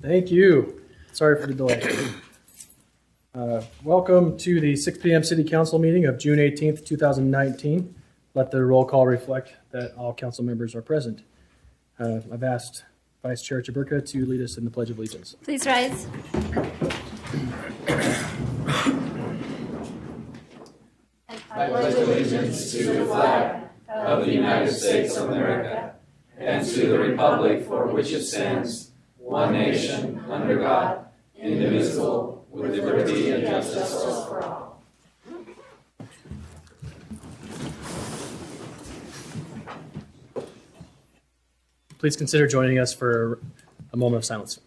Thank you. Sorry for the delay. Welcome to the 6 p.m. City Council meeting of June 18th, 2019. Let the roll call reflect that all council members are present. I've asked Vice Chair Chaburka to lead us in the Pledge of Allegiance. Please rise. I pledge allegiance to the flag of the United States of America and to the republic for which it stands, one nation, under God, indivisible, with liberty and justice for all. Please consider joining us for a moment of silence.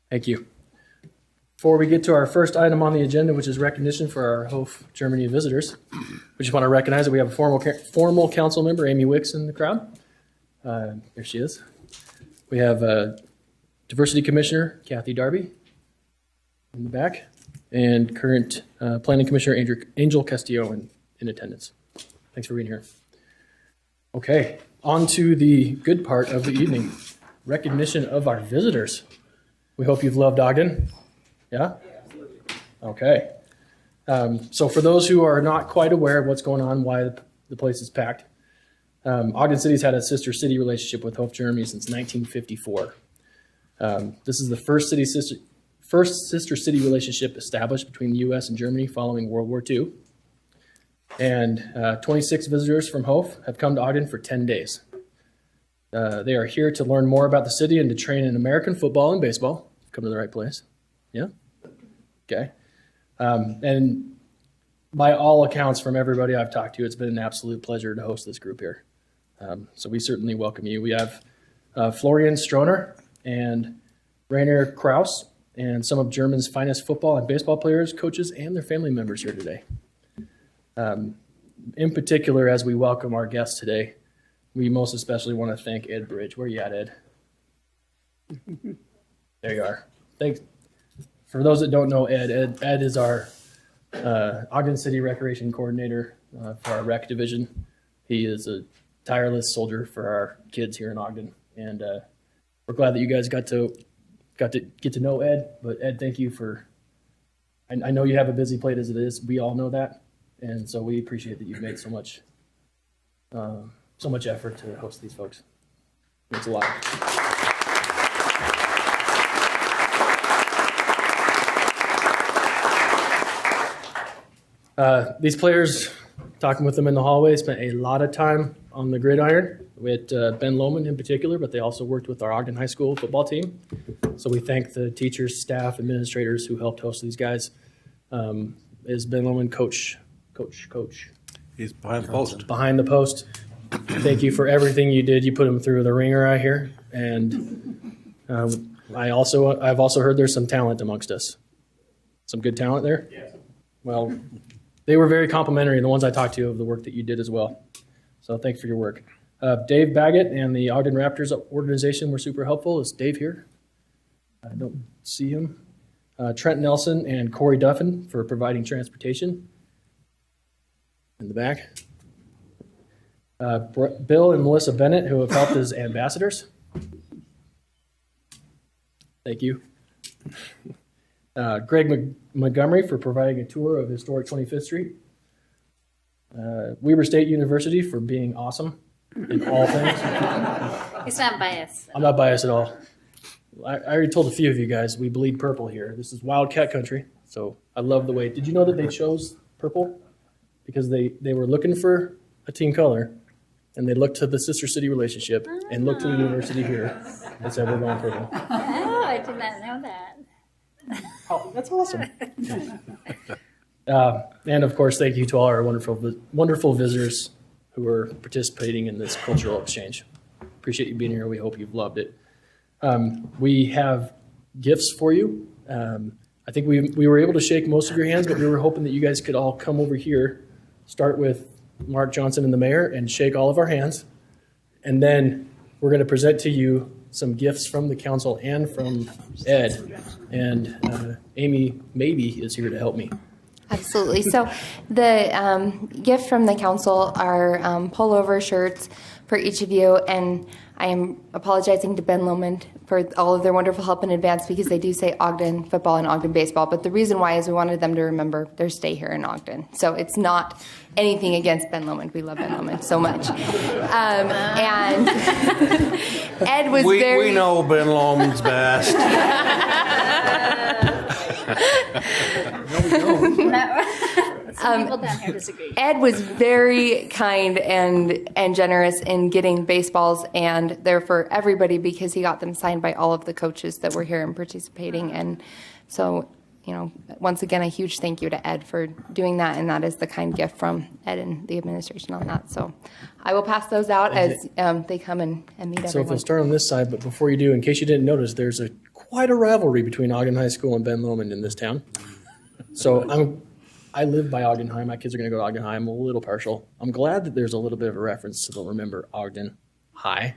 Thank you. Before we get to our first item on the agenda, which is recognition for our Hof Germany visitors, we just want to recognize that we have a formal council member, Amy Wicks, in the crowd. Here she is. We have Diversity Commissioner Kathy Darby in the back, and current Planning Commissioner Angel Castillo in attendance. Thanks for being here. Okay, on to the good part of the evening, recognition of our visitors. We hope you've loved Ogden. Yeah? Okay. So for those who are not quite aware of what's going on, why the place is packed, Ogden City's had a sister city relationship with Hof Germany since 1954. This is the first sister city relationship established between the U.S. and Germany following World War II. And 26 visitors from Hof have come to Ogden for 10 days. They are here to learn more about the city and to train in American football and baseball. Come to the right place. Yeah? Okay. And by all accounts from everybody I've talked to, it's been an absolute pleasure to host this group here. So we certainly welcome you. We have Florian Stroner and Rainer Kraus and some of Germany's finest football and baseball players, coaches, and their family members here today. In particular, as we welcome our guests today, we most especially want to thank Ed Bridge. Where are you at, Ed? There you are. Thanks. For those that don't know Ed is our Ogden City Recreation Coordinator for our rec division. He is a tireless soldier for our kids here in Ogden, and we're glad that you guys got to get to know Ed. But Ed, thank you for. I know you have a busy plate as it is. We all know that, and so we appreciate that you've made so much effort to host these folks. It means a lot. These players, talking with them in the hallway, spent a lot of time on the gridiron with Ben Lohman in particular, but they also worked with our Ogden High School football team. So we thank the teachers, staff, administrators who helped host these guys. Is Ben Lohman coach? He's behind the post. Behind the post. Thank you for everything you did. You put him through the ringer out here. And I've also heard there's some talent amongst us. Some good talent there? Yeah. Well, they were very complimentary, the ones I talked to, of the work that you did as well. So thanks for your work. Dave Baggett and the Ogden Raptors organization were super helpful. Is Dave here? I don't see him. Trent Nelson and Corey Duffin for providing transportation. In the back. Bill and Melissa Bennett, who have helped as ambassadors. Thank you. Greg Montgomery for providing a tour of historic 25th Street. Weber State University for being awesome in all things. He's not biased. I'm not biased at all. I already told a few of you guys, we bleed purple here. This is Wildcat country, so I love the way. Did you know that they chose purple? Because they were looking for a team color, and they looked to the sister city relationship and looked to the university here and said, we're going purple. Oh, I did not know that. Oh, that's awesome. And of course, thank you to all our wonderful visitors who are participating in this cultural exchange. Appreciate you being here. We hope you've loved it. We have gifts for you. I think we were able to shake most of your hands, but we were hoping that you guys could all come over here. Start with Mark Johnson and the mayor and shake all of our hands. And then we're going to present to you some gifts from the council and from Ed. And Amy maybe is here to help me. Absolutely. So the gift from the council are pullover shirts for each of you, and I am apologizing to Ben Lomond for all of their wonderful help in advance because they do say Ogden football and Ogden baseball, but the reason why is we wanted them to remember their stay here in Ogden. So it's not anything against Ben Lomond. We love Ben Lomond so much. And Ed was very... We know Ben Lomond's best. Some people down here disagree. Ed was very kind and generous in getting baseballs, and they're for everybody because he got them signed by all of the coaches that were here and participating. And so, once again, a huge thank you to Ed for doing that, and that is the kind gift from Ed and the administration on that. So I will pass those out as they come and meet everyone. So if we'll start on this side, but before you do, in case you didn't notice, there's quite a rivalry between Ogden High School and Ben Lomond in this town. So I live by Ogden High. My kids are going to go to Ogden High. I'm a little partial. I'm glad that there's a little bit of a reference so they'll remember Ogden High.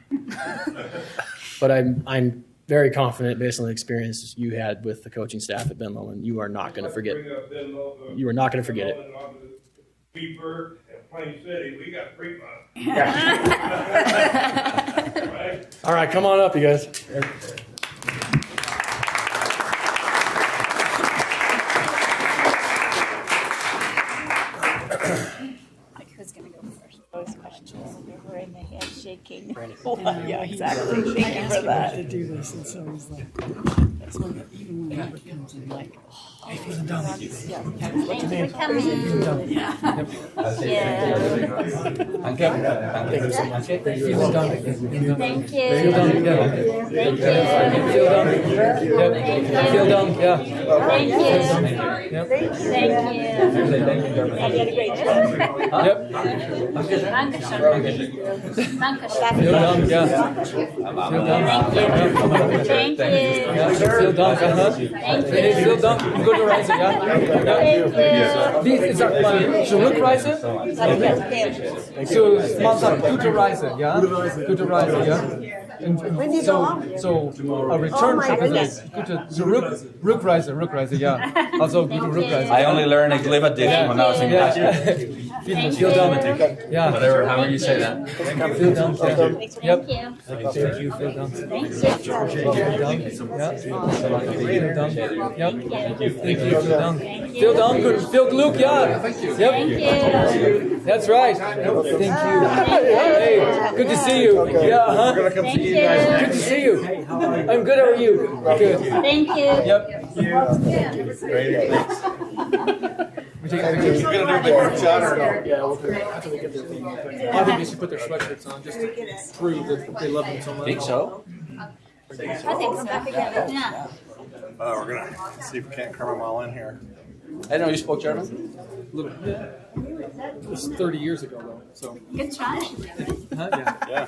But I'm very confident, based on the experience you had with the coaching staff at Ben Lomond, you are not going to forget. You are not going to forget it. Weaver and Plain City, we got 3 months. All right, come on up, you guys. Who's going to go first? Those questions were in the head shaking. Oh, yeah, exactly. Thank you for that. To do this, and so he's like, that's when even when Robert comes in, like, I feel dumb. Thank you for coming. Yeah. Thank you so much. Thank you. Feel done. Thank you. Feel done. Thank you. Feel done. Feel done. Yeah. Thank you. Thank you. And you had a great job. Yep. Dankeschön. Dankeschön. Feel done. Yeah. Thank you. Feel done. Hey, feel done. Gute Reise, ja? Wie ist das mal Zurückreise? So, man sagt gute Reise, ja? Gute Reise, ja? So a return trip is gute Rückreise, ja. Also gute Rückreise. I only learned a glib addition when I was in high school. Feel done. Yeah. Whatever, however you say that. Feel done. Yep. Thank you. Thank you. Feel done. Thank you. Feel done. Yeah. Feel done. Yep. Thank you. Feel done. Feel done. Good. Feel Luke. Yeah. Yep. Thank you. That's right. Thank you. Hey, good to see you. Yeah. Huh? Thank you. Good to see you. I'm good. How are you? Good. Thank you. Yep. You're gonna do a big group shot or no? Yeah, we'll do it after they get their thing. I think they should put their sweatshirts on just to prove that they love them so much. Think so? I think so. Yeah. We're gonna see if we can't cram them all in here. I didn't know you spoke German. A little bit. It was 30 years ago, though. So. Good try. Huh? Yeah. Yeah.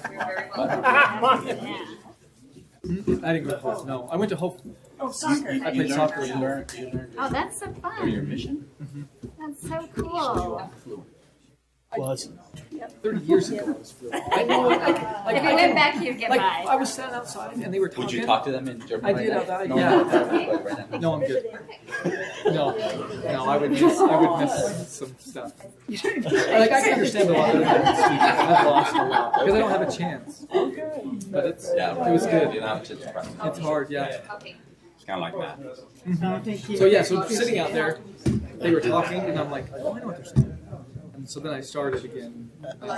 I didn't go to Hope. No, I went to Hope. Oh, soccer. I played soccer. Oh, that's so fun. For your mission? That's so cool. Was 30 years ago. It was fluid. I know. If you went back, you'd get Like by. I was standing outside and they were talking. Would you talk to them in German? I did. right now? Yeah. No, I'm good. No, I would miss some stuff. Like I can understand a lot of them speak. I've lost a lot because I don't have a chance. But it was good. You don't have to practice. It's hard, yeah. It's kind of like that. So yeah, so sitting out there, they were talking, and I'm like, oh, I know what they're saying. And so then I started again. But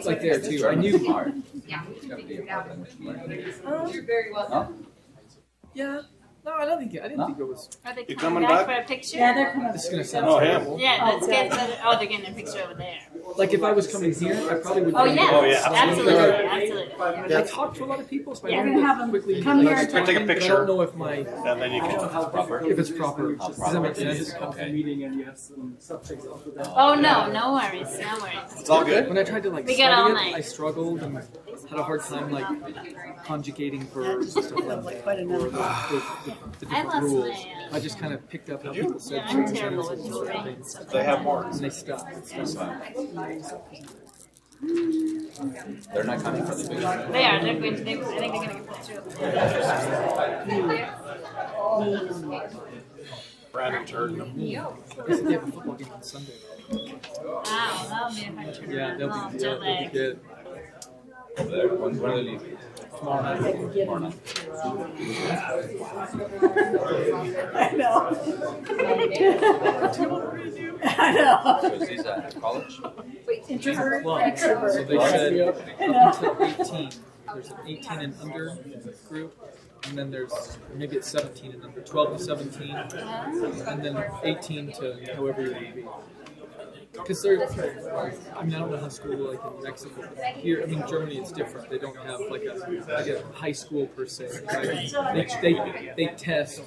like there too, I knew. Yeah. No, I didn't think it was. Are they You coming coming back back? for a picture? Yeah, they're coming. This is gonna sound Oh, terrible. Yeah, let's get. Oh, they're getting a picture over there. Like if I was coming here, I probably would. Oh yeah, Oh, yeah. absolutely, absolutely. I talk to a lot of people, so I Yeah. wanted We're gonna have to them quickly come here and like, take a but I picture. don't know if my And then you can. if it's proper. Does that make sense? meeting and you have some subjects off of that. Oh no, no worries, no worries. It's all good. When I tried to like We study got all it, night. I struggled and had a hard time like conjugating verbs and stuff like that, or the different lost rules. my, I just kind of picked up how people said Yeah, I'm certain terrible sentences with and jewelry stuff, and stuff They like have that. more. and they stopped. They're not coming for the big one. They are. They're going to. I think they're going to get put through. Brandon turned them. They have a football game on Sunday. Wow, that'll be a hard turnaround. Yeah, they'll Oh, be jet good. They'll be lag. good. When do they leave? Tomorrow night. Tomorrow night. I know. I know. So is these at college? Well, so they said up until 18. There's an 18 and under group, and then there's maybe it's 17 and under, 12 to 17, and then 18 to however you want to be. Because they're, I mean, I don't know how school like in Mexico, but here, I mean, Germany, it's different. They don't have like a high school per se. Right? They test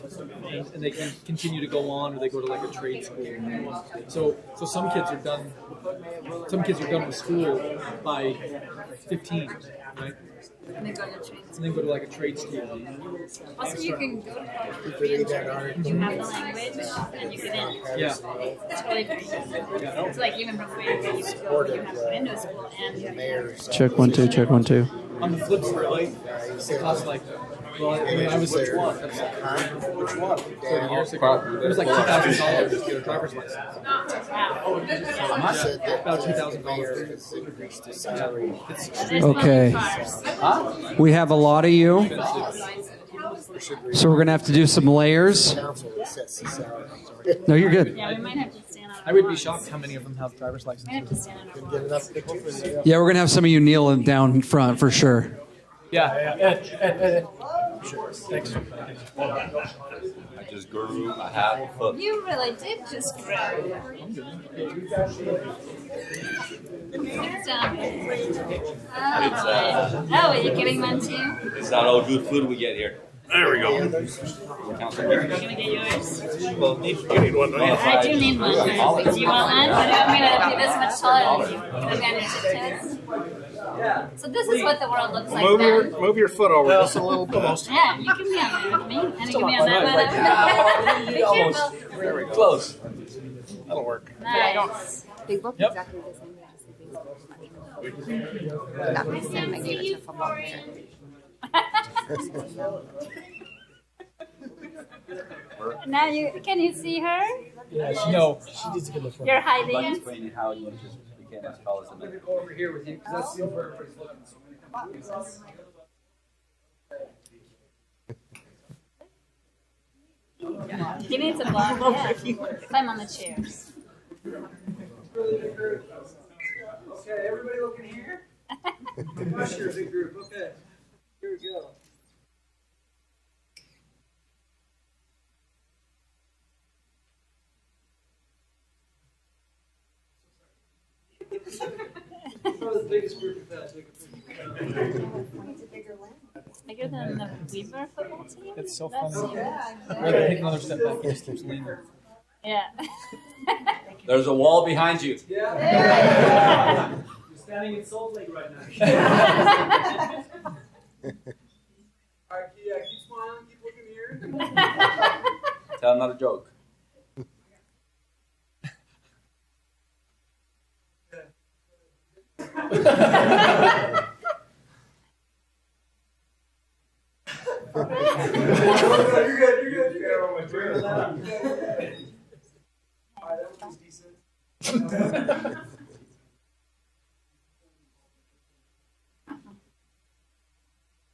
and they can continue to go on, or they go to like a trade school. So some kids are done. Some kids are done with school by 15, right? And they go to trade. And then go to like a trade school. Also, you can go to college for free in Germany. You have the language, and you get in. Yeah. It's really free. It's like even from America, you could go. You have to go into a school and you have to. Check 1 2. Check 1 2. On the flip side, it costs like, well, when I was like, that's like Which one? 30 years ago, it was like $2,000 to get a driver's license. About $2,000. It's extremely Okay. We have a lot of you, expensive. so we're going to have to do some layers. No, you're good. Yeah, we might have to stand on. I would be shocked how many of them have driver's We have licenses. to stand on. Our Yeah, we're going to have some of you kneel down front for sure. Yeah. Sure. Thanks. I just grew a half a foot. You really did just grow. Sit down. Oh, are you getting one too? It's not all good food we get here. There we go. You're gonna get yours. Well, you need one, don't you? I do need one. Do you want one? Do you want me to be this much taller than you? Can I be on your tiptoes? So this is what the world looks like then. Move your foot over just a little bit. Yeah, you can be on there with me, and you can be on that one. Be careful. There we go. Close. That'll work. Nice. They look Yep. exactly the same. They just think that makes sense. I gave it to a football player. Now can you see her? No. You're hiding. Explaining how you just became as tall as a man. Go over here with you, because that's the where everybody's looking. You need to block. Yeah. Climb on the chairs. Okay, everybody looking here? Sure, big group. Okay, here we go. Probably the biggest group we've had. Bigger than the Weaver football team? It's so That's funny. huge. Rather take another step back, it just keeps leaning. Yeah. There's a wall behind you. Yeah. You're standing in Salt Lake right now. All right, yeah, keep smiling, keep looking here. Tell another joke. You're good. All right, that was decent.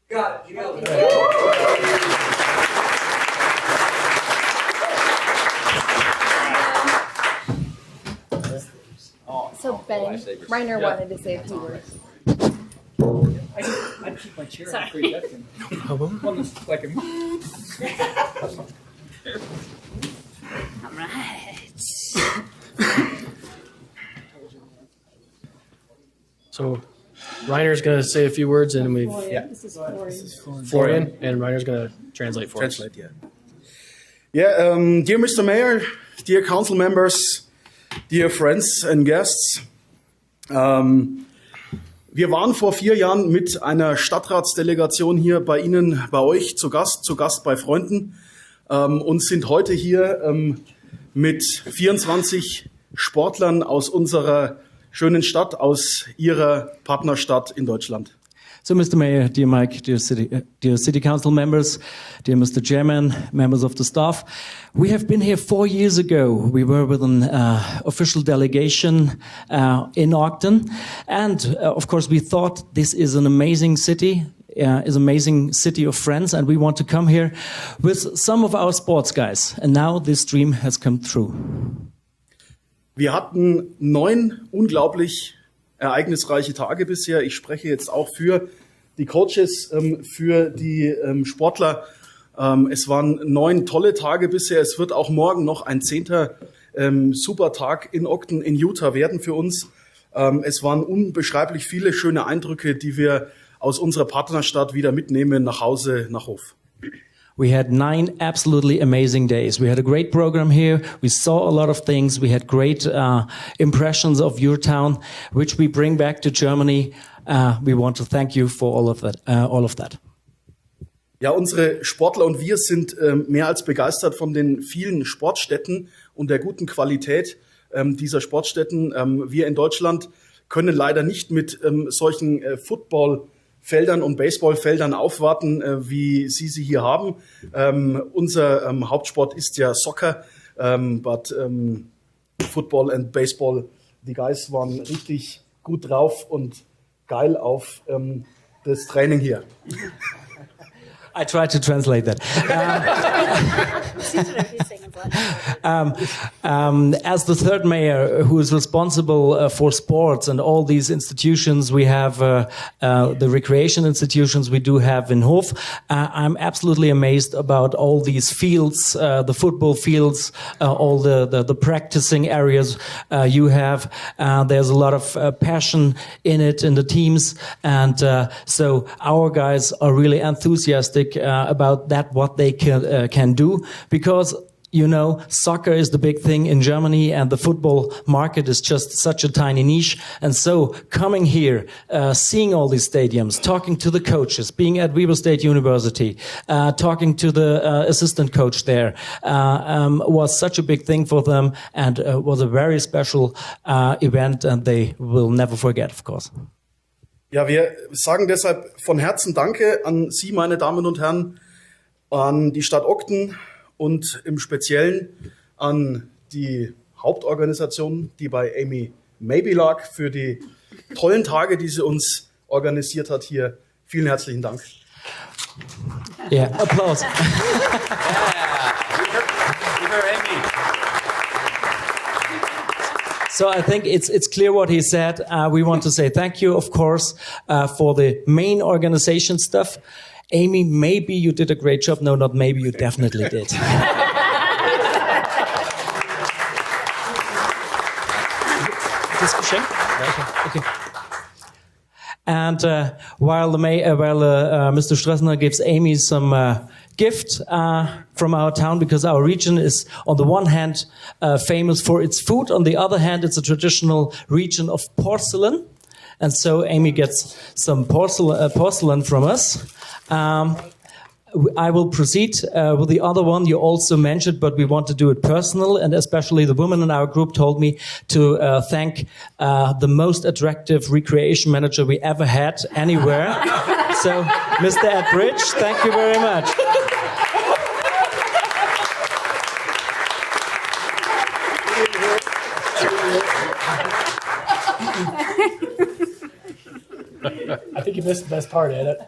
Got it. You nailed it. So Ben, Reiner wanted to say a few words. I'd keep my chair Sorry. on free Deccan. One that's like a... All right. So Reiner's going to say a few words, and we've This is Florian. Florian, and Reiner's going to translate for us. Translate, yeah. Dear Mr. Mayor, dear council members, dear friends and guests, Wir waren vor 4 Jahren mit einer Stadtratsdelegation hier bei Ihnen, bei euch zu Gast bei Freunden und sind heute hier mit 24 Sportlern aus unserer schönen Stadt, aus Ihrer Partnerstadt in Deutschland. So, Mr. Mayor, dear Mike, dear City Council members, dear Mr. Chairman, members of the staff, we have been here 4 years ago. We were with an official delegation in Ogden, and of course we thought this is an amazing city. Is an amazing city of friends, and we want to come here with some of our sports guys. And now this dream has come true. Wir hatten 9 unglaublich ereignisreiche Tage bisher. Ich spreche jetzt auch für die Coaches, für die Sportler. Es waren 9 tolle Tage bisher. Es wird auch morgen noch ein 10. super Tag in Ogden in Utah werden für uns. Es waren unbeschreiblich viele schöne Eindrücke, die wir aus unserer Partnerstadt wieder mitnehmen nach Hause, nach Hof. We had 9 absolutely amazing days. We had a great program here. We saw a lot of things. We had great impressions of your town, which we bring back to Germany. We want to thank you for all of that. Ja, unsere Sportler und wir sind mehr als begeistert von den vielen Sportstätten und der guten Qualität dieser Sportstätten. Wir in Deutschland können leider nicht mit solchen Footballfeldern und Baseballfeldern aufwarten, wie sie hier haben. Unser Hauptsport ist ja Soccer, but Football and Baseball, die Guys waren richtig gut drauf und geil auf das Training hier. I tried to translate that. As the third mayor who is responsible for sports and all these institutions, we have the recreation institutions we do have in Hof. I'm absolutely amazed about all these fields, the football fields, all the practicing areas you have. There's a lot of passion in it, in the teams. And so our guys are really enthusiastic about that, what they can do, because you know, soccer is the big thing in Germany and the football market is just such a tiny niche. And so coming here, seeing all these stadiums, talking to the coaches, being at Weber State University, talking to the assistant coach there, was such a big thing for them and was a very special event, and they will never forget, of course. Ja, wir sagen deshalb von Herzen Danke an Sie, meine Damen und Herren, an die Stadt Ogden und im Speziellen an die Hauptorganisation, die bei Amy Maybe lag, für die tollen Tage, die sie uns organisiert hat hier. Vielen herzlichen Dank. Ja, Applaus. So I think it's clear what he said. We want to say thank you, of course, for the main organization stuff. Amy, maybe you did a great job. No, not maybe, you definitely did. Das Geschenk? Okay. And while Mr. Stressner gives Amy some gift from our town, because our region is on the one hand famous for its food, on the other hand it's a traditional region of porcelain, and so Amy gets some porcelain from us. I will proceed with the other one you also mentioned, but we want to do it personal, and especially the women in our group told me to thank the most attractive recreation manager we ever had anywhere. So, Mr. Atbridge, thank you very much. I think you missed the best part, Ed.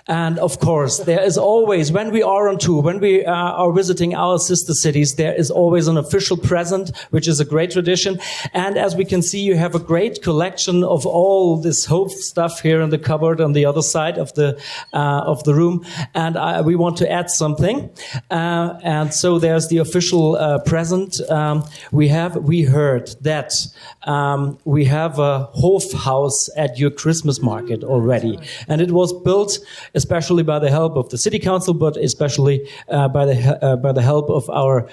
And of course, there is always, when we are on tour, when we are visiting our sister cities, there is always an official present, which is a great tradition. And as we can see, you have a great collection of all this Hof stuff here in the cupboard on the other side of the room. And we want to add something. And so there's the official present. We heard that we have a Hof house at your Christmas market already. And it was was built especially by the help of the city council, but especially by the help of our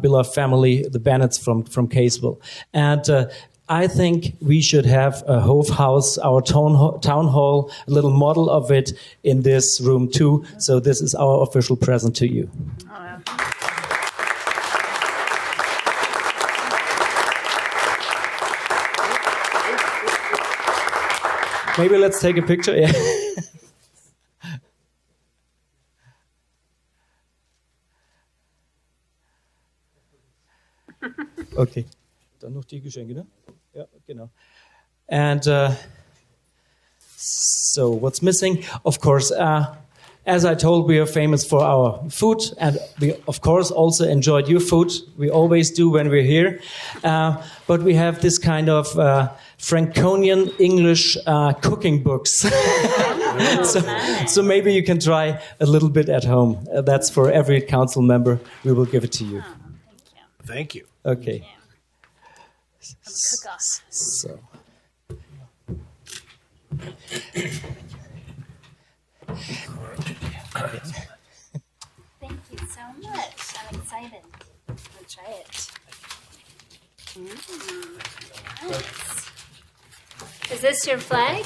beloved family, the Bennetts from Caseville. And I think we should have a Hove House, our town hall, a little model of it in this room too. So this is our official present to you. Maybe let's take a picture. Yeah. Okay. Dann noch die Geschenke, ne? Ja, genau. And so what's missing? Of course, as I told, we are famous for our food, and we, of course, also enjoyed your food. We always do when we're here. But we have this kind of Franconian English cooking books. So maybe you can try a little bit at home. That's for every council member. We will give it to you. Thank you. Okay. Cook off. So. Thank you so much. I'm excited. I'll try it. Nice. Is this your flag?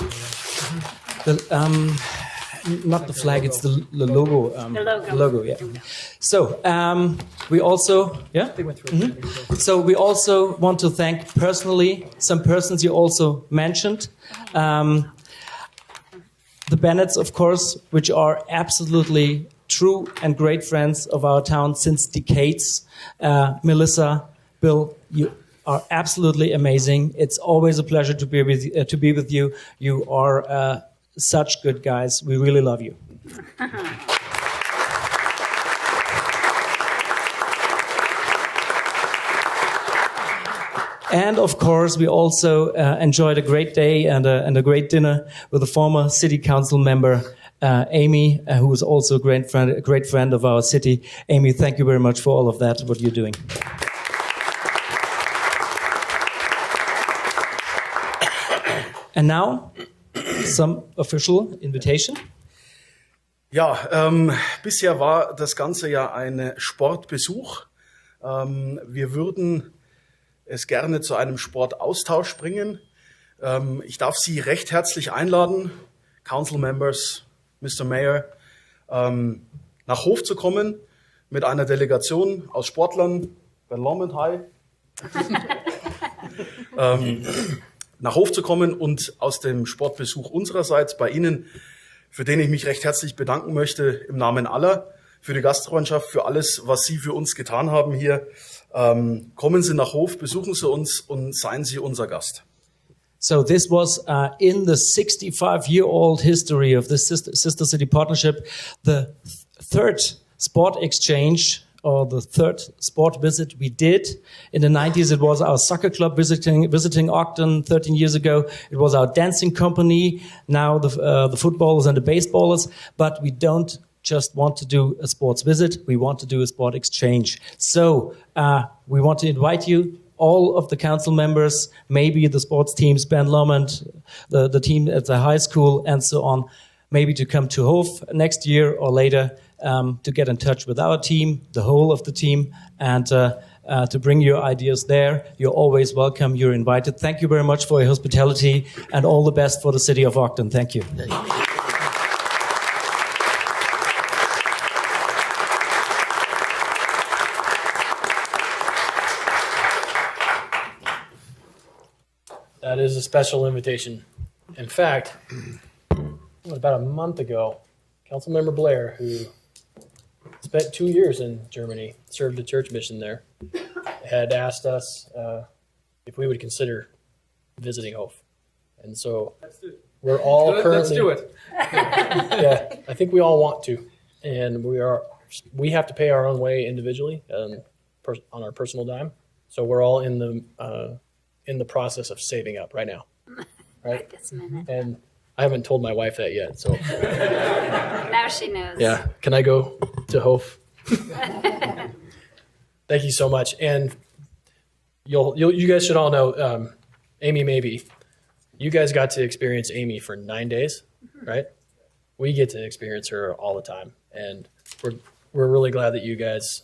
Not the flag, it's the logo. The logo. The logo, yeah. So we also, yeah. So we also want to thank personally some persons you also mentioned. The Bennetts, of course, which are absolutely true and great friends of our town since decades. Melissa, Bill, you are absolutely amazing. It's always a pleasure to be with you. You are such good guys. We really love you. And of course, we also enjoyed a great day and a great dinner with a former city council member, Amy, who is also a great friend of our city. Amy, thank you very much for all of that, what you're doing. And now, some official invitation. Ja, bisher war das Ganze ja ein Sportbesuch. Wir würden es gerne zu einem Sportaustausch bringen. Ich darf Sie recht herzlich einladen, Council Members, Mr. Mayor, nach Hof zu kommen mit einer Delegation aus Sportlern, Ben Lomond High, nach Hof zu kommen und aus dem Sportbesuch unsererseits bei Ihnen, für den ich mich recht herzlich bedanken möchte im Namen aller, für die Gastfreundschaft, für alles, was Sie für uns getan haben hier. Kommen Sie nach Hof, besuchen Sie uns und seien Sie unser Gast. So this was in the 65-year-old history of the Sister City Partnership, the third sport exchange or the third sport visit we did. In the 90s, it was our soccer club visiting Ogden 13 years ago. It was our dancing company, now the footballers and the baseballers. But we don't just want to do a sports visit. We want to do a sport exchange. So we want to invite you, all of the council members, maybe the sports teams, Ben Lomond, the team at the high school, and so on, maybe to come to Hof next year or later to get in touch with our team, the whole of the team, and to bring your ideas there. You're always welcome. You're invited. Thank you very much for your hospitality, and all the best for the city of Ogden. Thank you. That is a special invitation. In fact, about a month ago, Councilmember Blair, who spent 2 years in Germany, served a church mission there, had asked us if we would consider visiting Hof. And so we're all currently... Let's do it. Yeah, I think we all want to. And we have to pay our own way individually on our personal dime. So we're all in the process of saving up right now. Right? This minute. And I haven't told my wife that yet, so... Now she knows. Yeah. Can I go to Hof? Thank you so much. And you guys should all know, Amy, maybe, you guys got to experience Amy for 9 days, right? we get to experience her all the time, and we're really glad that you guys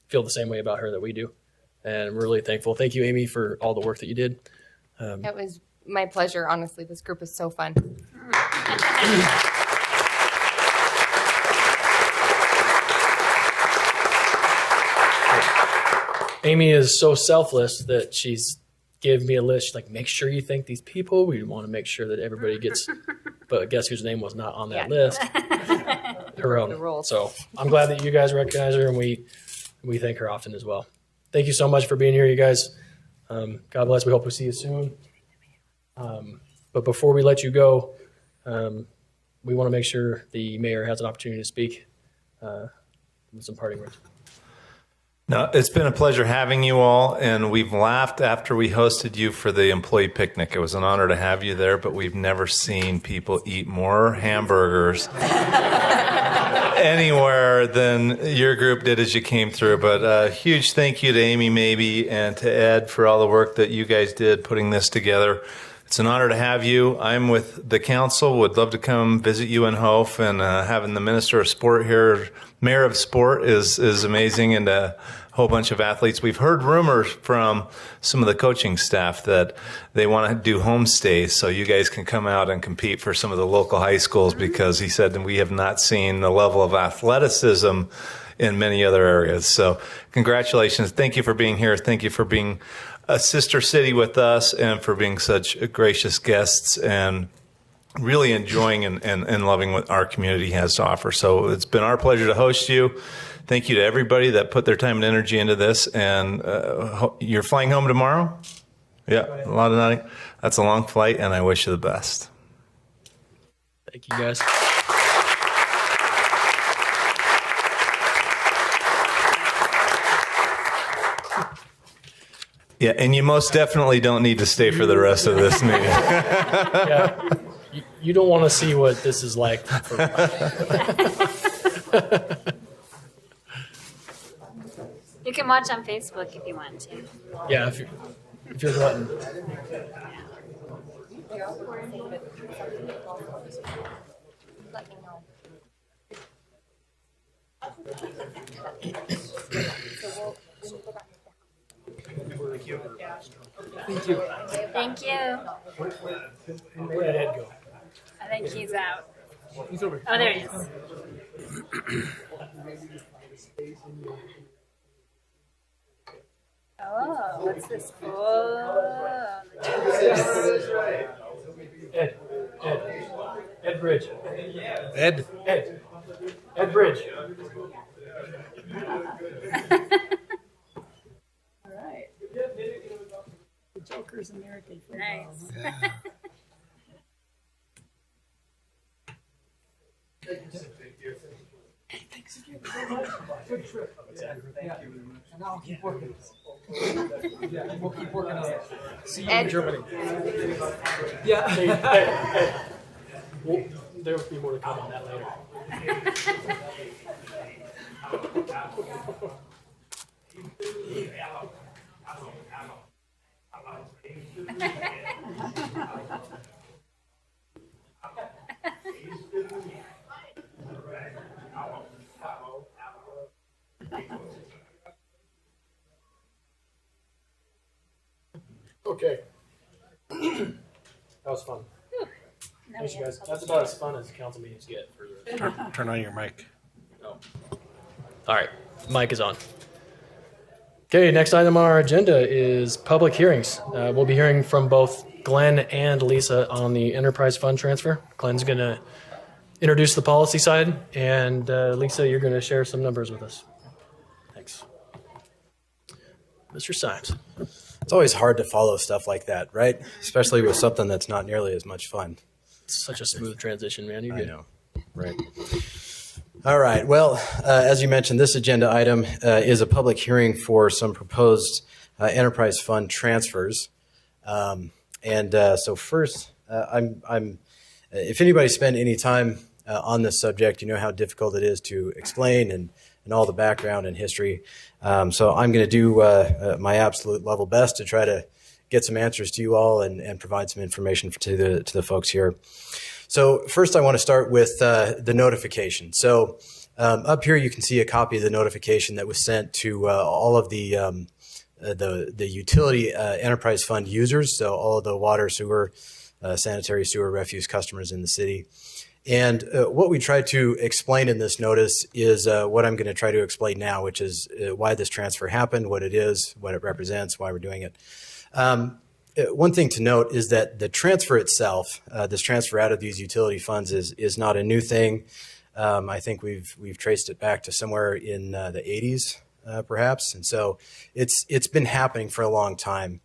feel the same way about her that we do, and we're really thankful. Thank you, Amy, for all the work that you did. It was my pleasure. Honestly, this group is so fun. Amy is so selfless that she's gave me a list. She's like, make sure you thank these people. We want to make sure that everybody gets, but guess whose name was not on that list? Her own. So I'm glad that you guys recognize her, and we thank her often as well. Thank you so much for being here, you guys. God bless. We hope to see you soon. But before we let you go, we want to make sure the mayor has an opportunity to speak with some parting words. No, it's been a pleasure having you all, and we've laughed after we hosted you for the employee picnic. It was an honor to have you there, but we've never seen people eat more hamburgers anywhere than your group did as you came through. But a huge thank you to Amy Maybe and to Ed for all the work that you guys did putting this together. It's an honor to have you. I'm with the council. Would love to come visit you in Hof, and having the Minister of Sport here, Mayor of Sport, is amazing, and a whole bunch of athletes. We've heard rumors from some of the coaching staff that they want to do homestays so you guys can come out and compete for some of the local high schools, because he said that we have not seen the level of athleticism in many other areas. So congratulations. Thank you for being here. Thank you for being a sister city with us, and for being such gracious guests and really enjoying and loving what our community has to offer. So it's been our pleasure to host you. Thank you to everybody that put their time and energy into this. And you're flying home tomorrow? Yeah, a lot of nodding. That's a long flight, and I wish you the best. Thank you, guys. Yeah, and you most definitely don't need to stay for the rest of this meeting. Yeah, you don't want to see what this is like. You can watch on Facebook if you want to. Yeah, if you're glutton. Thank you. Thank you. Where did Ed go? I think he's out. He's over. Oh, there he is. Oh, what's this? Oh, Ed Bridge. Ed. Ed Bridge. All right. The Joker's American football. nice. Good trip. Yeah. And I'll keep working. Yeah, we'll keep working on it. See you in Germany. Yeah. Hey. Well, there will be more to come on that later. Okay. That was fun. Thanks, you guys. That's about as fun as council meetings get. Turn on your mic. Oh. All right, mic is on. Okay, next item on our agenda is public hearings. We'll be hearing from both Glenn and Lisa on the enterprise fund transfer. Glenn's going to introduce the policy side, and Lisa, you're going to share some numbers with us. Thanks. Mr. Symes. It's always hard to follow stuff like that, right? Especially with something that's not nearly as much fun. It's such a smooth transition, man. You're good. I know, right? All right. Well, as you mentioned, this agenda item is a public hearing for some proposed enterprise fund transfers. So first, if anybody spent any time on this subject, you know how difficult it is to explain and all the background and history. So I'm going to do my absolute level best to try to get some answers to you all and provide some information to the folks here. So first I want to start with the notification. So up here you can see a copy of the notification that was sent to all of the utility enterprise fund users, so all of the water, sewer, sanitary sewer, refuse customers in the city. And what we try to explain in this notice is what I'm going to try to explain now, which is why this transfer happened, what it is, what it represents, why we're doing it. One thing to note is that the transfer itself, this transfer out of these utility funds, is not a new thing. I think we've traced it back to somewhere in the 80s, perhaps, and so it's been happening for a long time.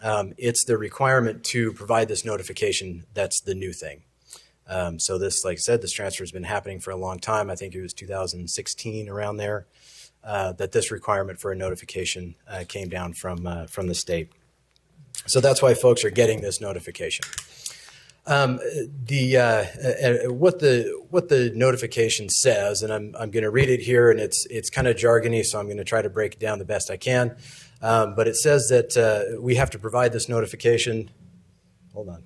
It's the requirement to provide this notification that's the new thing. So this, like I said, this transfer has been happening for a long time. I think it was 2016, around there, that this requirement for a notification came down from the state. So that's why folks are getting this notification. What the notification says, and I'm going to read it here, and it's kind of jargony, so I'm going to try to break it down the best I can. But it says that we have to provide this notification. Hold on.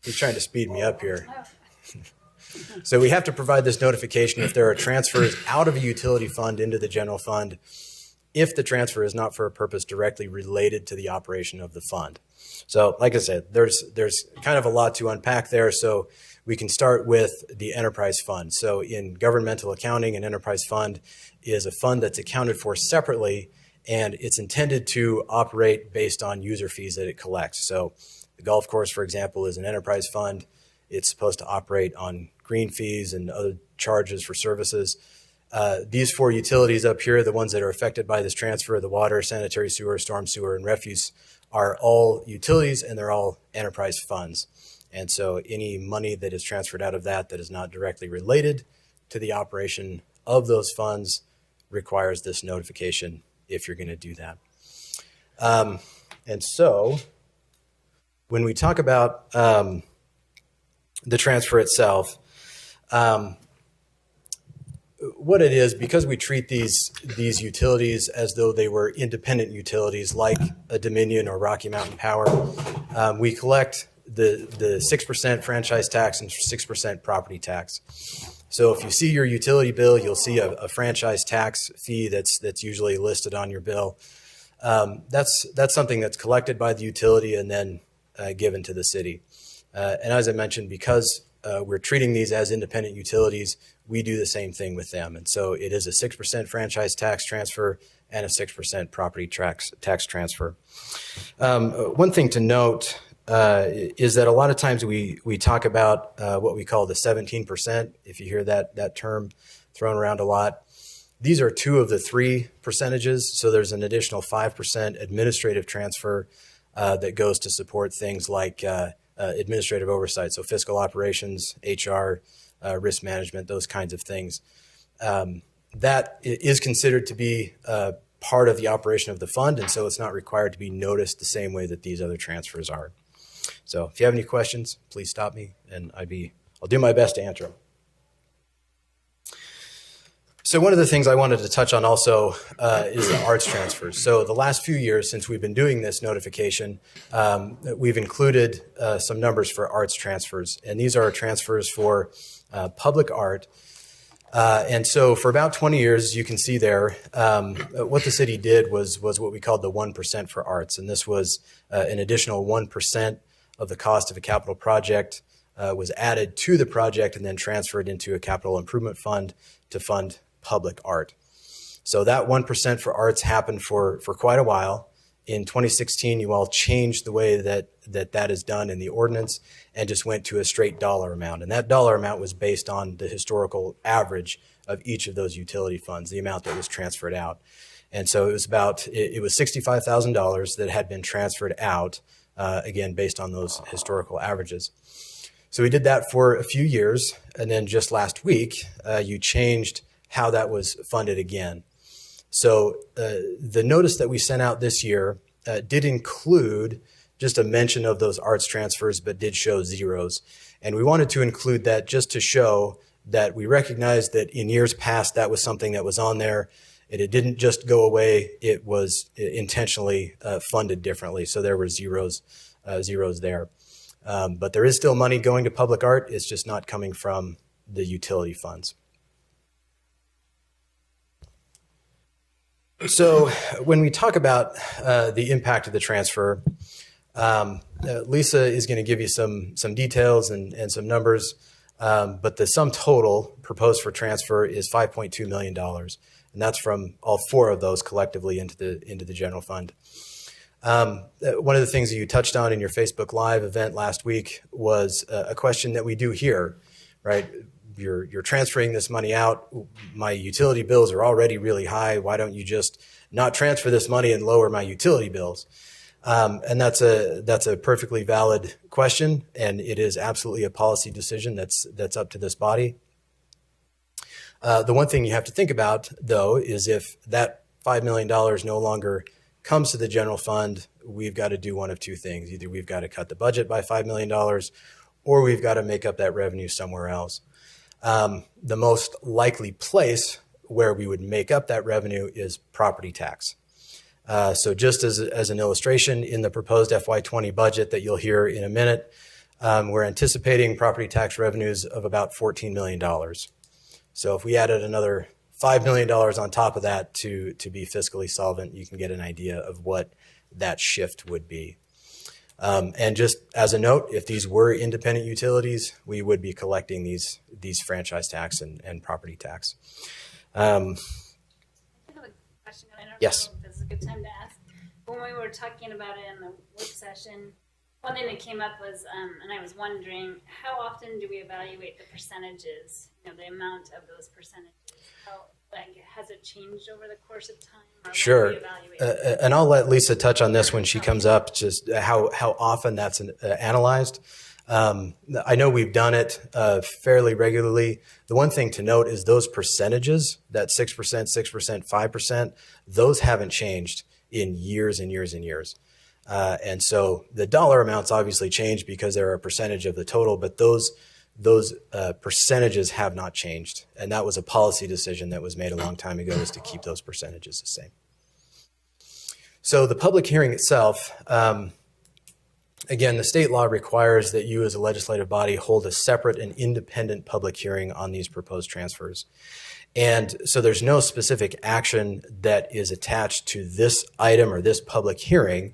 He's trying to speed me up here. So we have to provide this notification if there are transfers out of a utility fund into the general fund, if the transfer is not for a purpose directly related to the operation of the fund. So like I said, there's kind of a lot to unpack there. So we can start with the enterprise fund. So in governmental accounting, an enterprise fund is a fund that's accounted for separately, and it's intended to operate based on user fees that it collects. So the golf course, for example, is an enterprise fund. It's supposed to operate on green fees and other charges for services. These four utilities up here, the ones that are affected by this transfer, the water, sanitary sewer, storm sewer, and refuse, are all utilities, and they're all enterprise funds. And so any money that is transferred out of that is not directly related to the operation of those funds requires this notification if you're going to do that. And so when we talk about the transfer itself, what it is, because we treat these utilities as though they were independent utilities like a Dominion or Rocky Mountain Power, we collect the 6% franchise tax and 6% property tax. So if you see your utility bill, you'll see a franchise tax fee that's usually listed on your bill. That's something that's collected by the utility and then given to the city. And as I mentioned, because we're treating these as independent utilities, we do the same thing with them. And so it is a 6% franchise tax transfer and a 6% property tax transfer. One thing to note is that a lot of times we talk about what we call the 17%, if you hear that term thrown around a lot. These are two of the three percentages. So there's an additional 5% administrative transfer that goes to support things like administrative oversight, so fiscal operations, HR, risk management, those kinds of things. That is considered to be part of the operation of the fund, and so it's not required to be noticed the same way that these other transfers are. So if you have any questions, please stop me, and I'll do my best to answer them. So one of the things I wanted to touch on also is the arts transfers. So the last few years since we've been doing this notification, we've included some numbers for arts transfers. And these are transfers for public art. And so for about 20 years, you can see there, what the city did was what we called the 1% for arts. And this was an additional 1% of the cost of a capital project was added to the project and then transferred into a capital improvement fund to fund public art. So that 1% for arts happened for quite a while. In 2016, you all changed the way that is done in the ordinance and just went to a straight dollar amount. And that dollar amount was based on the historical average of each of those utility funds, the amount that was transferred out. And so it was $65,000 that had been transferred out, again, based on those historical averages. So we did that for a few years. And then just last week, you changed how that was funded again. So the notice that we sent out this year did include just a mention of those arts transfers, but did show zeros. And we wanted to include that just to show that we recognize that in years past, that was something that was on there. And it didn't just go away. It was intentionally funded differently. So there were zeros there. But there is still money going to public art. It's just not coming from the utility funds. So when we talk about the impact of the transfer, Lisa is going to give you some details and some numbers, but the sum total proposed for transfer is $5.2 million, and that's from all four of those collectively into the general fund. One of the things that you touched on in your Facebook Live event last week was a question that we do here, right? You're transferring this money out. My utility bills are already really high. Why don't you just not transfer this money and lower my utility bills? And that's a perfectly valid question, and it is absolutely a policy decision that's up to this body. The one thing you have to think about, though, is if that $5 million no longer comes to the general fund, we've got to do one of two things. Either we've got to cut the budget by $5 million, or we've got to make up that revenue somewhere else. The most likely place where we would make up that revenue is property tax. So just as an illustration, in the proposed FY20 budget that you'll hear in a minute, we're anticipating property tax revenues of about $14 million. So if we added another $5 million on top of that to be fiscally solvent, you can get an idea of what that shift would be. And just as a note, if these were independent utilities, we would be collecting these franchise tax and property tax. I have a question. I don't Yes. know if this is a good time to ask. When we were talking about it in the work session, one thing that came up was, and I was wondering, how often do we evaluate the percentages, the amount of those percentages? Has it changed over the course of time? Or Sure. when do we evaluate And I'll let Lisa touch on this when she comes up, just how often that's analyzed. I know we've done it fairly regularly. The one thing to note is those percentages, that 6%, 6%, 5%, those haven't changed in years and years and years. And so the dollar amounts obviously change because they're a percentage of the total, but those percentages have not changed. And that was a policy decision that was made a long time ago, is to keep those percentages the same. So the public hearing itself, again, the state law requires that you as a legislative body hold a separate and independent public hearing on these proposed transfers. And so there's no specific action that is attached to this item or this public hearing.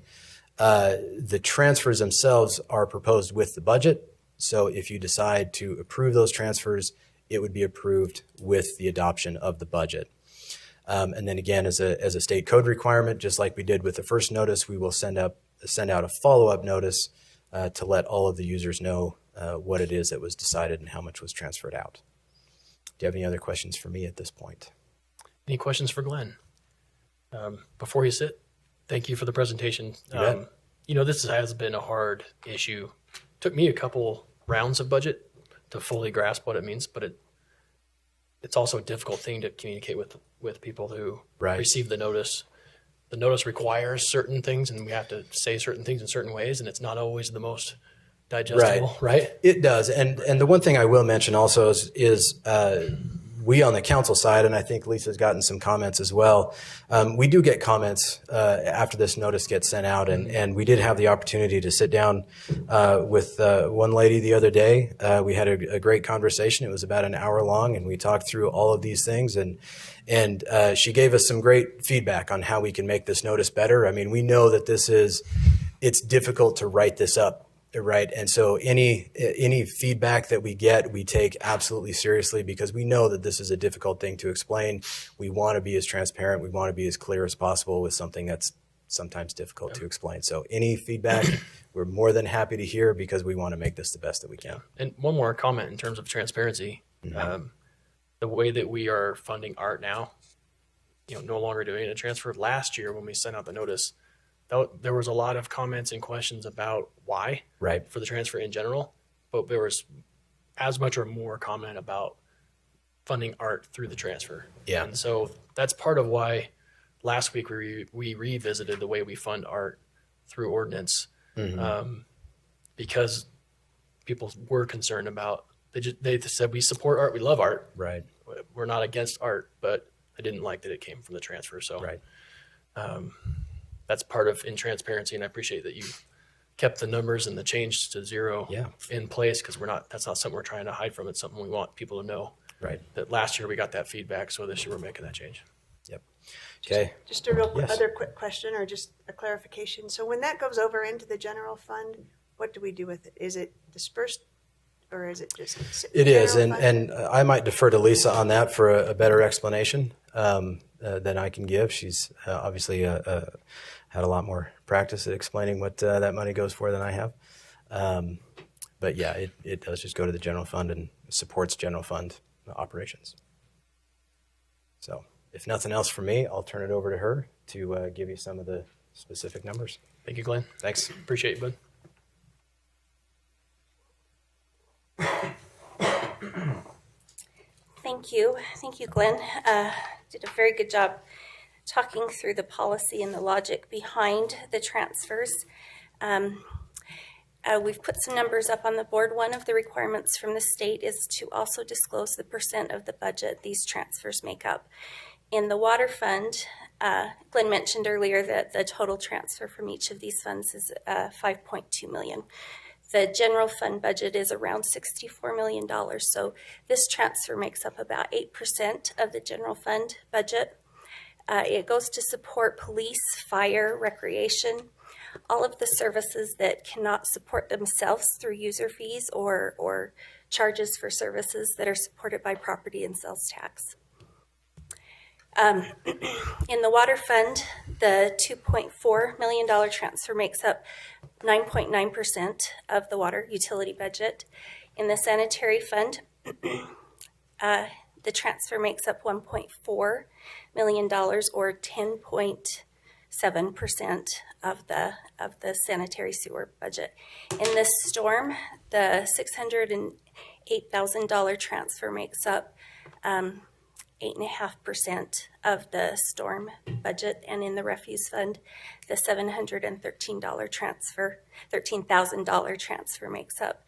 The transfers themselves are proposed with the budget. So if you decide to approve those transfers, it would be approved with the adoption of the budget. And then again, as a state code requirement, just like we did with the first notice, we will send out a follow-up notice to let all of the users know what it is that was decided and how much was transferred out. Do you have any other questions for me at this point? Any questions for Glenn? Before you sit, thank you for the presentation. This has been a hard issue. Took me a couple rounds of budget to fully grasp what it means, but it's also a difficult thing to communicate with people who receive the notice. The notice requires certain things, and we have to say certain things in certain ways, and it's not always the most digestible, right? It does. And the one thing I will mention also is we on the council side, and I think Lisa's gotten some comments as well, we do get comments after this notice gets sent out, and we did have the opportunity to sit down with one lady the other day. We had a great conversation. It was about an hour long, and we talked through all of these things, and she gave us some great feedback on how we can make this notice better. I mean, we know that it's difficult to write this up, right? And so any feedback that we get, we take absolutely seriously, because we know that this is a difficult thing to explain. We want to be as transparent. We want to be as clear as possible with something that's sometimes difficult to explain. So any feedback, we're more than happy to hear, because we want to make this the best that we can. And one more comment in terms of transparency. Mm-hmm. The way that we are funding art now, no longer doing a transfer. Last year when we sent out the notice, there was a lot of comments and questions about why for the transfer in general, but there was as much or more comment about funding art through the transfer. Yeah. And so that's part of why last week we revisited the way we fund art through ordinance, because people were concerned about, they said, we support art, we love art. Right. We're not against art, but I didn't like that it came from the transfer. So that's part of in transparency, and I appreciate that you kept the numbers and the change to zero Yeah. in place, because that's not something we're trying to hide from. It's something we want people to know. Right. That last year we got that feedback, so this year we're making that change. Yep. Okay. Just a real Yes. other quick question, or just a clarification. So when that goes over into the general fund, what do we do with it? Is it dispersed, or is it just? It is, and general fund? I might defer to Lisa on that for a better explanation than I can give. She's obviously had a lot more practice at explaining what that money goes for than I have. But yeah, it does just go to the general fund and supports general fund operations. So if nothing else from me, I'll turn it over to her to give you some of the specific numbers. Thank you, Glenn. Thanks. Appreciate you, bud. Thank you. Thank you, Glenn. Did a very good job talking through the policy and the logic behind the transfers. We've put some numbers up on the board. One of the requirements from the state is to also disclose the percent of the budget these transfers make up. In the water fund, Glenn mentioned earlier that the total transfer from each of these funds is $5.2 million. The general fund budget is around $64 million, so this transfer makes up about 8% of the general fund budget. It goes to support police, fire, recreation, all of the services that cannot support themselves through user fees or charges for services that are supported by property and sales tax. In the water fund, the $2.4 million transfer makes up 9.9% of the water utility budget. In the sanitary fund, the transfer makes up $1.4 million, or 10.7% of the sanitary sewer budget. In this storm, the $608,000 transfer makes up 8.5% of the storm budget, and in the refuse fund, the $713 transfer, $13,000 transfer makes up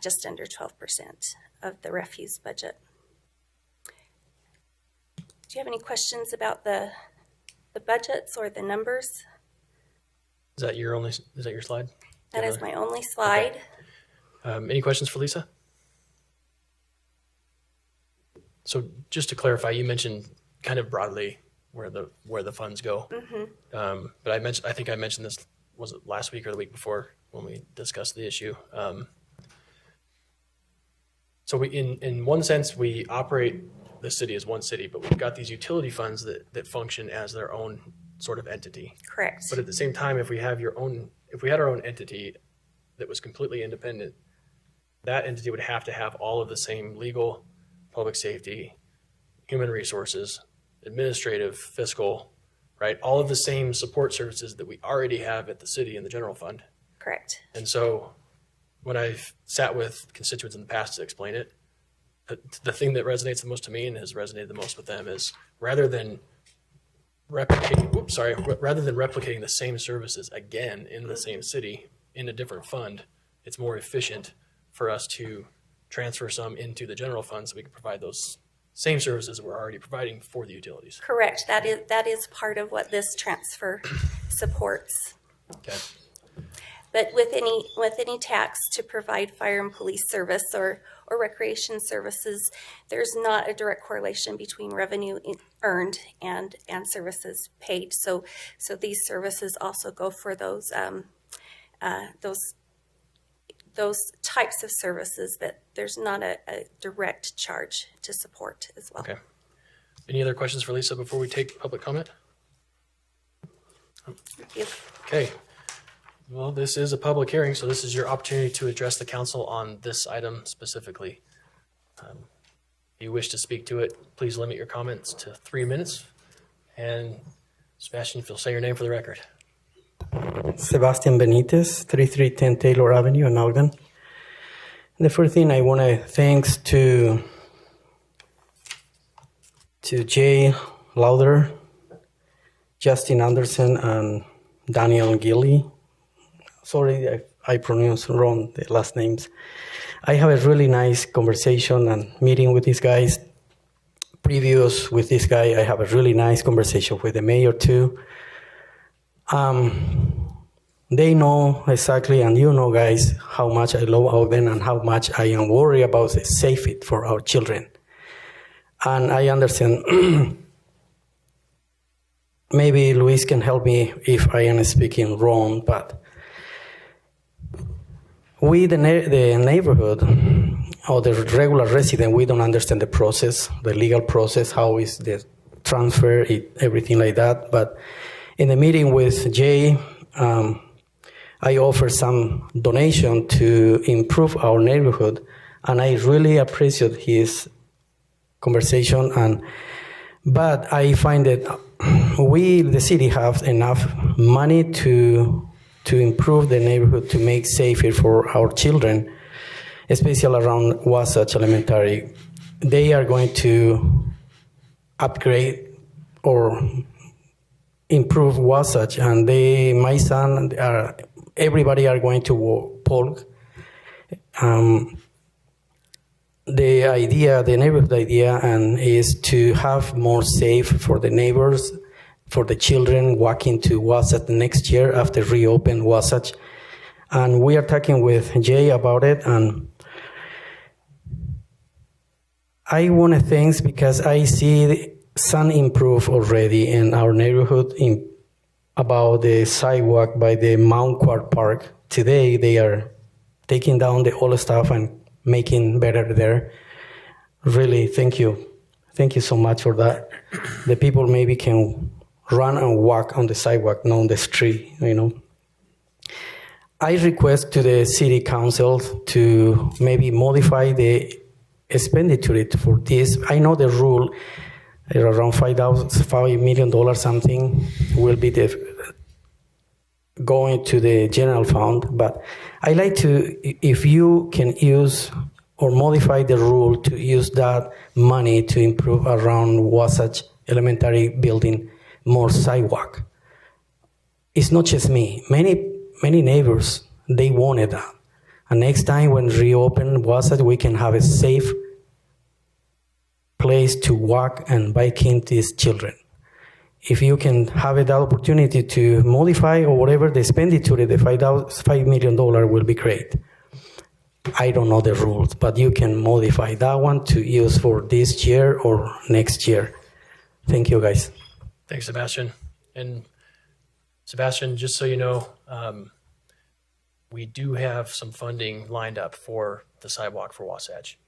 just under 12% of the refuse budget. Do you have any questions about the budgets or the numbers? Is that your slide? That is my only slide. Okay. Any questions for Lisa? So just to clarify, you mentioned kind of broadly where the funds go. Mm-hmm. But I think I mentioned this, was it last week or the week before when we discussed the issue? So we, in one sense, we operate the city as one city, but we've got these utility funds that function as their own sort of entity. Correct. But at the same time, if we had our own entity that was completely independent, that entity would have to have all of the same legal, public safety, human resources, administrative, fiscal, right? All of the same support services that we already have at the city and the general fund. Correct. And so when I've sat with constituents in the past to explain it, the thing that resonates the most to me and has resonated the most with them is rather than replicating the same services again in the same city in a different fund, it's more efficient for us to transfer some into the general fund so we can provide those same services that we're already providing for the utilities. Correct. That is part of what this transfer supports. Okay. But with any tax to provide fire and police service or recreation services, there's not a direct correlation between revenue earned and services paid. So these services also go for those types of services that there's not a direct charge to support as well. Okay. Any other questions for Lisa before we take public comment? Thank you. Okay. Well, this is a public hearing, so this is your opportunity to address the council on this item specifically. If you wish to speak to it, please limit your comments to 3 minutes. And Sebastian, if you'll say your name for the record. Sebastian Benitez, 3310 Taylor Avenue in Ogden. The first thing I want to thanks to Jay Lauder, Justin Anderson, and Daniel Gilly. Sorry I pronounced wrong the last names. I have a really nice conversation and meeting with these guys. Previous with this guy, I have a really nice conversation with the mayor too. They know exactly, and you know, guys, how much I love Ogden and how much I am worried about the safety for our children. And I understand. Maybe Luis can help me if I am speaking wrong, but we, the neighborhood, or the regular resident, we don't understand the process, the legal process, how is the transfer, everything like that. But in the meeting with Jay, I offered some donation to improve our neighborhood, and I really appreciate his conversation. But I find that we, the city, have enough money to improve the neighborhood, to make safer for our children, especially around Wasatch Elementary. They are going to upgrade or improve Wasatch, and my son, everybody are going to Polk. The idea, the neighborhood idea, is to have more safe for the neighbors, for the children walking to Wasatch next year after reopen Wasatch. And we are talking with Jay about it, and I want to thank because I see some improve already in our neighborhood about the sidewalk by the Mount Quart Park. Today they are taking down the old stuff and making better there. Really, thank you. Thank you so much for that. The people maybe can run and walk on the sidewalk, not on the street, I request to the city council to maybe modify the expenditure for this. I know the rule, around $5 million something will be going to the general fund, but I like to, if you can use or modify the rule to use that money to improve around Wasatch Elementary building more sidewalk. It's not just me. Many neighbors, they wanted that. And next time when reopen Wasatch, we can have a safe place to walk and biking these children. If you can have that opportunity to modify or whatever the expenditure, the $5 million will be great. I don't know the rules, but you can modify that one to use for this year or next year. Thank you, guys. Thanks, Sebastian. And Sebastian, just so you know, we do have some funding lined up for the sidewalk for Wasatch.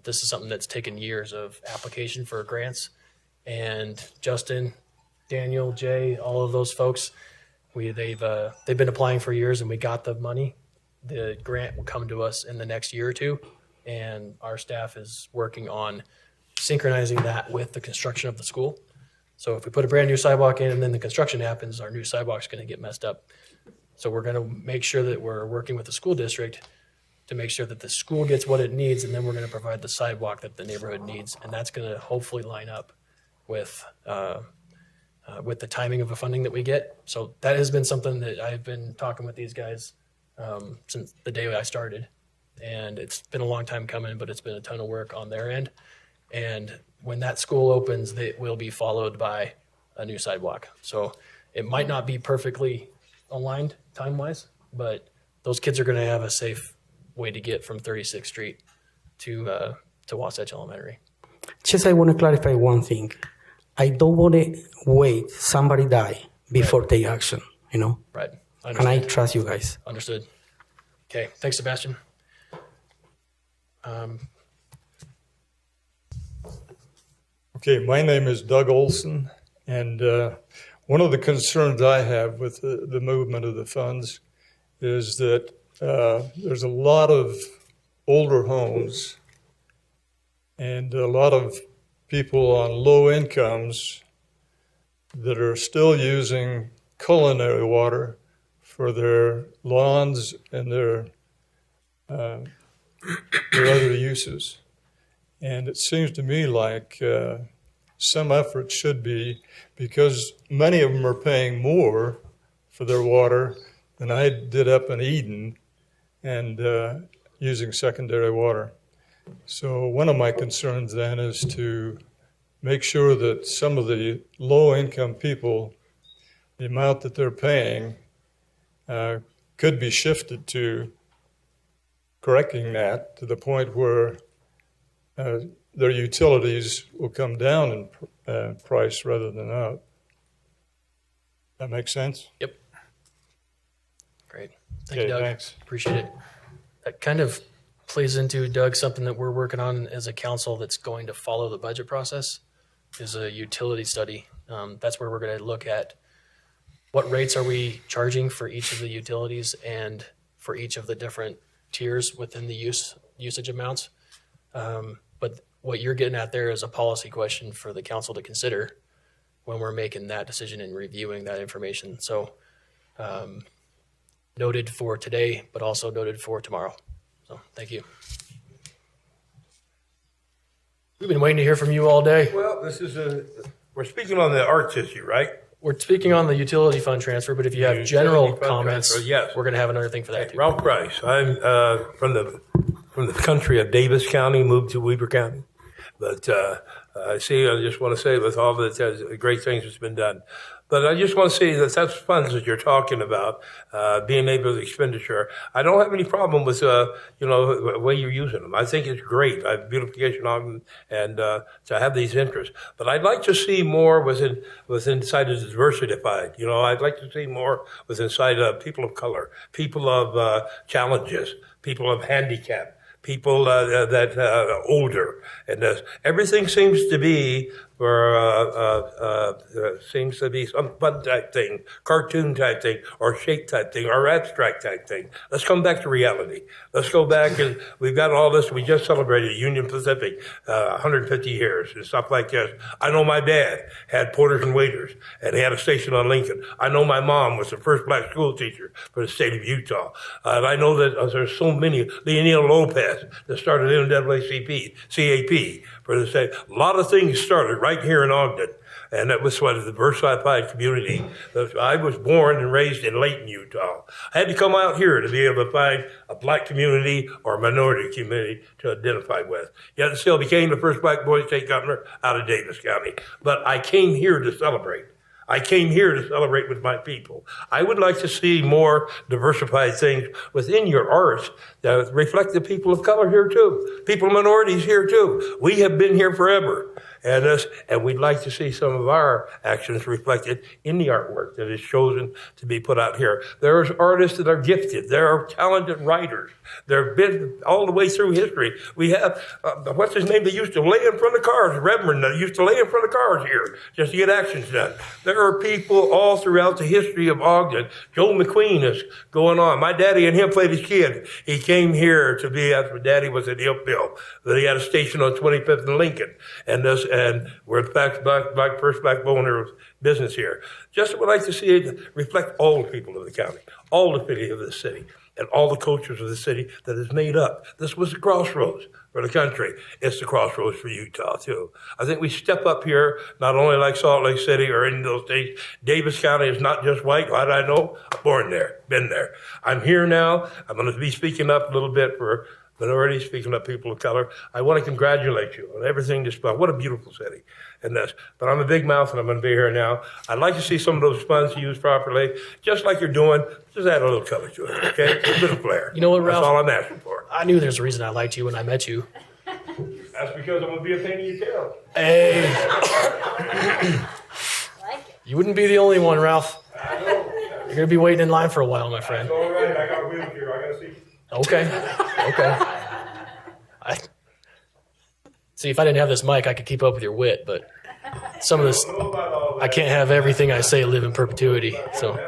This is something that's taken years of application for grants. And Justin, Daniel, Jay, all of those folks, they've been applying for years, and we got the money. The grant will come to us in the next year or two, and our staff is working on synchronizing that with the construction of the school. So if we put a brand new sidewalk in and then the construction happens, our new sidewalk's going to get messed up. So we're going to make sure that we're working with the school district to make sure that the school gets what it needs, and then we're going to provide the sidewalk that the neighborhood needs, and that's going to hopefully line up with the timing of the funding that we get. So that has been something that I've been talking with these guys since the day I started, and it's been a long time coming, but it's been a ton of work on their end. And when that school opens, it will be followed by a new sidewalk. So it might not be perfectly aligned time-wise, but those kids are going to have a safe way to get from 36th Street to Wasatch Elementary. Just I want to clarify one thing. I don't want to wait somebody die before take action, Right. And I trust you guys. Understood. Okay. Thanks, Sebastian. Okay, my name is Doug Olson, and one of the concerns I have with the movement of the funds is that there's a lot of older homes and a lot of people on low incomes that are still using culinary water for their lawns and their other uses. And it seems to me like some effort should be, because many of them are paying more for their water than I did up in Eden and using secondary water. So one of my concerns then is to make sure that some of the low-income people, the amount that they're paying could be shifted to correcting that to the point where their utilities will come down in price rather than up. That makes sense? Yep. Great. Thank Okay, you, Doug. thanks. Appreciate it. That kind of plays into, Doug, something that we're working on as a council that's going to follow the budget process is a utility study. That's where we're going to look at what rates are we charging for each of the utilities and for each of the different tiers within the usage amounts. But what you're getting at there is a policy question for the council to consider when we're making that decision and reviewing that information. So noted for today, but also noted for tomorrow. So thank you. We've been waiting to hear from you all day. Well, we're speaking on the arts issue, right? We're speaking on the utility fund transfer, but if you have general comments, transfer, yes. We're going to have another thing for that too. Ralph Price. I'm from the country of Davis County, moved to Weber County. But I just want to say with all the great things that's been done. But I just want to say that that's funds that you're talking about, being able to expenditure. I don't have any problem with, the way you're using them. I think it's great. I have beautification on them and to have these interests. But I'd like to see more within inside of diversified. I'd like to see more within inside of people of color, people of challenges, people of handicap, people that older, and everything seems to be seems to be some fun type thing, cartoon type thing, or shape type thing, or abstract type thing. Let's come back to reality. Let's go back, and we've got all this. We just celebrated Union Pacific, 150 years and stuff like this. I know my dad had porters and waiters, and he had a station on Lincoln. I know my mom was the first black school teacher for the state of Utah. And I know that there's so many, Leonel Lopez, that started NAACP, CAP, for the state. A lot of things started right here in Ogden. And that was what a diversified community. I was born and raised in Layton, Utah. I had to come out here to be able to find a black community or a minority community to identify with. Yet still became the first black boy state governor out of Davis County. But I came here to celebrate. I came here to celebrate with my people. I would like to see more diversified things within your arts that reflect the people of color here too, people minorities here too. We have been here forever. And we'd like to see some of our actions reflected in the artwork that is chosen to be put out here. There's artists that are gifted. There are talented writers. There have been all the way through history. We have, what's his name? They used to lay in front of cars, Reverend, that used to lay in front of cars here just to get actions done. There are people all throughout the history of Ogden. Joe McQueen is going on. My daddy and him played as kids. He came here to be, after Daddy was at Oakville. Then he had a station on 25th and Lincoln. And we're the first black owner of business here. Just would like to see it reflect all the people of the county, all the people of the city, and all the cultures of the city that is made up. This was the crossroads for the country. It's the crossroads for Utah, too. I think we step up here, not only like Salt Lake City or any of those states. Davis County is not just white. How did I know? I'm born there, been there. I'm here now. I'm going to be speaking up a little bit for minorities, speaking up people of color. I want to congratulate you on everything this month. What a beautiful city. And but I'm a big mouth and I'm going to be here now. I'd like to see some of those funds used properly, just like you're doing. Just add a little color to it, okay? A bit of flair. You know what, Ralph? That's all I'm asking for. I knew there's a reason I liked you when I met you. That's because I'm going to be a pain in your tail. Hey. You wouldn't be the only one, Ralph. I know. You're going to be waiting in line for a while, my friend. That's all right. I got a wheelchair. I got to see. Okay. See, if I didn't have this mic, I could keep up with your wit, but some of this, I can't have everything I say live in perpetuity. So,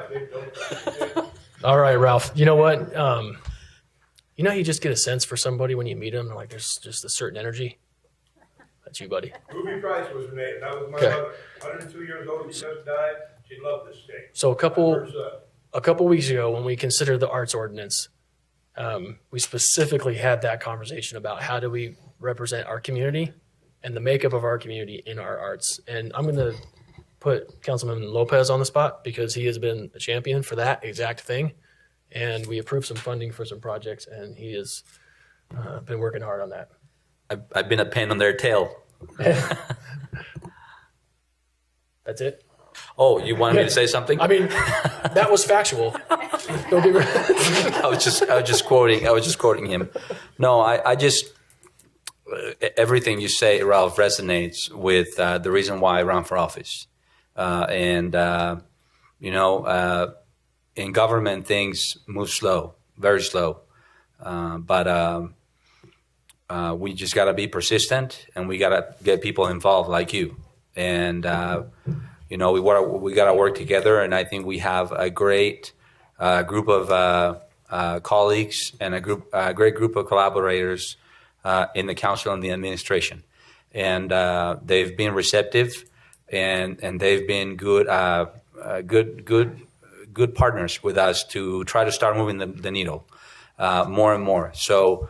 all right, Ralph. You know what? You know, you just get a sense for somebody when you meet them. Like there's just a certain energy. That's you, buddy. Ruby Price was her name. That was my mother. 102 years old. She just died. She loved this state. So a couple weeks ago, when we considered the arts ordinance, we specifically had that conversation about how do we represent our community and the makeup of our community in our arts. And I'm going to put Councilman Lopez on the spot because he has been a champion for that exact thing. And we approved some funding for some projects, and he has been working hard on that. I've been a pain on their tail. That's it? Oh, you wanted me to say something? I mean, that was factual. Don't be I was just quoting him. No, I just everything you say, Ralph, resonates with the reason why I run for office. In government, things move slow, very slow. But we just got to be persistent, and we got to get people involved like you. And we got to work together. And I think we have a great group of colleagues and a great group of collaborators in the council and the administration. And they've been receptive, and they've been good partners with us to try to start moving the needle more and more. So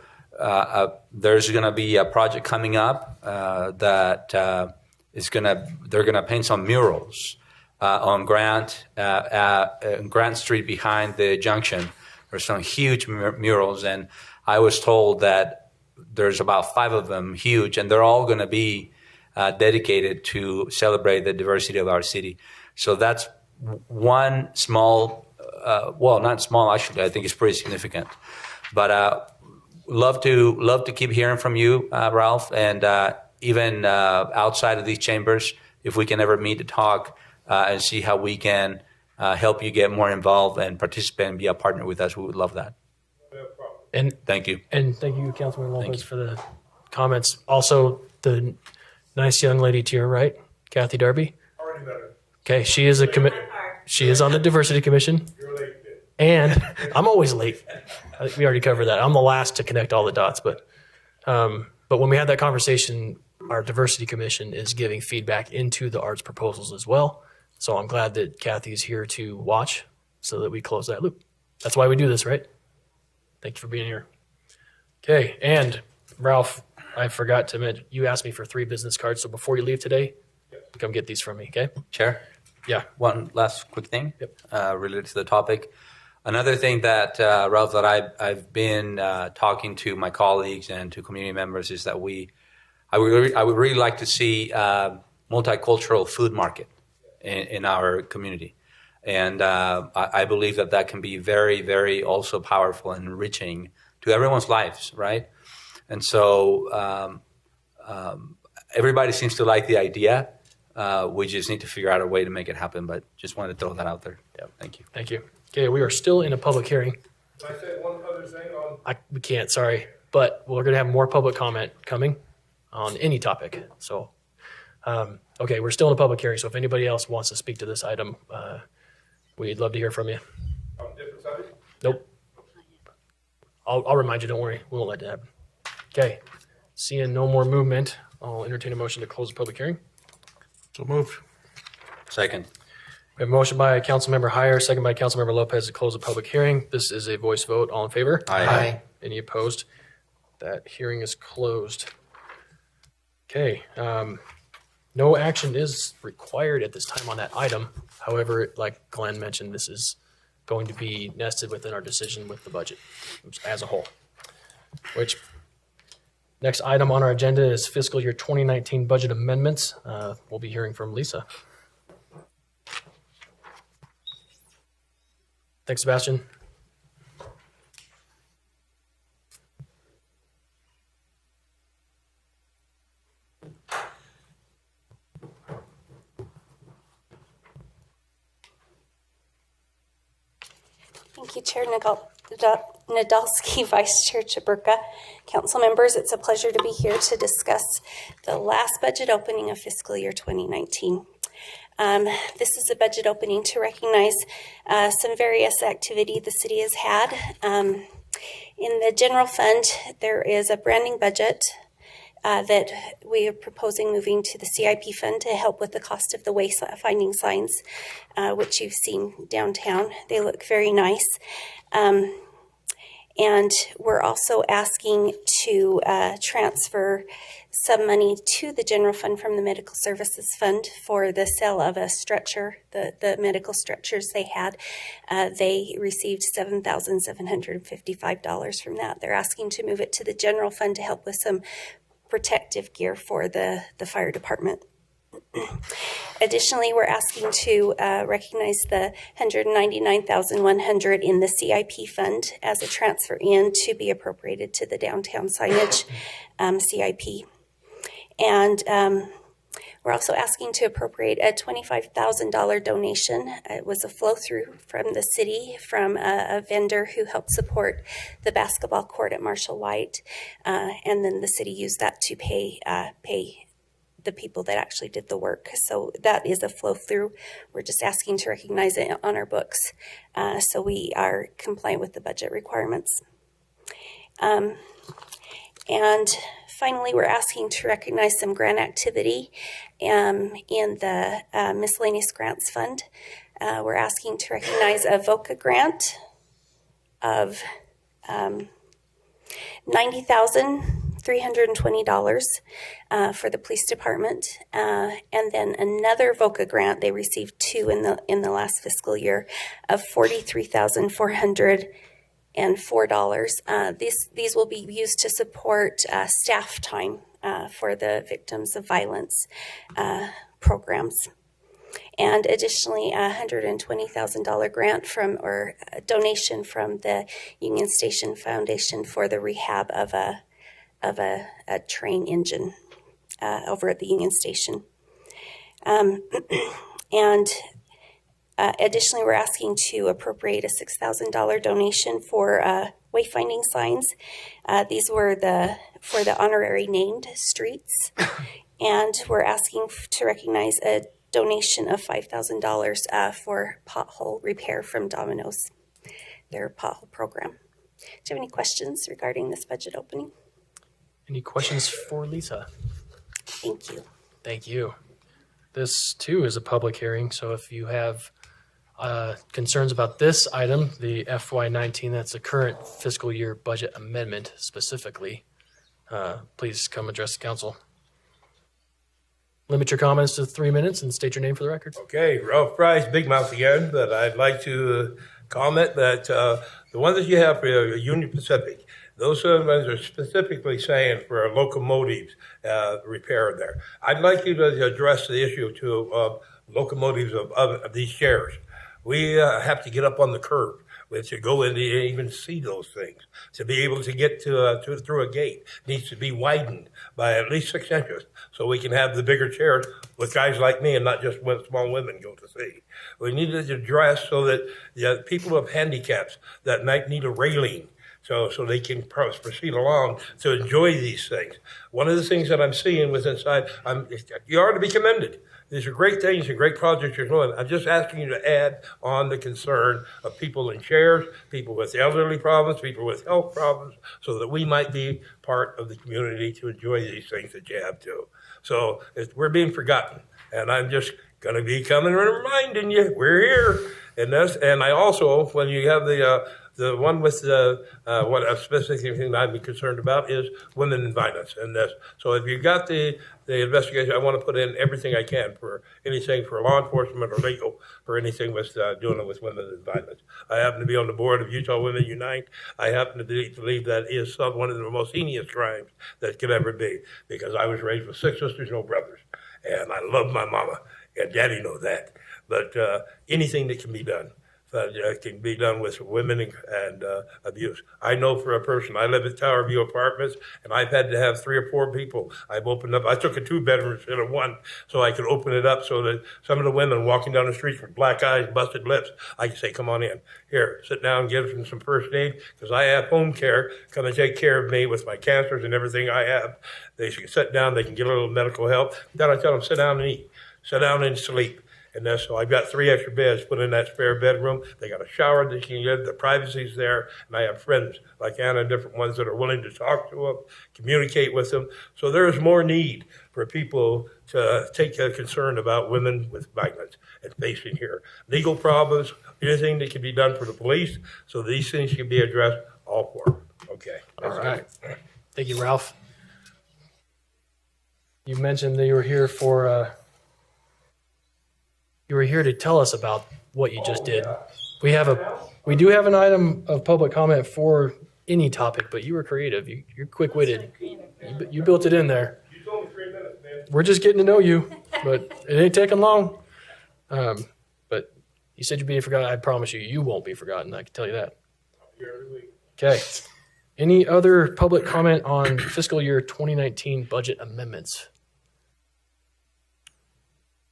there's going to be a project coming up that they're going to paint some murals on Grant Street behind the junction. There's some huge murals, and I was told that there's about 5 of them, huge, and they're all going to be dedicated to celebrate the diversity of our city. So that's one small, not small, actually, I think it's pretty significant. But love to keep hearing from you, Ralph, and even outside of these chambers, if we can ever meet to talk and see how we can help you get more involved and participate and be a partner with us, we would love that. And thank you. And thank you, Councilman Lopez, for the comments. Also, the nice young lady to your right, Kathy Darby. Already met her. Okay, she is on the diversity commission. You're late. And I'm always late. I think we already covered that. I'm the last to connect all the dots, but when we had that conversation, our diversity commission is giving feedback into the arts proposals as well. So I'm glad that Kathy's here to watch so that we close that loop. That's why we do this, right? Thank you for being here. Okay, and Ralph, I forgot to mention, you asked me for 3 business cards, so before you leave today, come get these from me, okay? Chair? Yeah. One last quick thing related to the topic. Another thing that, Ralph, that I've been talking to my colleagues and to community members is that I would really like to see multicultural food market in our community. And I believe that can be very, very also powerful and enriching to everyone's lives, right? And so everybody seems to like the idea. We just need to figure out a way to make it happen, but just wanted to throw that out there. Yeah, thank you. Thank you. Okay, we are still in a public hearing. Can I say one other thing on? We can't, sorry, but we're going to have more public comment coming on any topic. So, okay, we're still in a public hearing, so if anybody else wants to speak to this item, we'd love to hear from you. On a different subject? Nope. I'll remind you, don't worry. We won't let that happen. Okay, seeing no more movement, I'll entertain a motion to close the public hearing. So moved. Second. We have a motion by Councilmember Heyer, second by Councilmember Lopez to close the public hearing. This is a voice vote. All in favor? Aye. Any opposed? That hearing is closed. Okay. No action is required at this time on that item. However, like Glenn mentioned, this is going to be nested within our decision with the budget as a whole. Which next item on our agenda is fiscal year 2019 budget amendments. We'll be hearing from Lisa. Thanks, Sebastian. Thank you, Chair Nadolski, Vice Chair Chaburka. Council members, it's a pleasure to be here to discuss the last budget opening of fiscal year 2019. This is a budget opening to recognize some various activity the city has had. In the general fund, there is a branding budget that we are proposing moving to the CIP fund to help with the cost of the wayfinding signs, which you've seen downtown. They look very nice. And we're also asking to transfer some money to the general fund from the medical services fund for the sale of a stretcher, the medical stretchers they had. They received $7,755 from that. They're asking to move it to the general fund to help with some protective gear for the fire department. Additionally, we're asking to recognize the $199,100 in the CIP fund as a transfer in to be appropriated to the downtown signage CIP. And we're also asking to appropriate a $25,000 donation. It was a flow through from the city from a vendor who helped support the basketball court at Marshall White. And then the city used that to pay the people that actually did the work. So that is a flow through. We're just asking to recognize it on our books so we are compliant with the budget requirements. And finally, we're asking to recognize some grant activity in the miscellaneous grants fund. We're asking to recognize a VOCA grant of $90,320 for the police department, and then another VOCA grant. They received two in the last fiscal year of $43,404. These will be used to support staff time for the victims of violence programs. And additionally, a $120,000 grant or a donation from the Union Station Foundation for the rehab of a train engine over at the Union Station. Additionally, we're asking to appropriate a $6,000 donation for wayfinding signs. These were for the honorary named streets. And we're asking to recognize a donation of $5,000 for pothole repair from Domino's, their pothole program. Do you have any questions regarding this budget opening? Any questions for Lisa? Thank you. Thank you. This, too, is a public hearing, so if you have concerns about this item, the FY19, that's the current fiscal year budget amendment specifically, please come address the council. Limit your comments to 3 minutes and state your name for the record. Okay, Ralph Price, Big Mouth again, but I'd like to comment that the ones that you have for Union Pacific, those ones are specifically saying for locomotives repair there. I'd like you to address the issue of locomotives of these chairs. We have to get up on the curb. We have to go in to even see those things. To be able to get through a gate needs to be widened by at least 6 inches so we can have the bigger chairs with guys like me and not just small women go to see. We need to address so that people with handicaps that might need a railing so they can proceed along to enjoy these things. One of the things that I'm seeing with inside, you are to be commended. These are great things and great projects you're doing. I'm just asking you to add on the concern of people in chairs, people with elderly problems, people with health problems, so that we might be part of the community to enjoy these things that you have too. So we're being forgotten, and I'm just going to be coming and reminding you we're here. And I also, when you have the one with what a specific thing I'd be concerned about is women in violence. And so if you've got the investigation, I want to put in everything I can for anything for law enforcement or legal for anything with dealing with women in violence. I happen to be on the board of Utah Women Unite. I happen to believe that is one of the most heinous crimes that could ever be, because I was raised with 6 sisters, no brothers, and I love my mama, and Daddy knows that. But anything that can be done. Can be done with women and abuse. I know for a person, I live at Tower View Apartments, and I've had to have 3 or 4 people. I've opened up, I took a 2-bedroom instead of 1, so I could open it up so that some of the women walking down the street with black eyes, busted lips, I can say, come on in. Here, sit down, give them some first aid, because I have home care. Come and take care of me with my cancers and everything I have. They can sit down, they can get a little medical help. Then I tell them, sit down and eat, sit down and sleep. And so I've got 3 extra beds put in that spare bedroom. They got a shower they can get. The privacy's there. And I have friends like Anna, different ones that are willing to talk to them, communicate with them. So there is more need for people to take a concern about women with violence and facing here. Legal problems, anything that can be done for the police, so these things can be addressed, all for them. Okay. All right. Thank you, Ralph. You mentioned that you were here for... You were here to tell us about what you just did. We do have an item of public comment for any topic, but you were creative. You're quick-witted. You built it in there. You told me 3 minutes, man. We're just getting to know you. but it ain't taking long. But you said you'd be forgotten. I promise you, you won't be forgotten. I can tell you that. Okay. Any other public comment on fiscal year 2019 budget amendments?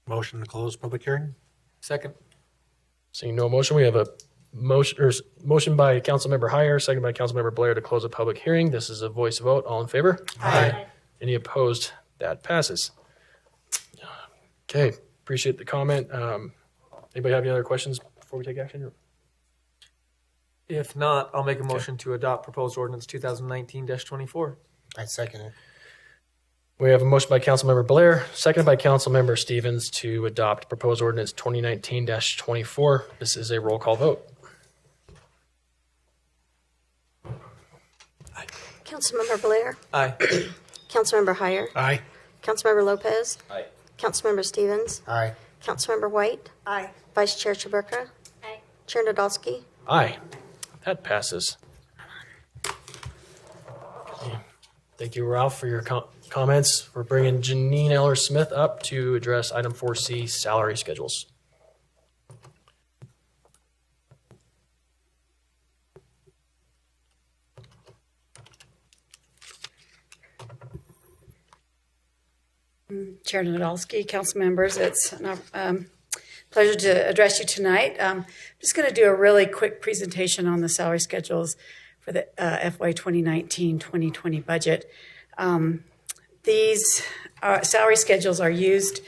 Motion to close public hearing. Second. Seeing no motion, we have a motion by Councilmember Heyer, second by Councilmember Blair to close a public hearing. This is a voice vote. All in favor? Aye. Any opposed? That passes. Okay. Appreciate the comment. Anybody have any other questions before we take action? If not, I'll make a motion to adopt proposed ordinance 2019-24. I second it. We have a motion by Councilmember Blair, seconded by Councilmember Stevens to adopt proposed ordinance 2019-24. This is a roll call vote. Councilmember Blair. Aye. Councilmember Heyer. Aye. Councilmember Lopez. Aye. Councilmember Stevens. Aye. Councilmember White. Aye. Vice Chair Chaburka. Aye. Chair Nadolski. Aye. That passes. Okay. Thank you, Ralph, for your comments. We're bringing Janine Eller-Smith up to address item 4C, salary schedules. Chair Nadolski, council members, it's a pleasure to address you tonight. I'm just going to do a really quick presentation on the salary schedules for the FY 2019-2020 budget. These salary schedules are used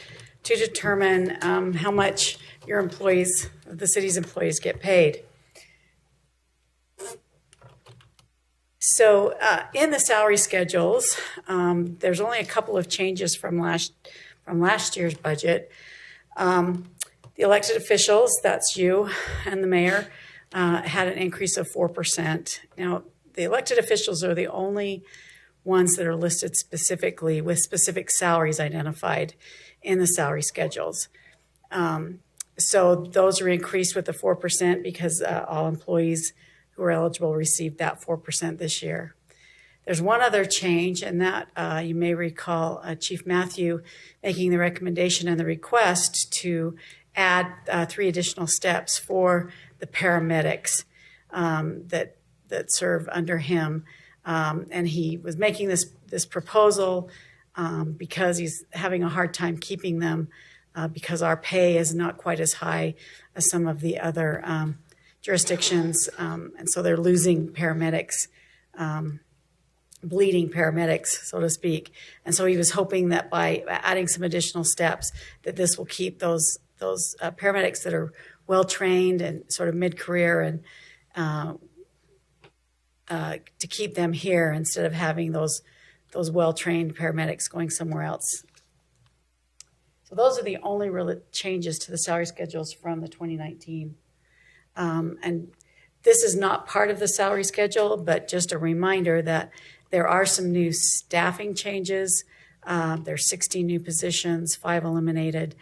to determine how much your employees, the city's employees, get paid. So in the salary schedules, there's only a couple of changes from last year's budget. The elected officials, that's you and the mayor, had an increase of 4%. Now, the elected officials are the only ones that are listed specifically with specific salaries identified in the salary schedules. So those are increased with the 4% because all employees who are eligible received that 4% this year. There's one other change, and that you may recall Chief Matthew making the recommendation and the request to add 3 additional steps for the paramedics that serve under him. And he was making this proposal because he's having a hard time keeping them because our pay is not quite as high as some of the other jurisdictions, and so they're losing paramedics, bleeding paramedics, so to speak. And so he was hoping that by adding some additional steps, that this will keep those paramedics that are well trained and sort of mid-career, and to keep them here instead of having those well trained paramedics going somewhere else. So those are the only real changes to the salary schedules from the 2019. And this is not part of the salary schedule, but just a reminder that there are some new staffing changes. There's 16 new positions, 5 eliminated,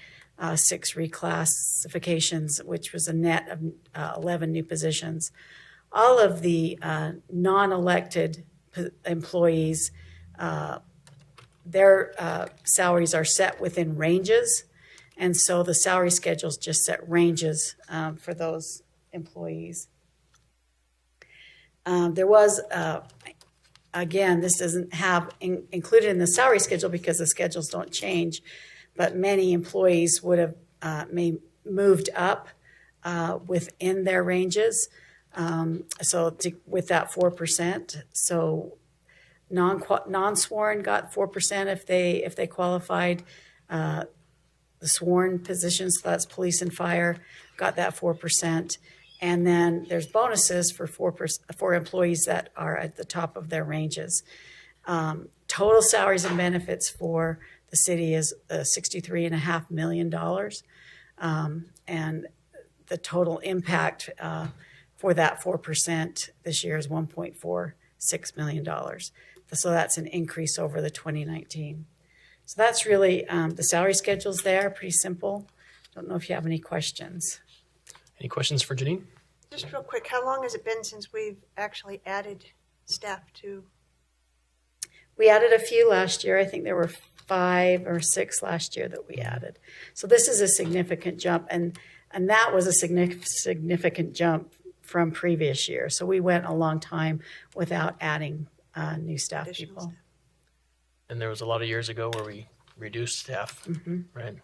6 reclassifications, which was a net of 11 new positions. All of the non-elected employees, their salaries are set within ranges, and so the salary schedules just set ranges for those employees. There was, again, this doesn't have included in the salary schedule because the schedules don't change, but many employees would have moved up within their ranges. With that 4%, so non-sworn got 4% if they qualified. The sworn positions, so that's police and fire, got that 4%. And then there's bonuses for employees that are at the top of their ranges. Total salaries and benefits for the city is $63.5 million. And the total impact for that 4% this year is $1.46 million. So that's an increase over the 2019. So that's really the salary schedules there, pretty simple. Don't know if you have any questions. Any questions for Janine? Just real quick, how long has it been since we've actually added staff to? We added a few last year. I think there were 5 or 6 last year that we added. So this is a significant jump, and that was a significant jump from previous year. So we went a long time without adding new staff people. And there was a lot of years ago where we reduced staff, Mhm. right?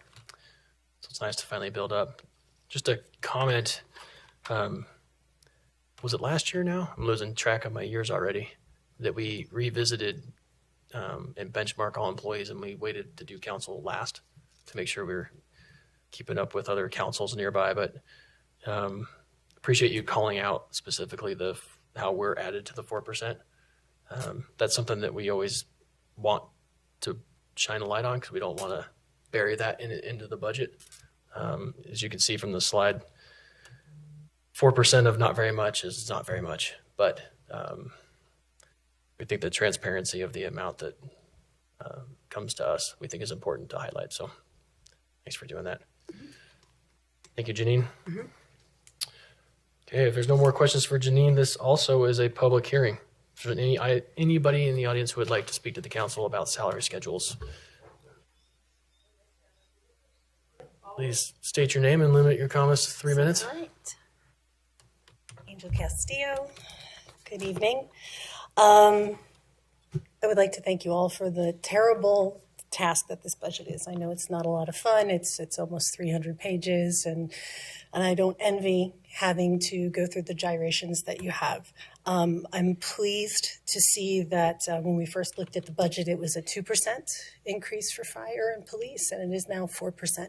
So it's nice to finally build up. Just a comment. Was it last year now? I'm losing track of my years already. That we revisited and benchmark all employees, and we waited to do council last to make sure we were keeping up with other councils nearby. But appreciate you calling out specifically how we're added to the 4%. That's something that we always want to shine a light on because we don't want to bury that into the budget. As you can see from the slide, 4% of not very much is not very much, but we think the transparency of the amount that comes to us, we think is important to highlight. So thanks for doing that. Thank you, Janine. Mm-hmm. Okay, if there's no more questions for Janine, this also is a public hearing. If there's anybody in the audience who would like to speak to the council about salary schedules, please state your name and limit your comments to 3 minutes. All right. Angel Castillo, good evening. I would like to thank you all for the terrible task that this budget is. I know it's not a lot of fun. It's almost 300 pages, and I don't envy having to go through the gyrations that you have. I'm pleased to see that when we first looked at the budget, it was a 2% increase for fire and police, and it is now 4%.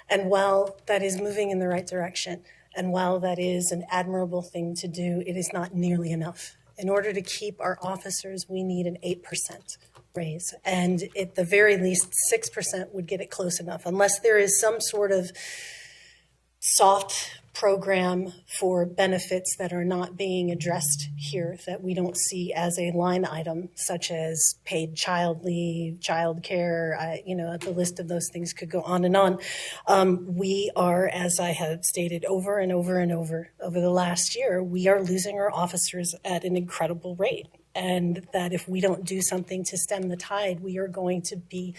And while that is moving in the right direction, and while that is an admirable thing to do, it is not nearly enough. In order to keep our officers, we need an 8% raise. And at the very least, 6% would get it close enough, unless there is some sort of soft program for benefits that are not being addressed here that we don't see as a line item, such as paid child leave, child care, the list of those things could go on and on. We are, as I have stated over and over and over the last year, we are losing our officers at an incredible rate. And that if we don't do something to stem the tide, we are going to be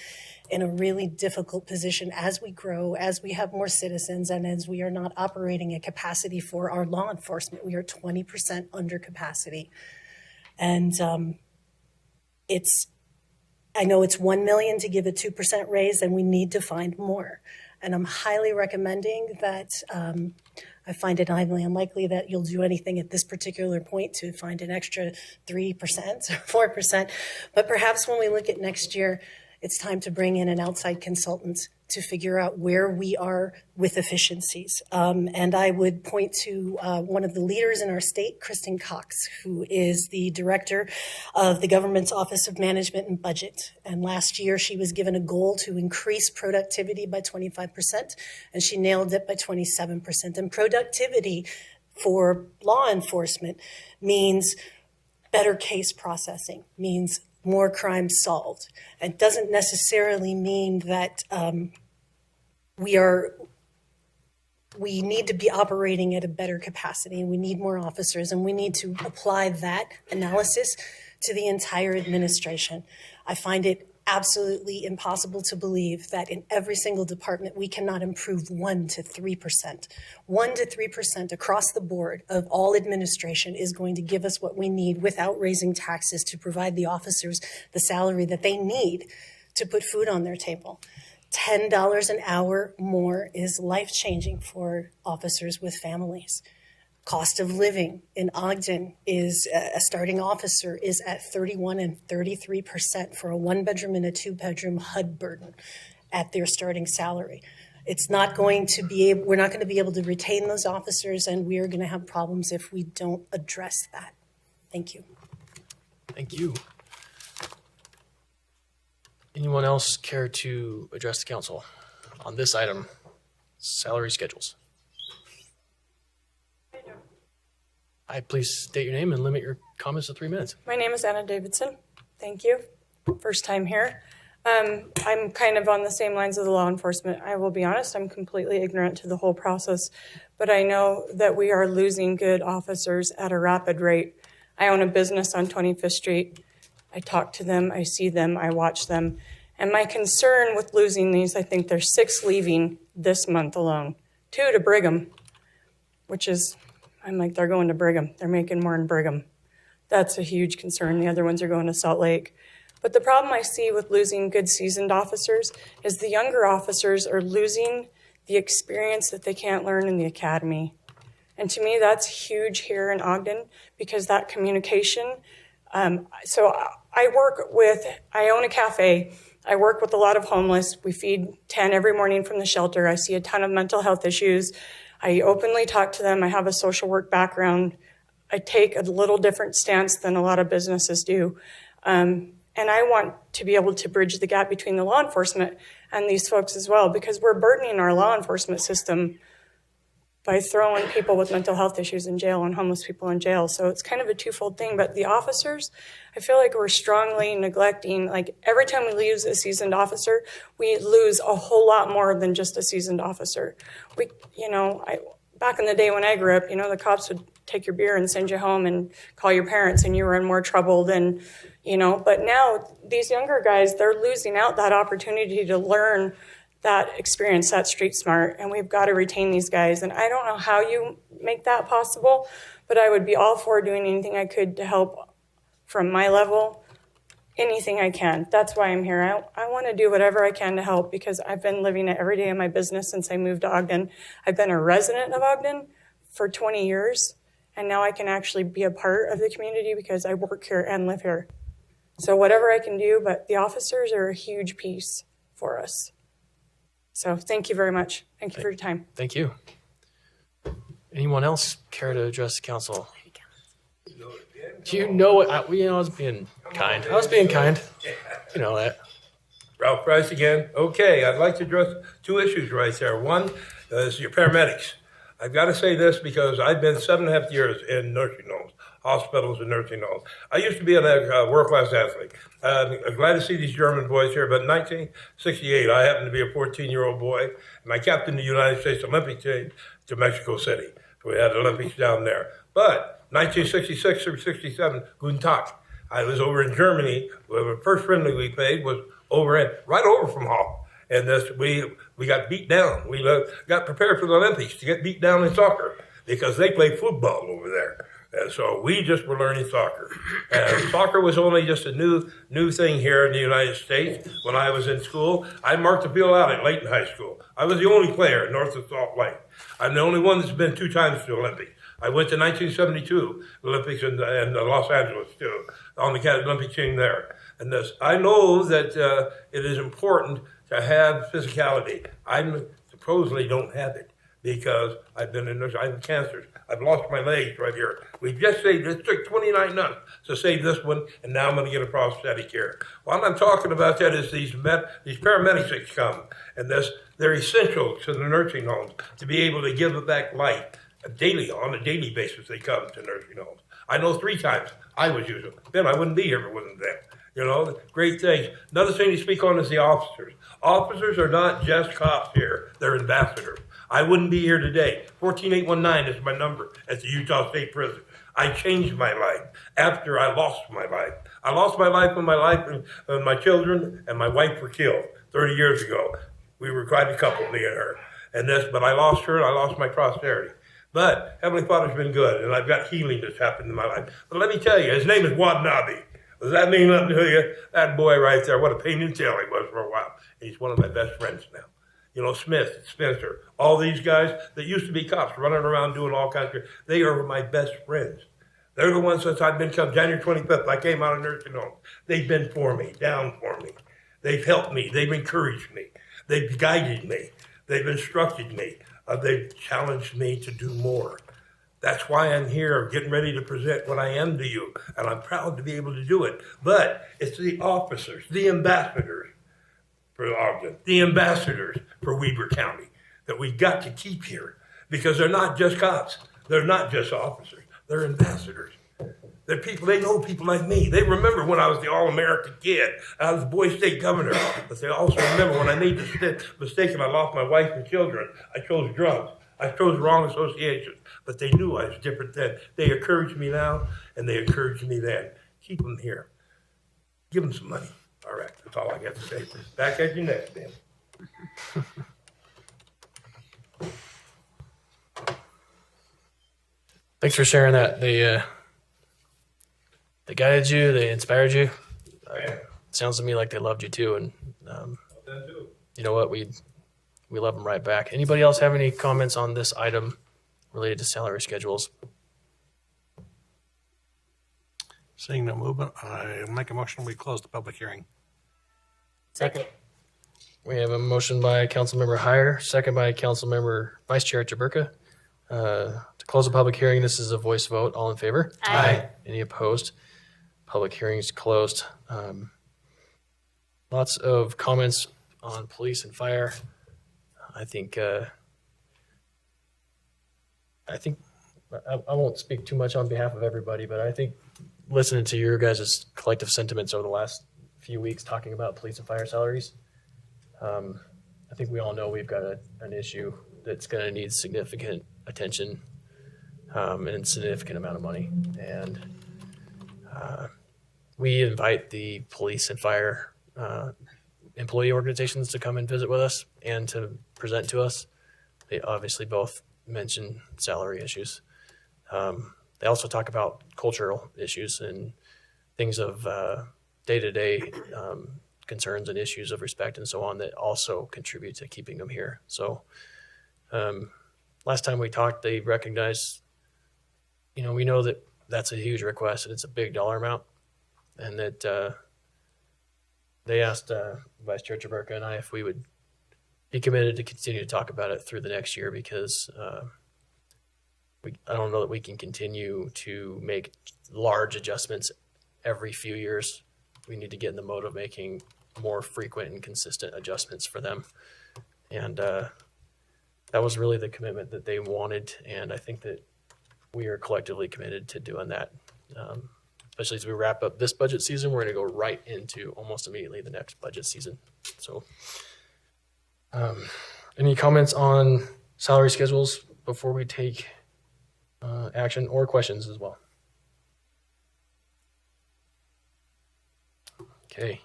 in a really difficult position as we grow, as we have more citizens, and as we are not operating at capacity for our law enforcement. We are 20% under capacity. And I know it's $1 million to give a 2% raise, and we need to find more. And I'm highly recommending that I find it highly unlikely that you'll do anything at this particular point to find an extra 3% or 4%. But perhaps when we look at next year, it's time to bring in an outside consultant to figure out where we are with efficiencies. And I would point to one of the leaders in our state, Kristen Cox, who is the director of the government's Office of Management and Budget. And last year, she was given a goal to increase productivity by 25%, and she nailed it by 27%. And productivity for law enforcement means better case processing, means more crimes solved. It doesn't necessarily mean that we need to be operating at a better capacity, and we need more officers, and we need to apply that analysis to the entire administration. I find it absolutely impossible to believe that in every single department we cannot improve 1 to 3%. 1 to 3% across the board of all administration is going to give us what we need without raising taxes to provide the officers the salary that they need to put food on their table. $10 an hour more is life-changing for officers with families. Cost of living in Ogden is a starting officer is at 31 and 33% for a 1-bedroom and a 2-bedroom HUD burden at their starting salary. It's not going to be we're not going to be able to retain those officers, and we are going to have problems if we don't address that. Thank you. Thank you. Anyone else care to address the council on this item, salary schedules? Please state your name and limit your comments to 3 minutes. My name is Anna Davidson. Thank you. First time here. I'm kind of on the same lines of the law enforcement. I will be honest, I'm completely ignorant to the whole process, but I know that we are losing good officers at a rapid rate. I own a business on 25th Street. I talk to them, I see them, I watch them, And my concern with losing these, I think there's 6 leaving this month alone. 2 to Brigham, which is, I'm like, they're going to Brigham. They're making more in Brigham. That's a huge concern. The other ones are going to Salt Lake. But the problem I see with losing good seasoned officers is the younger officers are losing the experience that they can't learn in the academy. And to me, that's huge here in Ogden because that communication. So I own a cafe. I work with a lot of homeless. We feed 10 every morning from the shelter. I see a ton of mental health issues. I openly talk to them. I have a social work background. I take a little different stance than a lot of businesses do. And I want to be able to bridge the gap between the law enforcement and these folks as well, because we're burdening our law enforcement system by throwing people with mental health issues in jail and homeless people in jail. So it's kind of a twofold thing. But the officers, I feel like we're strongly neglecting, like every time we lose a seasoned officer, we lose a whole lot more than just a seasoned officer. Back in the day when I grew up, the cops would take your beer and send you home and call your parents and you were in more trouble than, but now these younger guys, they're losing out that opportunity to learn that experience, that street smart, and we've got to retain these guys. And I don't know how you make that possible, but I would be all for doing anything I could to help from my level, anything I can. That's why I'm here. I want to do whatever I can to help because I've been living it every day in my business since I moved to Ogden. I've been a resident of Ogden for 20 years, and now I can actually be a part of the community because I work here and live here. So whatever I can do, but the officers are a huge piece for us. So thank you very much. Thank you for your time. Thank you. Anyone else care to address the council? You know what? I was being kind. I was being kind. You know that. Ralph Price again. Okay, I'd like to address 2 issues right there. One is your paramedics. I've got to say this because I've been 7.5 years in nursing homes, hospitals and nursing homes. I used to be a world-class athlete. I'm glad to see these German boys here, but in 1968, I happened to be a 14-year-old boy, and I captained the United States Olympic team to Mexico City. So we had Olympics down there. But 1966 through 67, Guten Tag. I was over in Germany. The first friendly we played was right over from Hall. And we got beat down. We got prepared for the Olympics to get beat down in soccer because they play football over there. And so we just were learning soccer. And soccer was only just a new thing here in the United States. When I was in school, I marked the field out at Layton High School. I was the only player north of Salt Lake. I'm the only one that's been 2 times to the Olympics. I went to 1972 Olympics in Los Angeles, too, on the Olympic team there. And I know that it is important to have physicality. I supposedly don't have it because I've been in I have cancers. I've lost my legs right here. We've just saved, it took 29 months to save this one, and now I'm going to get a prosthetic here. While I'm talking about that is these paramedics that come, and they're essential to the nursing homes to be able to give back life on a daily basis. They come to nursing homes. I know 3 times I was using them. Then I wouldn't be here if it wasn't them. Great things. Another thing to speak on is the officers. Officers are not just cops here. They're ambassadors. I wouldn't be here today. 14819 is my number at the Utah State Prison. I changed my life after I lost my life. I lost my life when my children and my wife were killed 30 years ago. We were quite a couple, me and her. But I lost her and I lost my posterity. But Heavenly Father's been good, and I've got healing that's happened in my life. But let me tell you, his name is Wadnabe. Does that mean nothing to you? That boy right there, what a pain in the tail he was for a while. He's one of my best friends now. Smith, Spencer, all these guys that used to be cops running around doing all kinds of, they are my best friends. They're the ones since I've been come January 25th, I came out of nursing home. They've been for me, down for me. They've helped me. They've encouraged me. They've guided me. They've instructed me. They've challenged me to do more. That's why I'm here getting ready to present what I am to you. And I'm proud to be able to do it. But it's the officers, the ambassadors for Ogden, the ambassadors for Weber County that we've got to keep here because they're not just cops. They're not just officers. They're ambassadors. They're people, they know people like me. They remember when I was the All-American kid. I was the Boy State Governor. But they also remember when I made the mistake and I lost my wife and children. I chose drugs. I chose wrong associations. But they knew I was different then. They encourage me now, and they encourage me then. Keep them here. Give them some money. All right. That's all. That's all I got to say. Back at you next, Dan. Thanks for sharing that. They guided you. They inspired you. Sounds to me like they loved you too. And you know what? We love them right back. Anybody else have any comments on this item related to salary schedules? Seeing no movement, I make a motion we close the public hearing. Second. We have a motion by Councilmember Heyer, second by Councilmember Vice Chair Chaburka. To close the public hearing, this is a voice vote. All in favor? Aye. Any opposed? Public hearing is closed. Lots of comments on police and fire. I think I won't speak too much on behalf of everybody, but I think listening to your guys' collective sentiments over the last few weeks talking about police and fire salaries, I think we all know we've got an issue that's going to need significant attention and a significant amount of money. And we invite the police and fire employee organizations to come and visit with us and to present to us. They obviously both mention salary issues. They also talk about cultural issues and things of day-to-day concerns and issues of respect and so on that also contribute to keeping them here. So last time we talked, they recognized, we know that that's a huge request and it's a big dollar amount, and that they asked Vice Chair Chaburka and I if we would be committed to continue to talk about it through the next year, because I don't know that we can continue to make large adjustments every few years. We need to get in the mode of making more frequent and consistent adjustments for them. And that was really the commitment that they wanted. And I think that we are collectively committed to doing that. Especially as we wrap up this budget season, we're going to go right into almost immediately the next budget season. So any comments on salary schedules before we take action, or questions as well? Okay.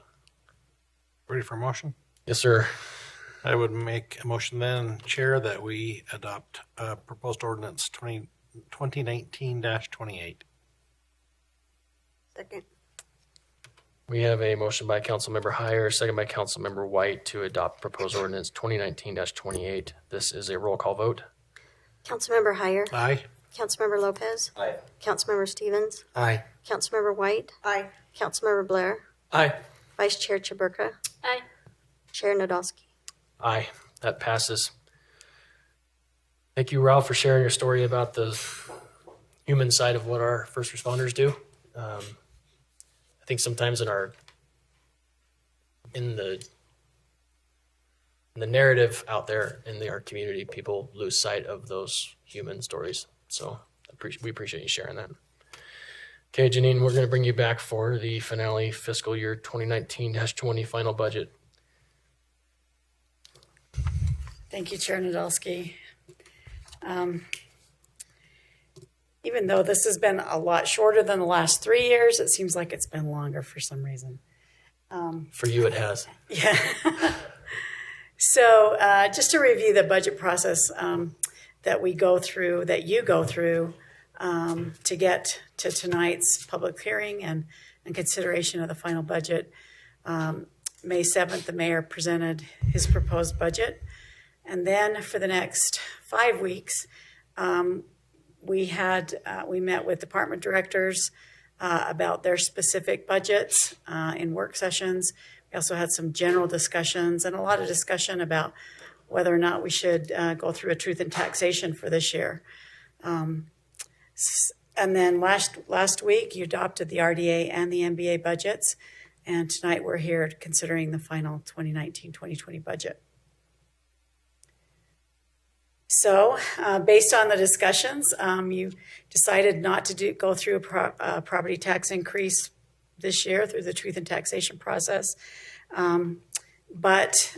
Ready for a motion? Yes, sir. I would make a motion then, Chair, that we adopt proposed ordinance 2019-28. Second. We have a motion by Councilmember Heyer, second by Councilmember White to adopt proposed ordinance 2019-28. This is a roll call vote. Councilmember Heyer. Aye. Councilmember Lopez. Aye. Councilmember Stevens. Aye. Councilmember White. Aye. Councilmember Blair. Aye. Vice Chair Chaburka. Aye. Chair Nadolski. Aye. That passes. Thank you, Ralph, for sharing your story about the human side of what our first responders do. I think sometimes in the narrative out there in our community, people lose sight of those human stories. So we appreciate you sharing that. Okay, Janine, we're going to bring you back for the finale fiscal year 2019-20 final budget. Thank you, Chair Nadolski. Even though this has been a lot shorter than the last 3 years, it seems like it's been longer for some reason. For you, it has. Yeah. So just to review the budget process that you go through to get to tonight's public hearing and consideration of the final budget. May 7th, the mayor presented his proposed budget. And then for the next 5 weeks, we met with department directors about their specific budgets in work sessions. We also had some general discussions and a lot of discussion about whether or not we should go through a truth in taxation for this year. And then last week, you adopted the RDA and the MBA budgets. And tonight we're here considering the final 2019-2020 budget. So based on the discussions, you decided not to go through a property tax increase this year through the truth in taxation process. But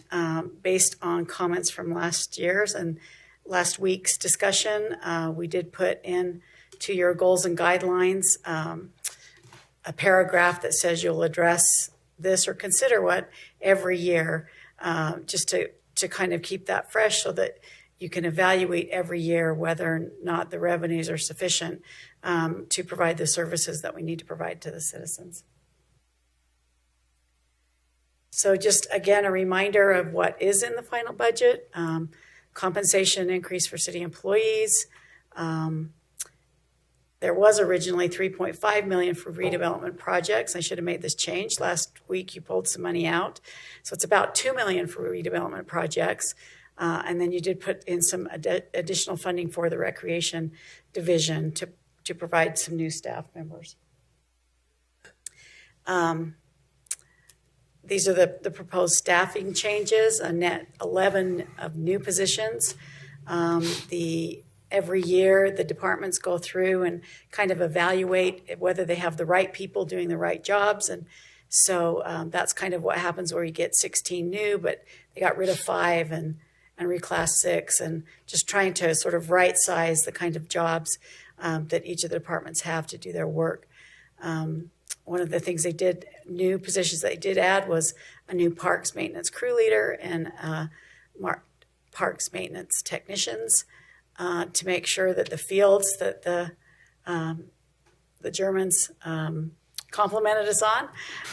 based on comments from last year's and last week's discussion, we did put in to your goals and guidelines a paragraph that says you'll address this or consider what every year, just to kind of keep that fresh so that you can evaluate every year whether or not the revenues are sufficient to provide the services that we need to provide to the citizens. So just again, a reminder of what is in the final budget. Compensation increase for city employees. There was originally $3.5 million for redevelopment projects. I should have made this change. Last week you pulled some money out. So it's about $2 million for redevelopment projects. And then you did put in some additional funding for the recreation division to provide some new staff members. These are the proposed staffing changes, a net 11 of new positions. Every year, the departments go through and kind of evaluate whether they have the right people doing the right jobs. And so that's kind of what happens where you get 16 new, but they got rid of 5 and reclassed 6, and just trying to sort of right size the kind of jobs that each of the departments have to do their work. One of the things new positions they did add was a new parks maintenance crew leader and parks maintenance technicians to make sure that the fields that the Germans complimented us on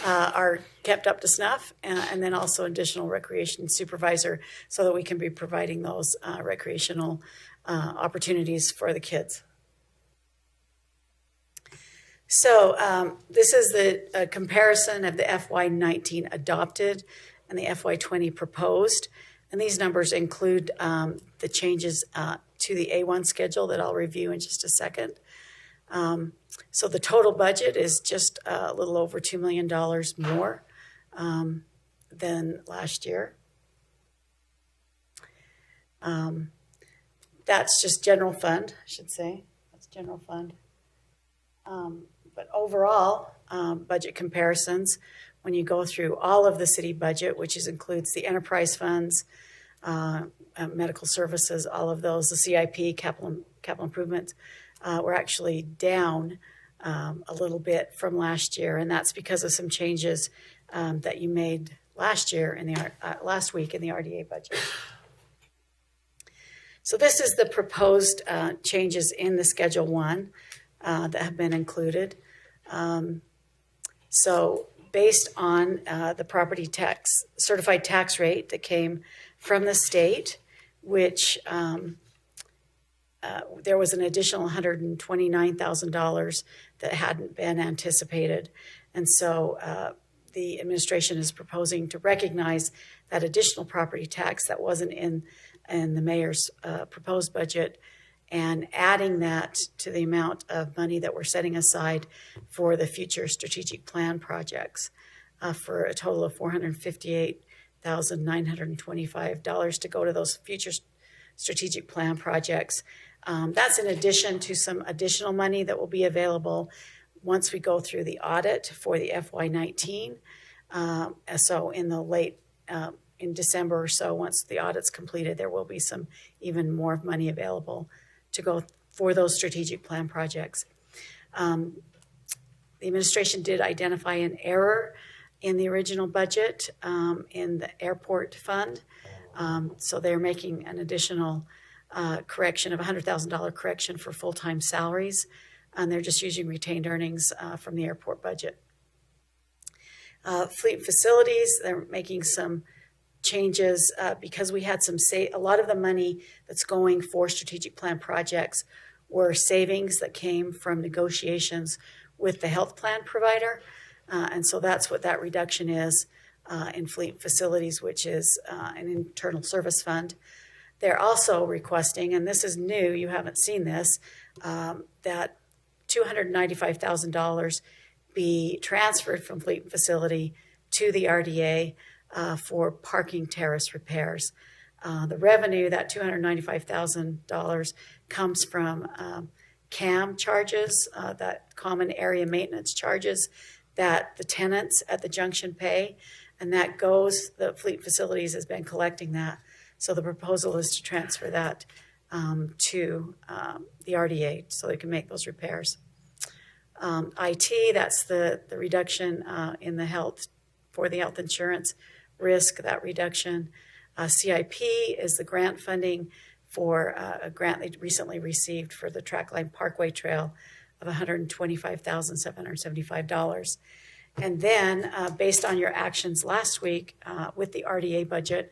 are kept up to snuff, and then also additional recreation supervisor so that we can be providing those recreational opportunities for the kids. So this is the comparison of the FY19 adopted and the FY20 proposed. And these numbers include the changes to the A1 schedule that I'll review in just a second. So the total budget is just a little over $2 million more than last year. That's just general fund, I should say. That's general fund. But overall, budget comparisons, when you go through all of the city budget, which includes the enterprise funds, medical services, all of those, the CIP, capital improvements, we're actually down a little bit from last year, and that's because of some changes that you made last year in the last week in the RDA budget. So this is the proposed changes in the Schedule 1 that have been included. So based on the property tax, certified tax rate that came from the state, which there was an additional $129,000 that hadn't been anticipated. And so the administration is proposing to recognize that additional property tax that wasn't in the mayor's proposed budget, and adding that to the amount of money that we're setting aside for the future strategic plan projects for a total of $458,925 to go to those future strategic plan projects. That's in addition to some additional money that will be available once we go through the audit for the FY19. So in the in December or so, once the audit's completed, there will be some even more money available to go for those strategic plan projects. The administration did identify an error in the original budget in the airport fund. So they're making an additional correction of $100,000 correction for full-time salaries, and they're just using retained earnings from the airport budget. Fleet facilities, they're making some changes because we had a lot of the money that's going for strategic plan projects were savings that came from negotiations with the health plan provider. And so that's what that reduction is in fleet facilities, which is an internal service fund. They're also requesting, and this is new, you haven't seen this, that $295,000 be transferred from fleet facility to the RDA for parking terrace repairs. The revenue, that $295,000, comes from CAM charges, that common area maintenance charges that the tenants at the junction pay, and that goes, the fleet facilities has been collecting that. So the proposal is to transfer that to the RDA so they can make those repairs. IT, that's the reduction in the health for the health insurance risk, that reduction. CIP is the grant funding for a grant they recently received for the Trackline Parkway Trail of $125,775. And then, based on your actions last week with the RDA budget,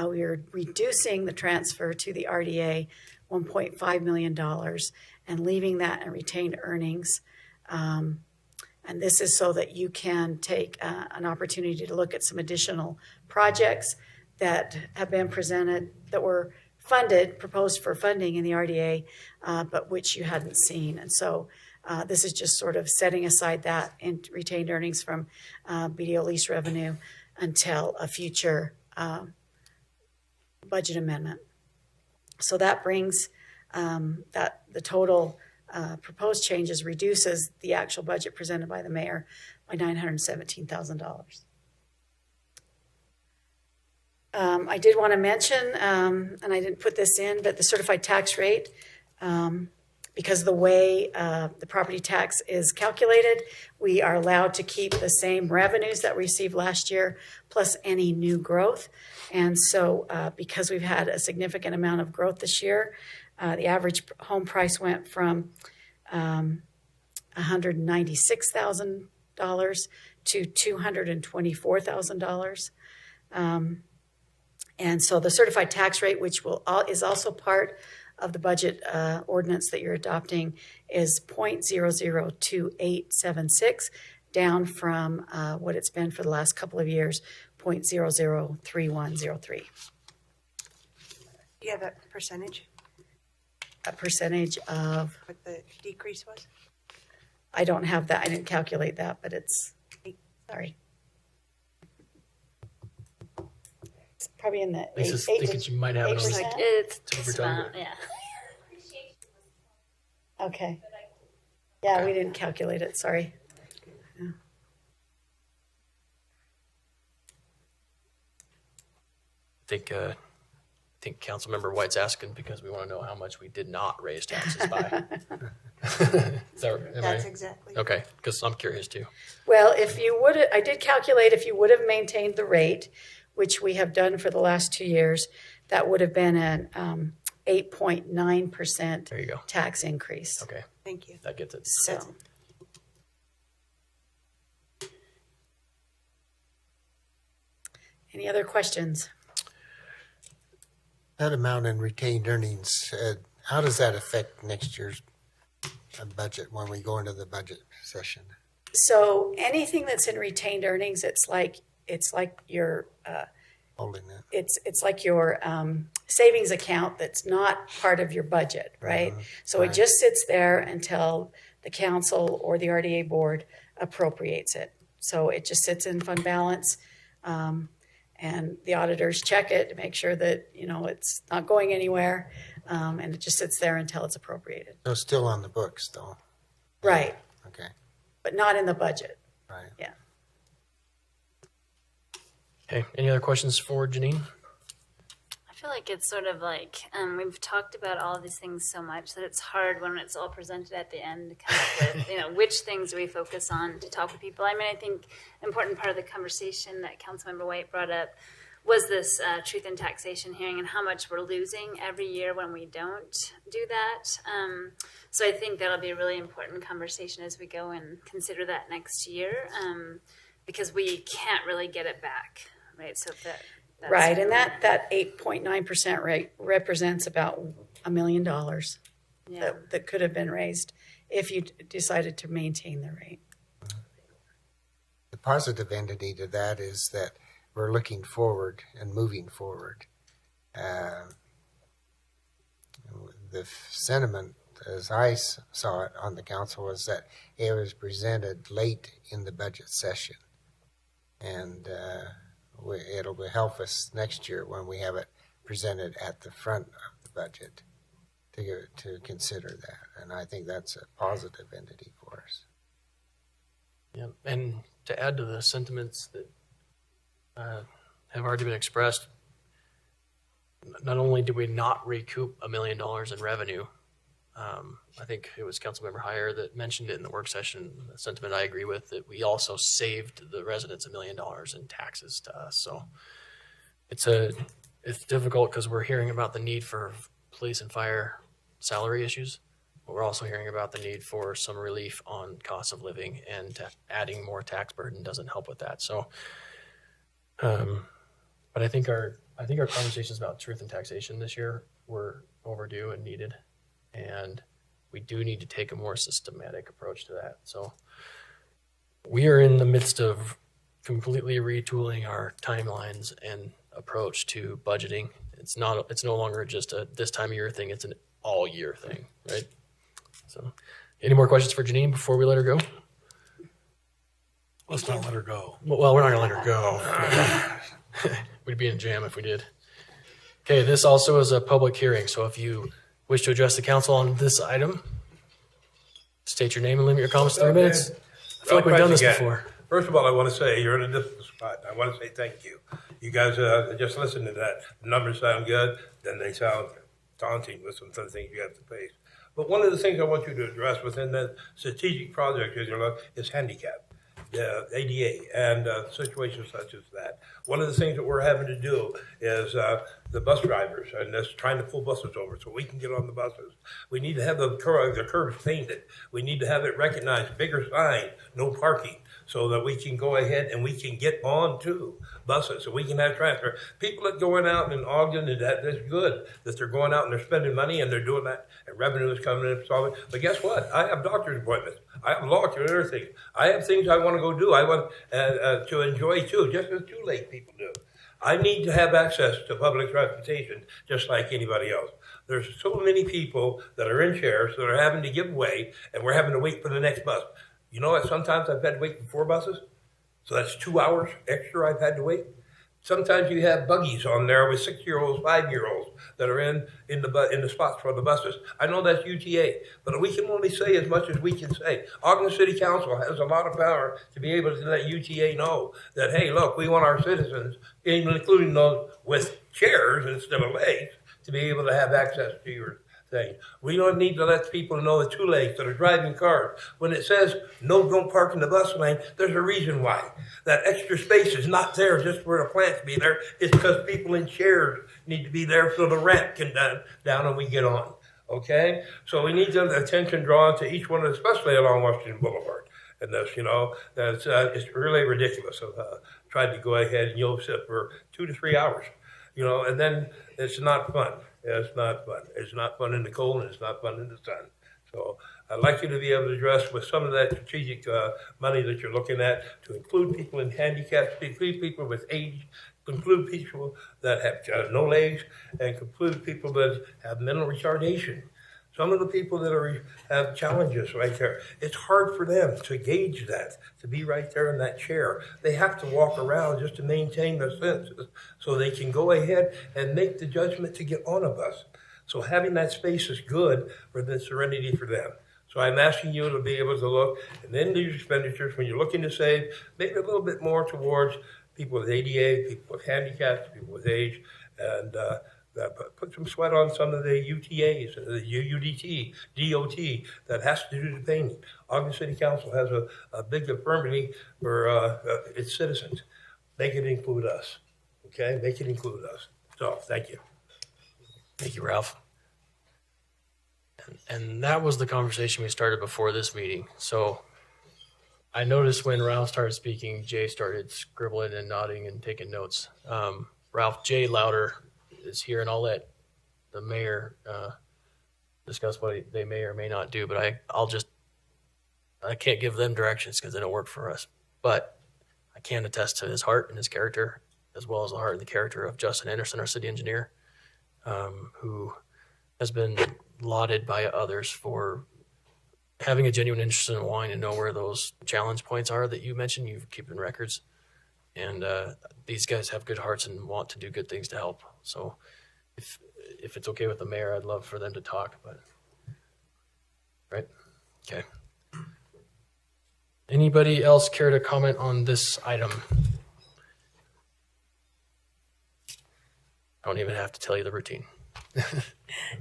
we are reducing the transfer to the RDA $1.5 million and leaving that in retained earnings. And this is so that you can take an opportunity to look at some additional projects that have been presented, that were funded, proposed for funding in the RDA, but which you hadn't seen. And so this is just sort of setting aside that in retained earnings from BDO lease revenue until a future budget amendment. So that brings that the total proposed changes reduces the actual budget presented by the mayor by $917,000. I did want to mention, and I didn't put this in, but the certified tax rate, because of the way the property tax is calculated, we are allowed to keep the same revenues that we received last year, plus any new growth. And so because we've had a significant amount of growth this year, the average home price went from $196,000 to $224,000. And so the certified tax rate, which is also part of the budget ordinance that you're adopting, is 0.002876, down from what it's been for the last couple of years, 0.003103. Do you have a percentage? A percentage of? What the decrease was? I don't have that. I didn't calculate that, but it's, sorry. It's probably in the I just think you might have it on the It's overtime. yeah. Okay. Yeah, we didn't calculate it. Sorry. Yeah. I think Councilmember White's asking because we want to know how much we did not raise taxes by. That's exactly. Okay, because I'm curious too. Well, if you would, I did calculate if you would have maintained the rate, which we have done for the last 2 years, that would have been an 8.9% there you go. tax increase. Okay. Thank you. That gets it. So, any other questions? That amount in retained earnings, how does that affect next year's budget when we go into the budget session? So anything that's in retained earnings, it's like your holding it. It's like your savings account that's not part of your budget, right? So it just sits there until the council or the RDA board appropriates it. So it just sits in fund balance, and the auditors check it to make sure that it's not going anywhere, and it just sits there until it's appropriated. So it's still on the books, though. Right. Okay. But not in the budget. Right. Yeah. Okay. Any other questions for Janine? I feel like it's sort of like we've talked about all of these things so much that it's hard when it's all presented at the end to come up with, which things do we focus on to talk with people. I mean, I think an important part of the conversation that Councilmember White brought up was this truth in taxation hearing and how much we're losing every year when we don't do that. So I think that'll be a really important conversation as we go and consider that next year, because we can't really get it back, right? So if that's right, and that 8.9% rate represents about $1 million that could have been raised if you decided to maintain the rate. The positive entity to that is that we're looking forward and moving forward. The sentiment, as I saw it on the council, was that it was presented late in the budget session, and it'll help us next year when we have it presented at the front of the budget to consider that. And I think that's a positive entity for us. Yeah, and to add to the sentiments that have already been expressed, not only did we not recoup $1 million in revenue, I think it was Councilmember Heyer that mentioned it in the work session, a sentiment I agree with, that we also saved the residents $1 million in taxes to us. So it's difficult because we're hearing about the need for police and fire salary issues, but we're also hearing about the need for some relief on cost of living, and adding more tax burden doesn't help with that. So, but I think our conversations about truth and taxation this year were overdue and needed, and we do need to take a more systematic approach to that. So we are in the midst of completely retooling our timelines and approach to budgeting. It's no longer just a this time of year thing, it's an all year thing, right? So any more questions for Janine before we let her go? Let's not let her go. Well, we're not gonna let her go. We'd be in jam if we did. Okay, this also is a public hearing, so if you wish to address the council on this item, state your name and limit your comments to 3 minutes. I feel like we've done this before. First of all, I want to say you're in a difficult spot. I want to say thank you. You guys just listen to that. The numbers sound good, then they sound daunting with some things you have to face. But one of the things I want you to address within the strategic project is handicap, the ADA, and situations such as that. One of the things that we're having to do is the bus drivers, and that's trying to pull buses over so we can get on the buses. We need to have the curbs painted. We need to have it recognized, bigger sign, no parking, so that we can go ahead and we can get on to buses, so we can have transfer. People that going out in Ogden, and that's good that they're going out and they're spending money and they're doing that, and revenue is coming in. But guess what? I have doctor's appointments. I have law and everything. I have things I want to go do. I want to enjoy too, just as Too Late people do. I need to have access to public transportation just like anybody else. There's so many people that are in chairs that are having to give way, and we're having to wait for the next bus. You know what? Sometimes I've had to wait for 4 buses, so that's 2 hours extra I've had to wait. Sometimes you have buggies on there with 6-year-olds, 5-year-olds that are in the spots for the buses. I know that's UTA, but we can only say as much as we can say. Ogden City Council has a lot of power to be able to let UTA know that, hey, look, we want our citizens, including those with chairs instead of legs, to be able to have access to your thing. We don't need to let people know the 2 legs that are driving cars. When it says no, don't park in the bus lane, there's a reason why. That extra space is not there just for the plant to be there. It's because people in chairs need to be there so the ramp can down and we get on. Okay? So we need the attention drawn to each one, especially along Washington Boulevard. And this, that's it's really ridiculous. I've tried to go ahead and you'll sit for 2 to 3 hours, and then it's not fun. It's not fun. It's not fun in the cold, and it's not fun in the sun. So I'd like you to be able to address with some of that strategic money that you're looking at to include people in handicaps, include people with age, include people that have no legs, and include people that have mental retardation. Some of the people that have challenges right there, it's hard for them to gauge that, to be right there in that chair. They have to walk around just to maintain their senses so they can go ahead and make the judgment to get on a bus. So having that space is good for the serenity for them. So I'm asking you to be able to look, and then these expenditures, when you're looking to save, maybe a little bit more towards people with ADA, people with handicaps, people with age, and put some sweat on some of the UTAs, the UDT, DOT, that has to do the painting. Ogden City Council has a big affirmity for its citizens. Make it include us, okay? Make it include us. So, thank you. Thank you, Ralph. And that was the conversation we started before this meeting. So I noticed when Ralph started speaking, Jay started scribbling and nodding and taking notes. Ralph, Jay Louder is here, and I'll let the mayor discuss what they may or may not do, but I can't give them directions because they don't work for us. But I can attest to his heart and his character, as well as the heart and the character of Justin Anderson, our city engineer, who has been lauded by others for having a genuine interest in wine and know where those challenge points are that you mentioned. You've keeping records. And these guys have good hearts and want to do good things to help. So if it's okay with the mayor, I'd love for them to talk. But right? Okay. Anybody else care to comment on this item? I don't even have to tell you the routine.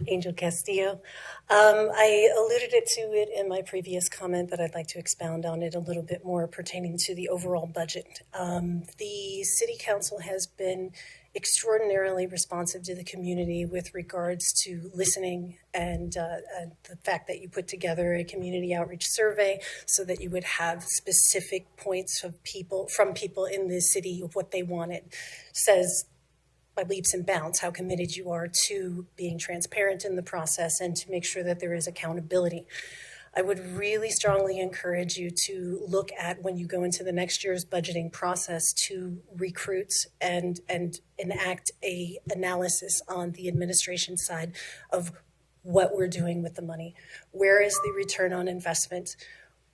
Angel Castillo. I alluded to it in my previous comment, but I'd like to expound on it a little bit more pertaining to the overall budget. The City Council has been extraordinarily responsive to the community with regards to listening and the fact that you put together a community outreach survey so that you would have specific points of people in the city of what they wanted says by leaps and bounds how committed you are to being transparent in the process and to make sure that there is accountability. I would really strongly encourage you to look at, when you go into the next year's budgeting process, to recruit and enact a analysis on the administration side of what we're doing with the money. Where is the return on investment?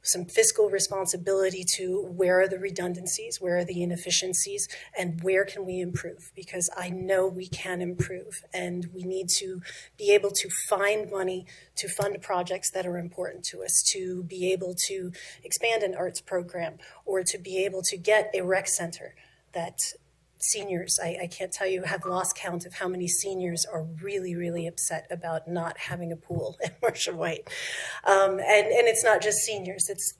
Some fiscal responsibility to where are the redundancies, where are the inefficiencies, and where can we improve? Because I know we can improve, and we need to be able to find money to fund projects that are important to us, to be able to expand an arts program, or to be able to get a rec center that seniors, I can't tell you, have lost count of how many seniors are really, really upset about not having a pool at Marcia White. And it's not just seniors, it's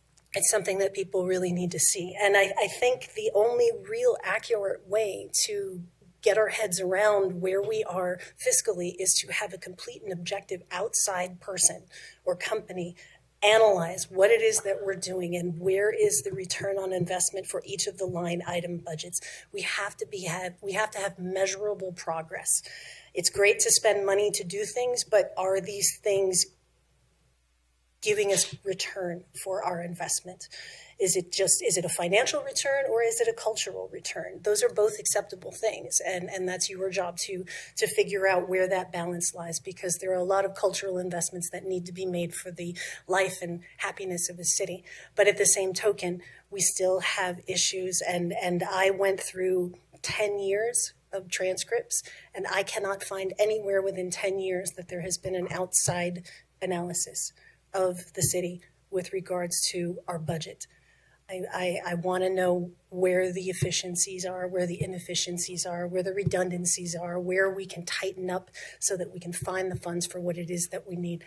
something that people really need to see. And I think the only real accurate way to get our heads around where we are fiscally is to have a complete and objective outside person or company analyze what it is that we're doing and where is the return on investment for each of the line item budgets. We have to have measurable progress. It's great to spend money to do things, but are these things giving us return for our investment? Is it a financial return or is it a cultural return? Those are both acceptable things, and that's your job to figure out where that balance lies, because there are a lot of cultural investments that need to be made for the life and happiness of a city. But at the same token, we still have issues, and I went through 10 years of transcripts, and I cannot find anywhere within 10 years that there has been an outside analysis of the city with regards to our budget. I want to know where the efficiencies are, where the inefficiencies are, where the redundancies are, where we can tighten up so that we can find the funds for what it is that we need.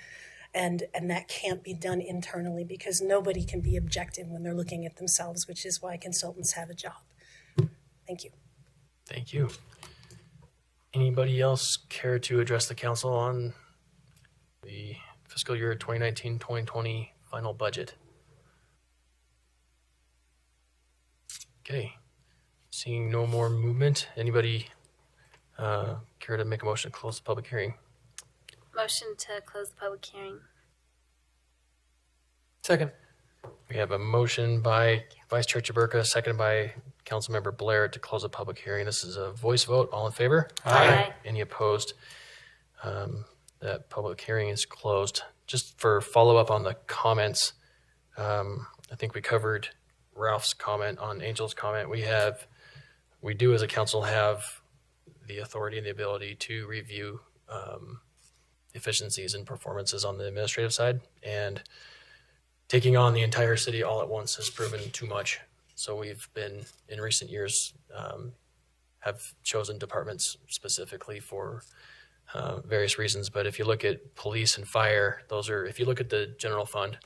And that can't be done internally, because nobody can be objective when they're looking at themselves, which is why consultants have a job. Thank you. Thank you. Anybody else care to address the council on the fiscal year 2019-2020 final budget? Okay, seeing no more movement, anybody care to make a motion to close the public hearing? Motion to close the public hearing. Second. We have a motion by Vice Chair Chaburka, seconded by Councilmember Blair, to close the public hearing. This is a voice vote. All in favor? Aye. Any opposed? That public hearing is closed. Just for follow-up on the comments, I think we covered Ralph's comment on Angel's comment. We do as a council have the authority and the ability to review efficiencies and performances on the administrative side, and taking on the entire city all at once has proven too much. So we've been, in recent years, have chosen departments specifically for various reasons. But if you look at police and fire, if you look at the general fund,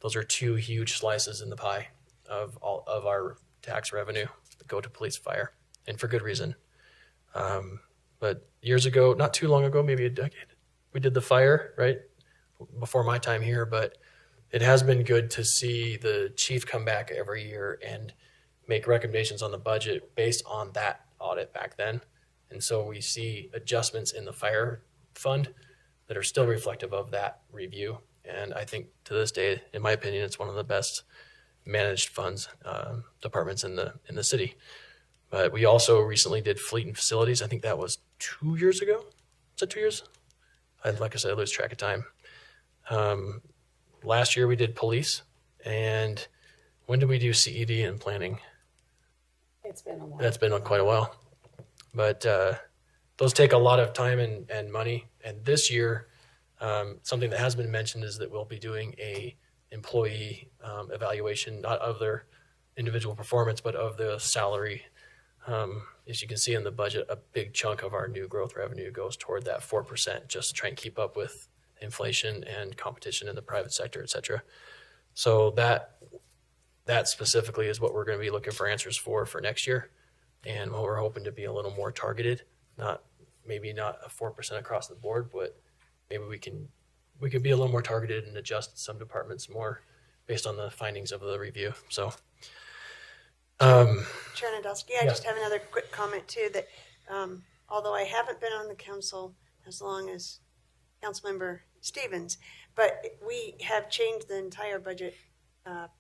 those are two huge slices in the pie of all of our tax revenue that go to police and fire, and for good reason. But years ago, not too long ago, maybe a decade, we did the fire, right? Before my time here, but it has been good to see the chief come back every year and make recommendations on the budget based on that audit back then. And so we see adjustments in the fire fund that are still reflective of that review. And I think to this day, in my opinion, it's one of the best managed funds departments in the city. But we also recently did fleet and facilities. I think that was 2 years ago. Is that 2 years? Like I said, I lose track of time. Last year we did police. And when did we do CED and planning? It's been a while. That's been quite a while. But those take a lot of time and money. And this year, something that has been mentioned is that we'll be doing a employee evaluation, not of their individual performance, but of the salary as you can see in the budget, a big chunk of our new growth revenue goes toward that 4%, just to try and keep up with inflation and competition in the private sector, et cetera. So that specifically is what we're going to be looking for answers for next year. And what we're hoping to be a little more targeted, maybe not a 4% across the board, but maybe we can be a little more targeted and adjust some departments more based on the findings of the review. So, Chair Nadolski, I yeah. just have another quick comment too, that although I haven't been on the council as long as Councilmember Stevens, but we have changed the entire budget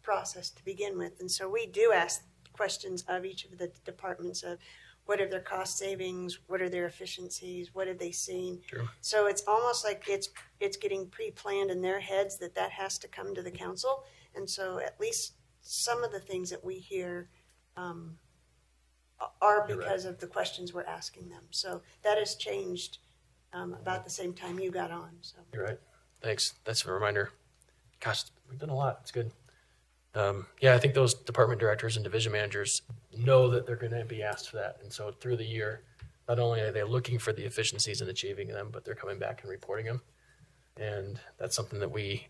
process to begin with. And so we do ask questions of each of the departments of what are their cost savings, what are their efficiencies, what have they seen. True. So it's almost like it's getting pre-planned in their heads that has to come to the council. And so at least some of the things that we hear are because of the questions we're asking them. So that has changed about the same time you got on. So You're right. Thanks. That's a reminder. Gosh, we've done a lot. It's good. Yeah, I think those department directors and division managers know that they're going to be asked for that. And so through the year, not only are they looking for the efficiencies and achieving them, but they're coming back and reporting them. And that's something that we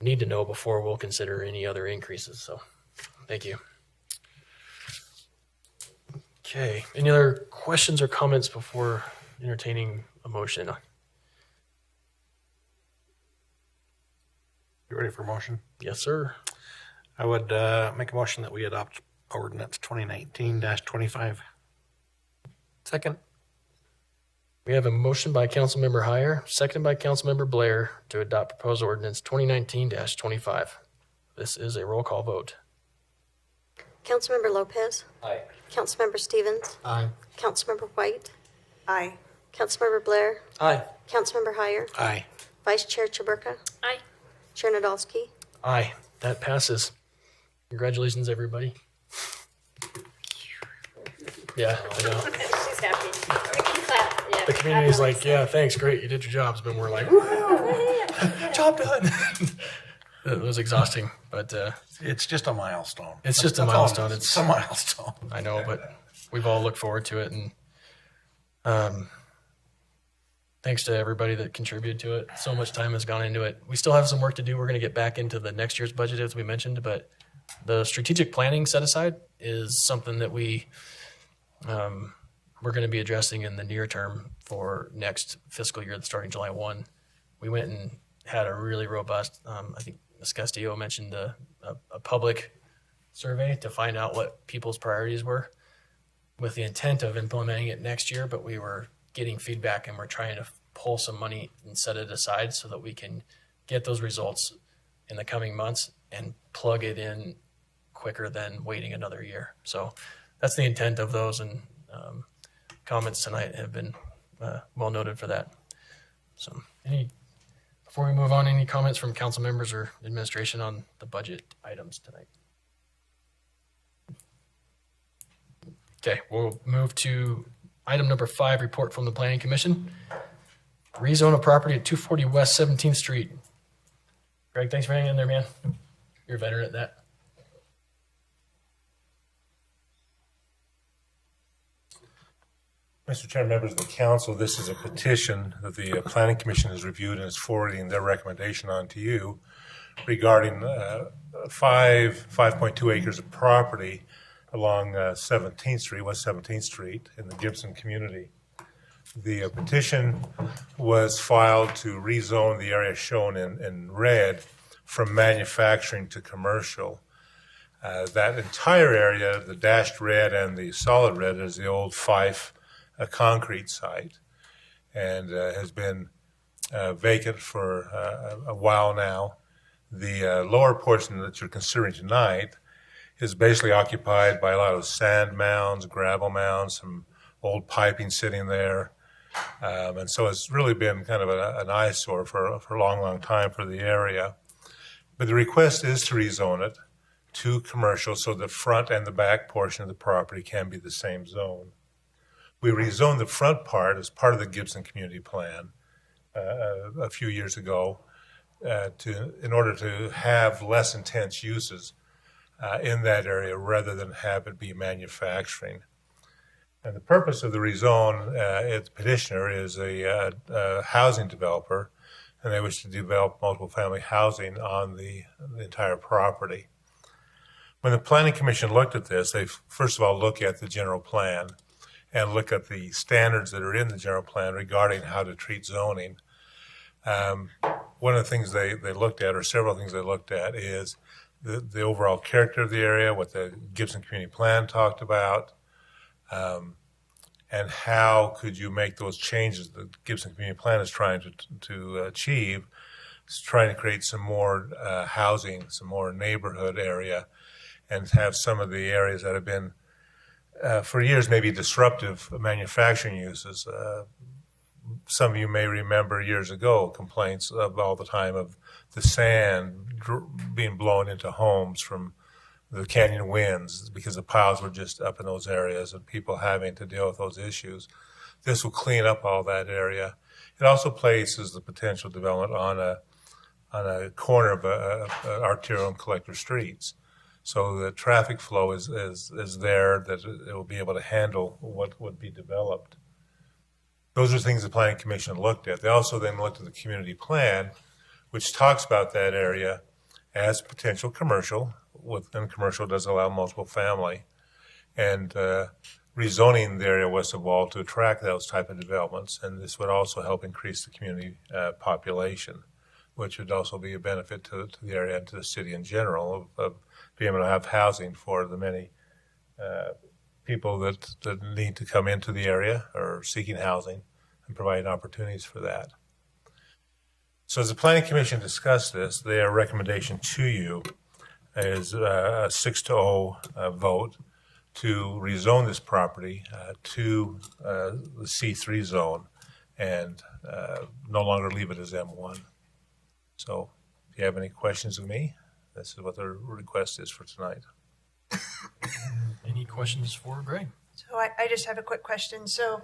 need to know before we'll consider any other increases. So thank you. Okay. Any other questions or comments before entertaining a motion? You ready for a motion? Yes, sir. I would make a motion that we adopt ordinance 2019-25. Second. We have a motion by Councilmember Heyer, seconded by Councilmember Blair to adopt proposed ordinance 2019-25. This is a roll call vote. Councilmember Lopez. Aye. Councilmember Stevens. Aye. Councilmember White. Aye. Councilmember Blair. Aye. Councilmember Heyer. Aye. Vice Chair Chaburka. Aye. Chair Nadolski. Aye. That passes. Congratulations, everybody. Yeah, I know. She's happy. We can clap. Yeah, The community's like, yeah, thanks, great, you did your jobs. But we're like, job done. It was exhausting, but It's just a milestone. it's just a That's all it milestone. is. It's It's a milestone. I know, but we've all looked forward to it, and thanks to everybody that contributed to it. So much time has gone into it. We still have some work to do. We're going to get back into the next year's budget, as we mentioned, but the strategic planning set aside is something that we're going to be addressing in the near term for next fiscal year, starting July 1. We went and had a really robust, I think Ms. Castillo mentioned a public survey to find out what people's priorities were with the intent of implementing it next year, but we were getting feedback and we're trying to pull some money and set it aside so that we can get those results in the coming months and plug it in quicker than waiting another year. So that's the intent of those, and comments tonight have been well noted for that. So before we move on, any comments from council members or administration on the budget items tonight? Okay, we'll move to item number 5, report from the Planning Commission. Rezone a property at 240 West 17th Street. Greg, thanks for hanging in there, man. You're a veteran at that. Mr. Chairman, members of the council, this is a petition that the Planning Commission has reviewed and is forwarding their recommendation on to you regarding 5.2 acres of property along 17th Street, West 17th Street in the Gibson community. The petition was filed to rezone the area shown in red from manufacturing to commercial. That entire area, the dashed red and the solid red, is the old Fife concrete site, and has been vacant for a while now. The lower portion that you're considering tonight is basically occupied by a lot of sand mounds, gravel mounds, some old piping sitting there. And so it's really been kind of an eyesore for a long, long time for the area. But the request is to rezone it to commercial so the front and the back portion of the property can be the same zone. We rezoned the front part as part of the Gibson Community Plan a few years ago in order to have less intense uses in that area rather than have it be manufacturing. And the purpose of the rezone, its petitioner is a housing developer, and they wish to develop multiple family housing on the entire property. When the Planning Commission looked at this, they first of all look at the general plan and look at the standards that are in the general plan regarding how to treat zoning. One of the things they looked at, or several things they looked at, is the overall character of the area, what the Gibson Community Plan talked about, and how could you make those changes that the Gibson Community Plan is trying to achieve. It's trying to create some more housing, some more neighborhood area, and have some of the areas that have been for years maybe disruptive manufacturing uses. Some of you may remember years ago complaints of all the time of the sand being blown into homes from the canyon winds because the piles were just up in those areas and people having to deal with those issues. This will clean up all that area. It also places the potential development on a corner of arterial and collector streets. So the traffic flow is there, that it will be able to handle what would be developed. Those are things the Planning Commission looked at. They also then looked at the community plan, which talks about that area as potential commercial, and commercial does allow multiple family, and rezoning the area west of Wall to attract those type of developments. And this would also help increase the community population, which would also be a benefit to the area and to the city in general of being able to have housing for the many people that need to come into the area or seeking housing, and providing opportunities for that. So as the Planning Commission discussed this, their recommendation to you is a 6-0 vote to rezone this property to the C3 zone and no longer leave it as M1. So if you have any questions of me, this is what the request is for tonight. Any questions for Greg? So I just have a quick question. So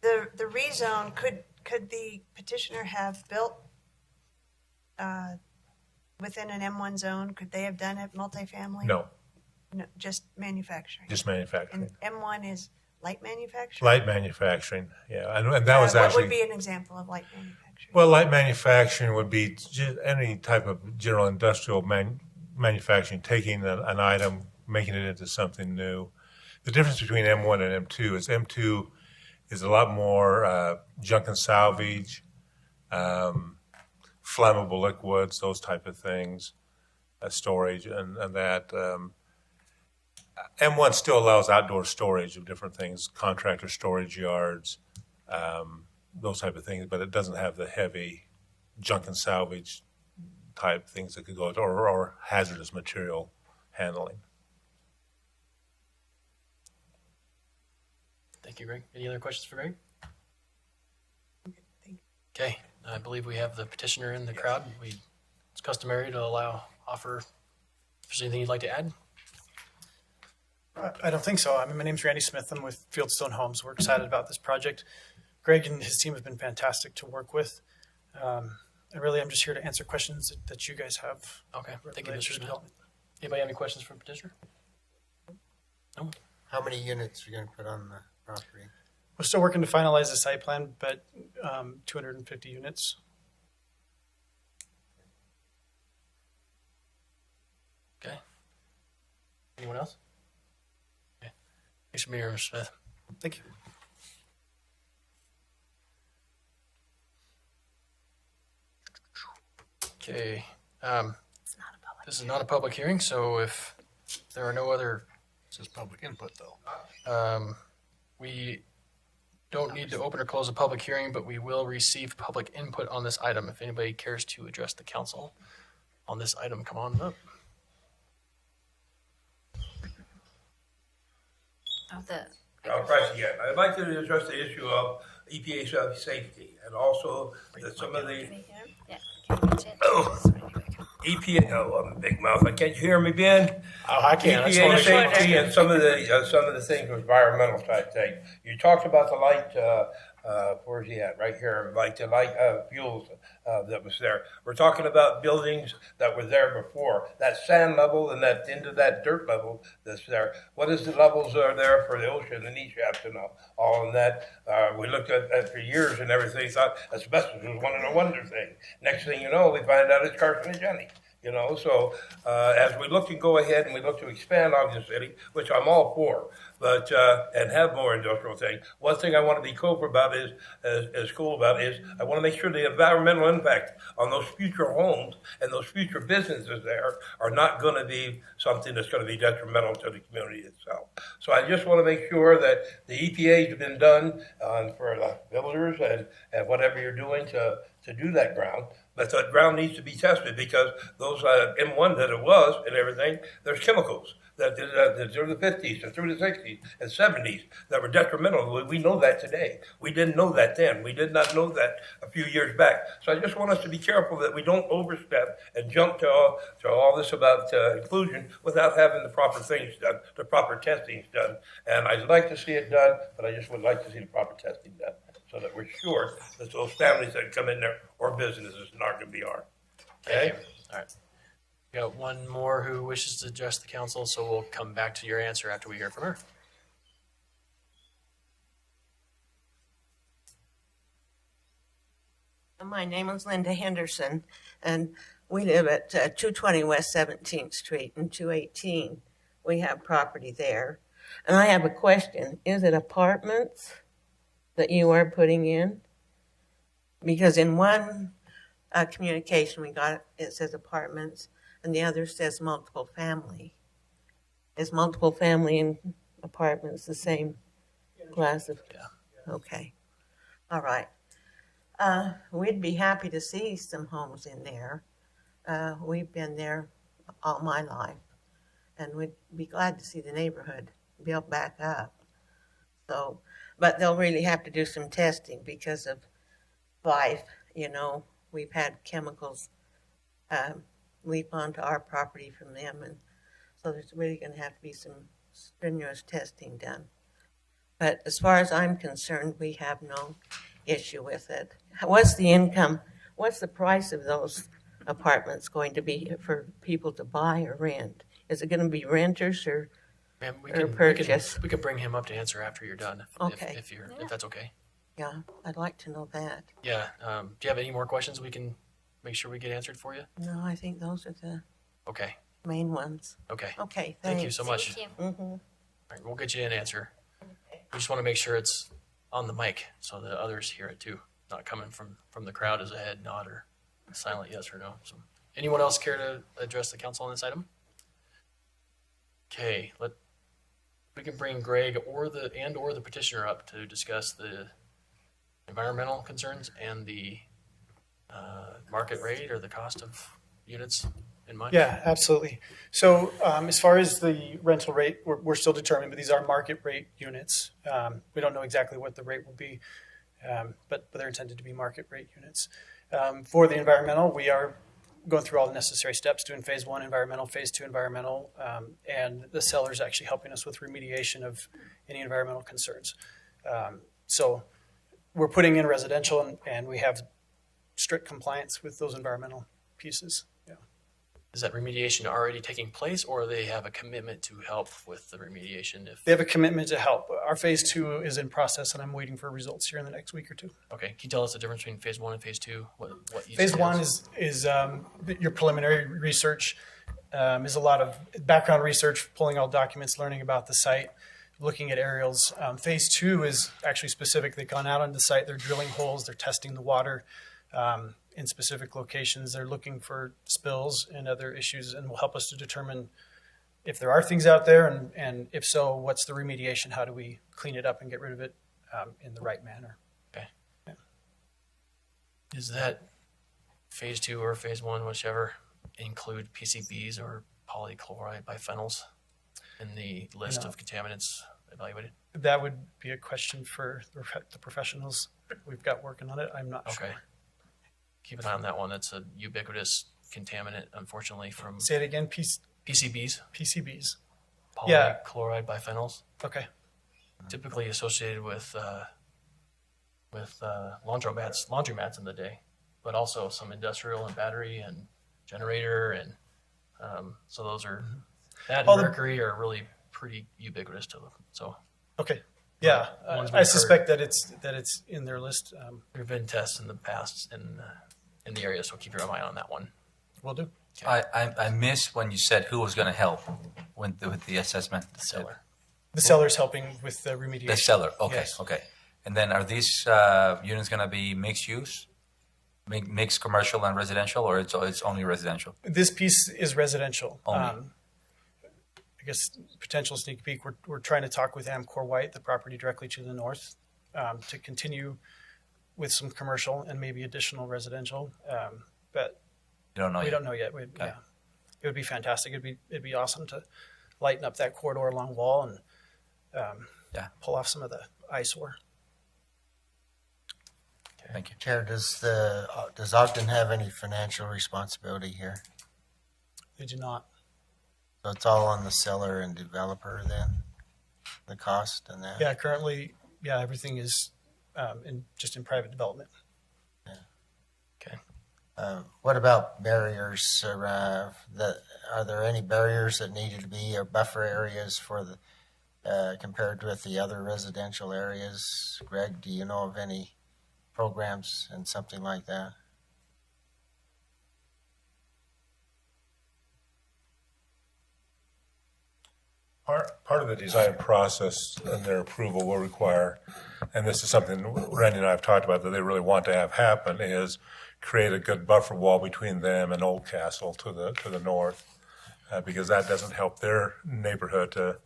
the rezone, could the petitioner have built within an M1 zone? Could they have done it multifamily? No. No, just manufacturing. Just manufacturing. And M1 is light manufacturing? Light manufacturing, yeah. And that was what actually... would be an example of light manufacturing? Well, light manufacturing would be any type of general industrial manufacturing, taking an item, making it into something new. The difference between M1 and M2 is M2 is a lot more junk and salvage, flammable liquids, those type of things, storage, and that. M1 still allows outdoor storage of different things, contractor storage yards, those type of things, but it doesn't have the heavy junk and salvage type things that could go to, or hazardous material handling. Thank you, Greg. Any other questions for Greg? Okay, I believe we have the petitioner in the crowd. It's customary to offer. If there's anything you'd like to add? I don't think so. My name's Randy Smith. I'm with Fieldstone Homes. We're excited about this project. Greg and his team have been fantastic to work with. I'm just here to answer questions that you guys have. Okay, thank you, Mr. Smith. Anybody have any questions for the petitioner? No. How many units are you going to put on the property? We're still working to finalize the site plan, but 250 units. Okay. Anyone else? Okay. Thanks for being here, Mr. Smith. Thank you. Okay. This is not a public hearing, so if there are no other... This is public input, though. We don't need to open or close a public hearing, but we will receive public input on this item. If anybody cares to address the council on this item, come on up. Again, I'd like to address the issue of EPA safety and also some of the EPA. Oh, I'm a big mouth. Can't you hear me, Ben? Oh, I can. EPA safety and some of the things, environmental type thing. You talked about the light Where's he at? Right here, like the light fuels that was there. We're talking about buildings that were there before. That sand level and that into that dirt level that's there. What is the levels are there for the ocean and knee shafts and all in that? We looked at that for years and everything. Thought asbestos was one of the wonder thing. Next thing you know, we find out it's carcinogenic. So as we look to go ahead and we look to expand Ogden City, which I'm all for, but and have more industrial things. One thing I want to be cool about is I want to make sure the environmental impact on those future homes and those future businesses there are not going to be something that's going to be detrimental to the community itself. So I just want to make sure that the EPA's been done for the builders and whatever you're doing to do that ground. But that ground needs to be tested because those M1 that it was and everything, there's chemicals that through the 50s and through the 60s and 70s that were detrimental. We know that today. We didn't know that then. We did not know that a few years back. So I just want us to be careful that we don't overstep and jump to all this about inclusion without having the proper things done, the proper testing done. And I'd like to see it done, but I just would like to see the proper testing done, so that we're sure that those families that come in there or businesses are not going to be harmed. Okay? All right. We got one more who wishes to address the council, so we'll come back to your answer after we hear from her. My name is Linda Henderson, and we live at 220 West 17th Street and 218. We have property there. And I have a question. Is it apartments that you are putting in? Because in one communication we got, it says apartments, and the other says multiple family. Is multiple family and apartments the same class of? Yeah. Okay. All right. We'd be happy to see some homes in there. We've been there all my life, and we'd be glad to see the neighborhood built back up. So, but they'll really have to do some testing because of life. We've had chemicals leap onto our property from them, and so there's really going to have to be some strenuous testing done. But as far as I'm concerned, we have no issue with it. What's the income? What's the price of those apartments going to be for people to buy or rent? Is it going to be renters or purchase? We can bring him up to answer after you're done. Okay. If that's okay. Yeah, I'd like to know that. Yeah. Do you have any more questions we can make sure we get answered for you? No, I think those are the Okay. main ones. Okay. Okay, Thank you so much. Thank you. Mm-hmm. All right, we'll get you an answer. We just want to make sure it's on the mic so that others hear it too, not coming from the crowd as a head nod or a silent yes or no. So, anyone else care to address the council on this item? Okay, we can bring Greg or the petitioner up to discuss the environmental concerns and the market rate or the cost of units in mind. Yeah, absolutely. So as far as the rental rate, we're still determining, but these are market rate units. We don't know exactly what the rate will be, but they're intended to be market rate units. For the environmental, we are going through all the necessary steps, doing phase 1 environmental, phase 2 environmental, and the seller's actually helping us with remediation of any environmental concerns. So we're putting in residential, and we have strict compliance with those environmental pieces. Yeah. Is that remediation already taking place, or they have a commitment to help with the remediation? If they have a commitment to help. Our phase 2 is in process, and I'm waiting for results here in the next week or two. Okay, can you tell us the difference between phase 1 and phase 2? What each phase entails? 1 is your preliminary research, is a lot of background research, pulling all documents, learning about the site, looking at aerials. Phase 2 is actually specific. They've gone out on the site, they're drilling holes, they're testing the water in specific locations. They're looking for spills and other issues, and will help us to determine if there are things out there, and if so, what's the remediation? How do we clean it up and get rid of it in the right manner? Okay. Yeah. Is that phase 2 or phase 1, whichever, include PCBs or polychloride biphenyls in the list of contaminants evaluated? That would be a question for the professionals we've got working on it. I'm not sure. Keep an eye on that one. That's a ubiquitous contaminant, unfortunately, from... Say it again, PCBs. PCBs. Polychloride biphenyls. Okay. Typically associated with with laundromats in the day, but also some industrial and battery and generator, and so those are that and Mercury are really pretty ubiquitous to them. So okay, yeah, I suspect that it's in their list. There have been tests in the past in the area, so keep your eye on that one. Will do. I missed when you said who was going to help with the assessment. The seller. The seller's helping with the remediation. The seller. Okay. Yes. Okay. And then are these units going to be mixed use, mixed commercial and residential, or it's only residential? This piece is residential. Only. I guess potential sneak peek. We're trying to talk with Amcor White, the property directly to the north, to continue with some commercial and maybe additional residential. But you don't know. We don't know yet. Yeah, it would be fantastic. It'd be awesome to lighten up that corridor along Wall and pull off some of the eyesore. Thank you. Chair, does Ogden have any financial responsibility here? They do not. So it's all on the seller and developer then, the cost and that? Yeah, currently, everything is in private development. Yeah. Okay. What about barriers? Are there any barriers that needed to be or buffer areas for the compared with the other residential areas? Greg, do you know of any programs and something like that? Part of the design process and their approval will require, and this is something Randy and I have talked about that they really want to have happen, is create a good buffer wall between them and Oldcastle to the north, because that doesn't help their neighborhood to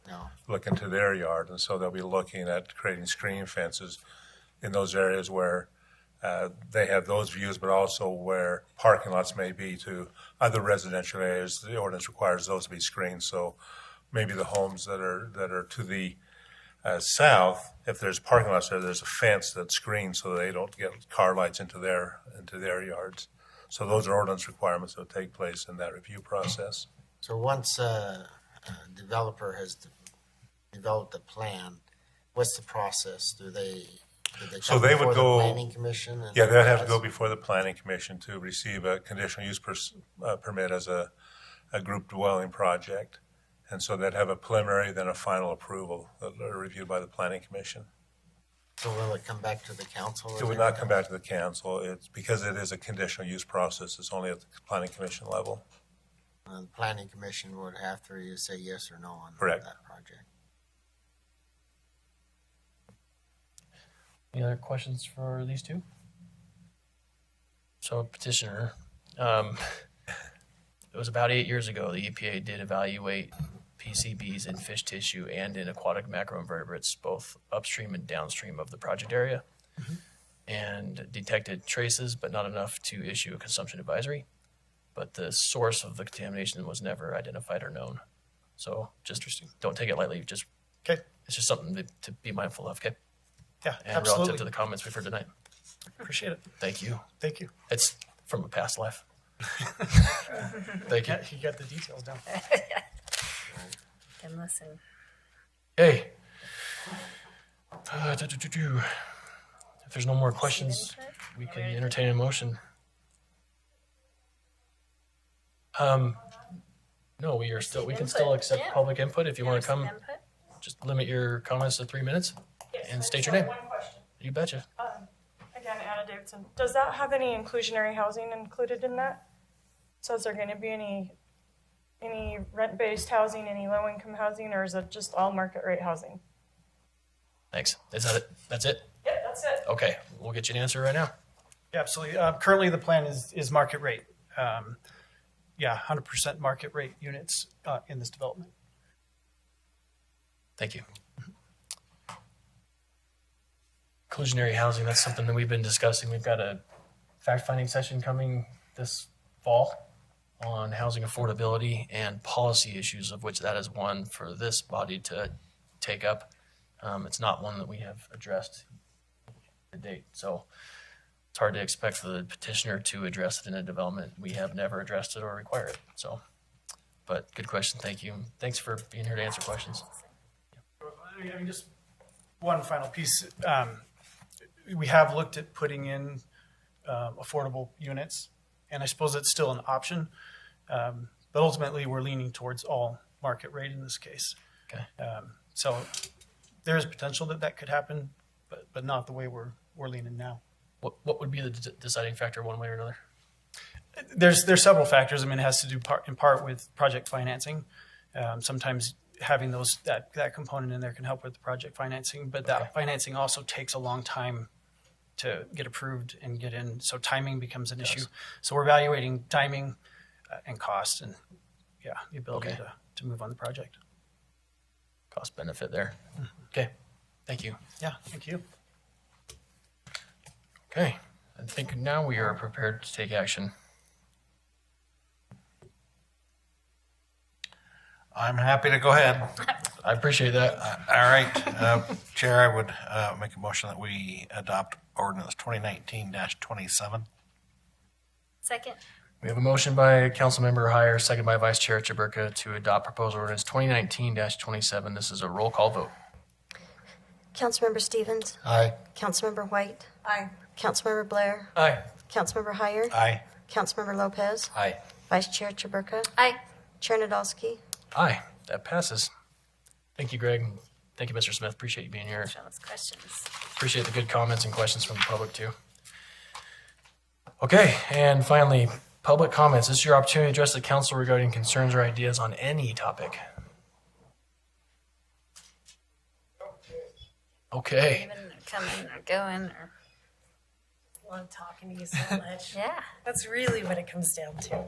look into their yard, and so they'll be looking at creating screen fences in those areas where they have those views, but also where parking lots may be to other residential areas. The ordinance requires those to be screened, so maybe the homes that are to the south, if there's parking lots there, there's a fence that's screened so they don't get car lights into their yards. So those are ordinance requirements that will take place in that review process. So once a developer has developed a plan, what's the process? Do they So come they before would the go. Planning Commission? Yeah, they'd have to go before the Planning Commission to receive a conditional use permit as a group dwelling project. And so they'd have a preliminary, then a final approval that are reviewed by the Planning Commission. So will it come back to the council? It would not come back to the council. It's because it is a conditional use process. It's only at the Planning Commission level. The Planning Commission would have to say yes or no on Correct. that project. Any other questions for these two? So, petitioner, it was about 8 years ago the EPA did evaluate PCBs in fish tissue and in aquatic macroinvertebrates, both upstream and downstream of the project area, and detected traces, but not enough to issue a consumption advisory. But the source of the contamination was never identified or known. So just don't take it lightly. It's just something to be mindful of. Okay. Yeah, and absolutely. relative to the comments we've heard tonight. Appreciate it. Thank you. Thank you. It's from a past life. Thank you. You got the details down. Can listen. Hey. If there's no more questions, we can entertain a motion. No, we can still accept public input if you want to come. Just limit your comments to 3 minutes and state your name. One question. You betcha. Again, Anna Davidson. Does that have any inclusionary housing included in that? So is there going to be any rent-based housing, any low-income housing, or is it just all market rate housing? Thanks. Is that it? That's it? Yeah, that's it. Okay, we'll get you an answer right now. Yeah, absolutely. Currently, the plan is market rate. 100% market rate units in this development. Thank you. Inclusionary housing, that's something that we've been discussing. We've got a fact-finding session coming this fall on housing affordability and policy issues, of which that is one for this body to take up. It's not one that we have addressed to date. So it's hard to expect the petitioner to address it in a development. We have never addressed it or require it. So, but good question. Thank you. Thanks for being here to answer questions. I mean, just one final piece. we have looked at putting in affordable units, and I suppose it's still an option. But ultimately, we're leaning towards all market rate in this case. Okay. So there is potential that could happen, but not the way we're leaning now. What would be the deciding factor one way or another? There's several factors. I mean, it has to do in part with project financing. Sometimes having that component in there can help with the project financing, but that financing also takes a long time to get approved and get in. So timing becomes an issue. So we're evaluating timing and cost, and the ability to move on the project. Cost benefit there. Okay. Thank you. Yeah, thank you. Okay. I think now we are prepared to take action. I'm happy to go ahead. I appreciate that. All right. Chair, I would make a motion that we adopt ordinance 2019-27. Second. We have a motion by Councilmember Heyer, second by Vice Chair Chaburka to adopt proposed ordinance 2019-27. This is a roll call vote. Councilmember Stevens. Aye. Councilmember White. Aye. Councilmember Blair. Aye. Councilmember Heyer. Aye. Councilmember Lopez. Aye. Vice Chair Chaburka. Aye. Chair Nadolski. Aye. That passes. Thank you, Greg. Thank you, Mr. Smith. Appreciate you being here. For those questions. Appreciate the good comments and questions from the public, too. Okay, and finally, public comments. This is your opportunity to address the council regarding concerns or ideas on any topic. Okay. Leaving or coming or going or. Love talking to you so much. Yeah. That's really what it comes down to.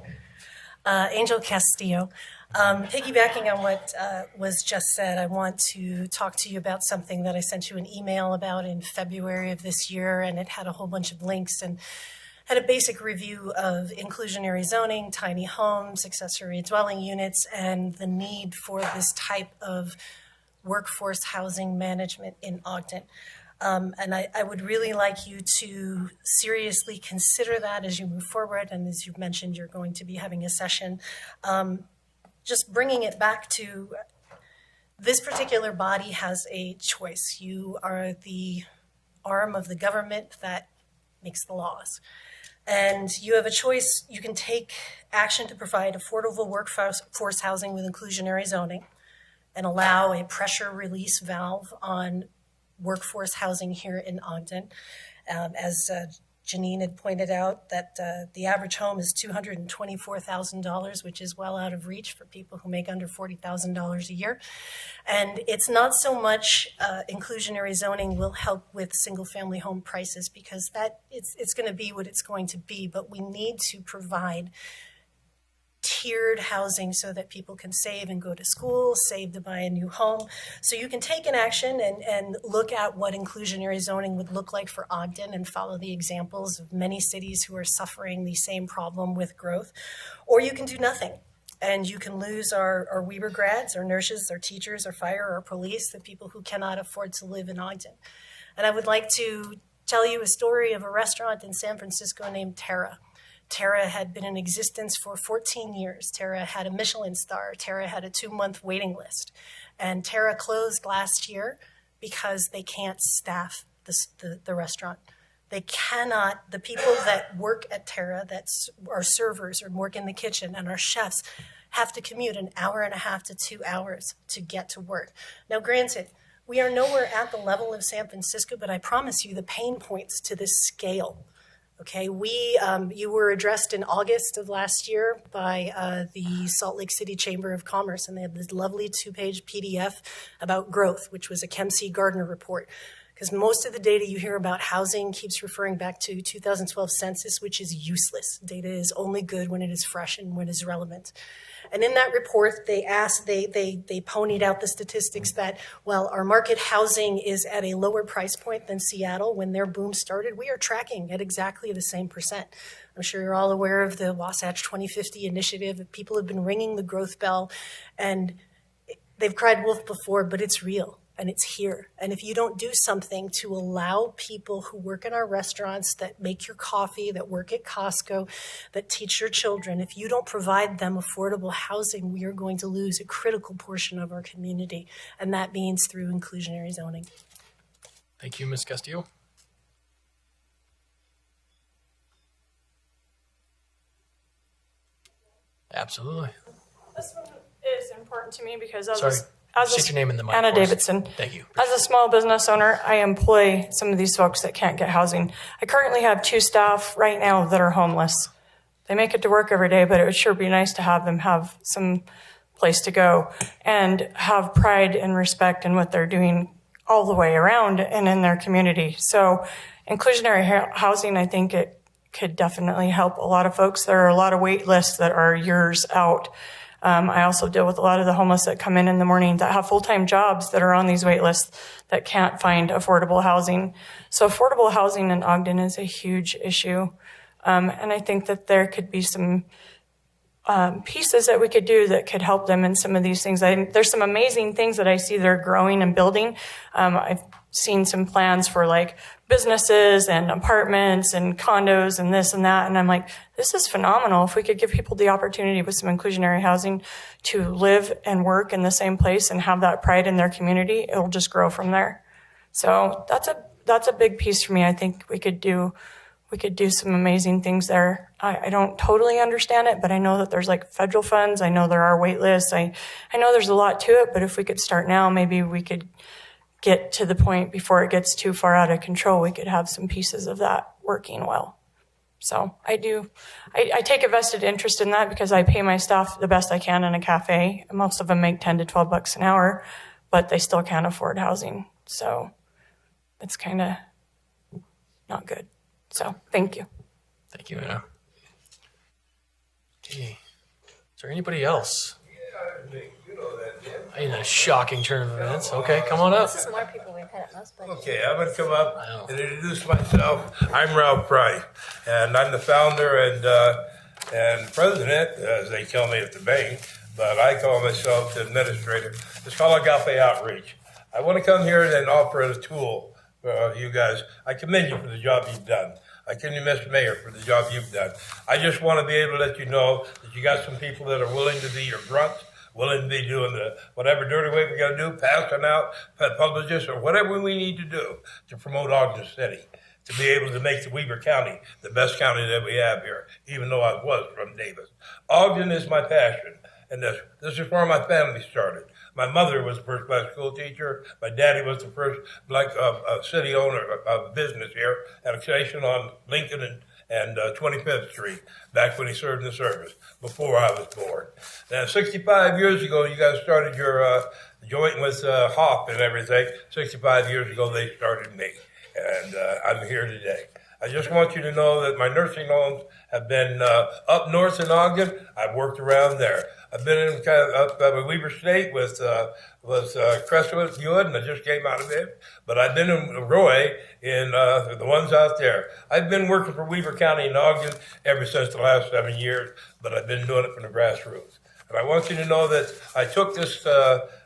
Angel Castillo. Piggybacking on what was just said, I want to talk to you about something that I sent you an email about in February of this year, and it had a whole bunch of links and had a basic review of inclusionary zoning, tiny homes, accessory dwelling units, and the need for this type of workforce housing management in Ogden. And I would really like you to seriously consider that as you move forward. And as you've mentioned, you're going to be having a session. Just bringing it back to this particular body has a choice. You are the arm of the government that makes the laws. And you have a choice. You can take action to provide affordable workforce housing with inclusionary zoning and allow a pressure release valve on workforce housing here in Ogden. As Janine had pointed out, that the average home is $224,000, which is well out of reach for people who make under $40,000 a year. And it's not so much inclusionary zoning will help with single-family home prices, because that it's going to be what it's going to be, but we need to provide tiered housing so that people can save and go to school, save to buy a new home. So you can take an action and look at what inclusionary zoning would look like for Ogden and follow the examples of many cities who are suffering the same problem with growth. Or you can do nothing. And you can lose our Weber grads, our nurses, our teachers, our fire, our police, the people who cannot afford to live in Ogden. And I would like to tell you a story of a restaurant in San Francisco named Terra. Terra had been in existence for 14 years. Terra had a Michelin star. Terra had a 2-month waiting list. And Terra closed last year because they can't staff the restaurant. They cannot, the people that work at Terra, that are servers or work in the kitchen and are chefs, have to commute 1.5 hours to 2 hours to get to work. Now, granted, we are nowhere at the level of San Francisco, but I promise you the pain points to this scale. Okay, you were addressed in August of last year by the Salt Lake City Chamber of Commerce, and they had this lovely 2-page PDF about growth, which was a Kempsey Gardner report. Because most of the data you hear about housing keeps referring back to 2012 census, which is useless. Data is only good when it is fresh and when it is relevant. And in that report, they ponied out the statistics that, well, our market housing is at a lower price point than Seattle. When their boom started, we are tracking at exactly the same percent. I'm sure you're all aware of the Wasatch 2050 initiative. People have been ringing the growth bell, and they've cried wolf before, but it's real. And it's here. And if you don't do something to allow people who work in our restaurants, that make your coffee, that work at Costco, that teach your children, if you don't provide them affordable housing, we are going to lose a critical portion of our community. And that means through inclusionary zoning. Thank you, Ms. Castillo. Absolutely. This one is important to me because Sorry. State your name in the mic. Anna for us. Davidson. Thank you. As a small business owner, I employ some of these folks that can't get housing. I currently have 2 staff right now that are homeless. They make it to work every day, but it would sure be nice to have them have some place to go and have pride and respect in what they're doing all the way around and in their community. So inclusionary housing, I think it could definitely help a lot of folks. There are a lot of wait lists that are years out. I also deal with a lot of the homeless that come in the morning that have full-time jobs that are on these wait lists that can't find affordable housing. So affordable housing in Ogden is a huge issue. And I think that there could be some pieces that we could do that could help them in some of these things. There's some amazing things that I see they're growing and building. I've seen some plans for like businesses and apartments and condos and this and that. And I'm like, this is phenomenal. If we could give people the opportunity with some inclusionary housing to live and work in the same place and have that pride in their community, it'll just grow from there. So that's a big piece for me. I think we could do some amazing things there. I don't totally understand it, but I know that there's like federal funds. I know there are wait lists. I know there's a lot to it, but if we could start now, maybe we could get to the point before it gets too far out of control. We could have some pieces of that working well. So I take a vested interest in that because I pay my staff the best I can in a cafe. Most of them make $10 to $12 an hour, but they still can't afford housing. So it's kind of not good. So thank you. Thank you, Anna. Okay. Is there anybody else? In a shocking turn of events. Okay, come on up. This is more people we've had at most budgets. Okay, I'm going to come up and introduce myself. I'm Ralph Price, and I'm the founder and president, as they tell me at the bank, but I call myself the administrator. It's called Agape Outreach. I want to come here and offer a tool for you guys. I commend you for the job you've done. I commend you, Mr. Mayor, for the job you've done. I just want to be able to let you know that you got some people that are willing to be your grunts, willing to be doing the whatever dirty way we got to do, passing out, publicists, or whatever we need to do to promote Ogden City, to be able to make the Weber County the best county that we have here, even though I was from Davis. Ogden is my passion, and this is where my family started. My mother was the first black school teacher. My daddy was the first black city owner of business here at a station on Lincoln and 25th Street, back when he served in the service, before I was born. Now, 65 years ago, you guys started your joint with Hoff and everything. 65 years ago, they started me, and I'm here today. I just want you to know that my nursing homes have been up north in Ogden. I've worked around there. I've been in up Weber State with Crestwood, Hewitt, and I just came out of it. But I've been in Roy in the ones out there. I've been working for Weber County in Ogden ever since the last 7 years, but I've been doing it from the grassroots. And I want you to know that I took this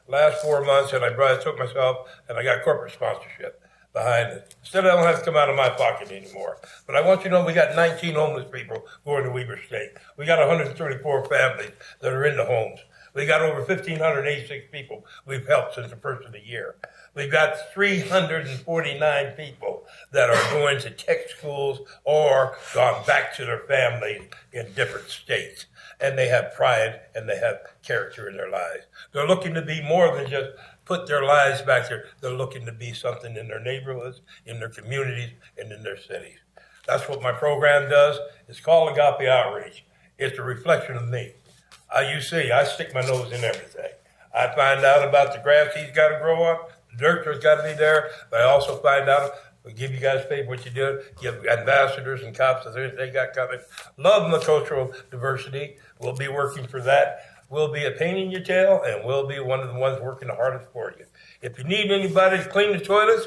last 4 months and I took myself and I got corporate sponsorship behind it. Instead, I don't have to come out of my pocket anymore. But I want you to know we got 19 homeless people going to Weber State. We got 134 families that are in the homes. We got over 1,586 people we've helped since the first of the year. We've got 349 people that are going to tech schools or gone back to their families in different states. And they have pride and they have character in their lives. They're looking to be more than just put their lives back there. They're looking to be something in their neighborhoods, in their communities, and in their cities. That's what my program does. It's called Agape Outreach. It's a reflection of me. You see, I stick my nose in everything. I find out about the grass he's got to grow up, the dirt has got to be there, but I also find out, we give you guys pay for what you do, give ambassadors and cops that they got coming. Love multicultural diversity. We'll be working for that. We'll be a pain in your tail, and we'll be one of the ones working the hardest for you. If you need anybody to clean the toilets,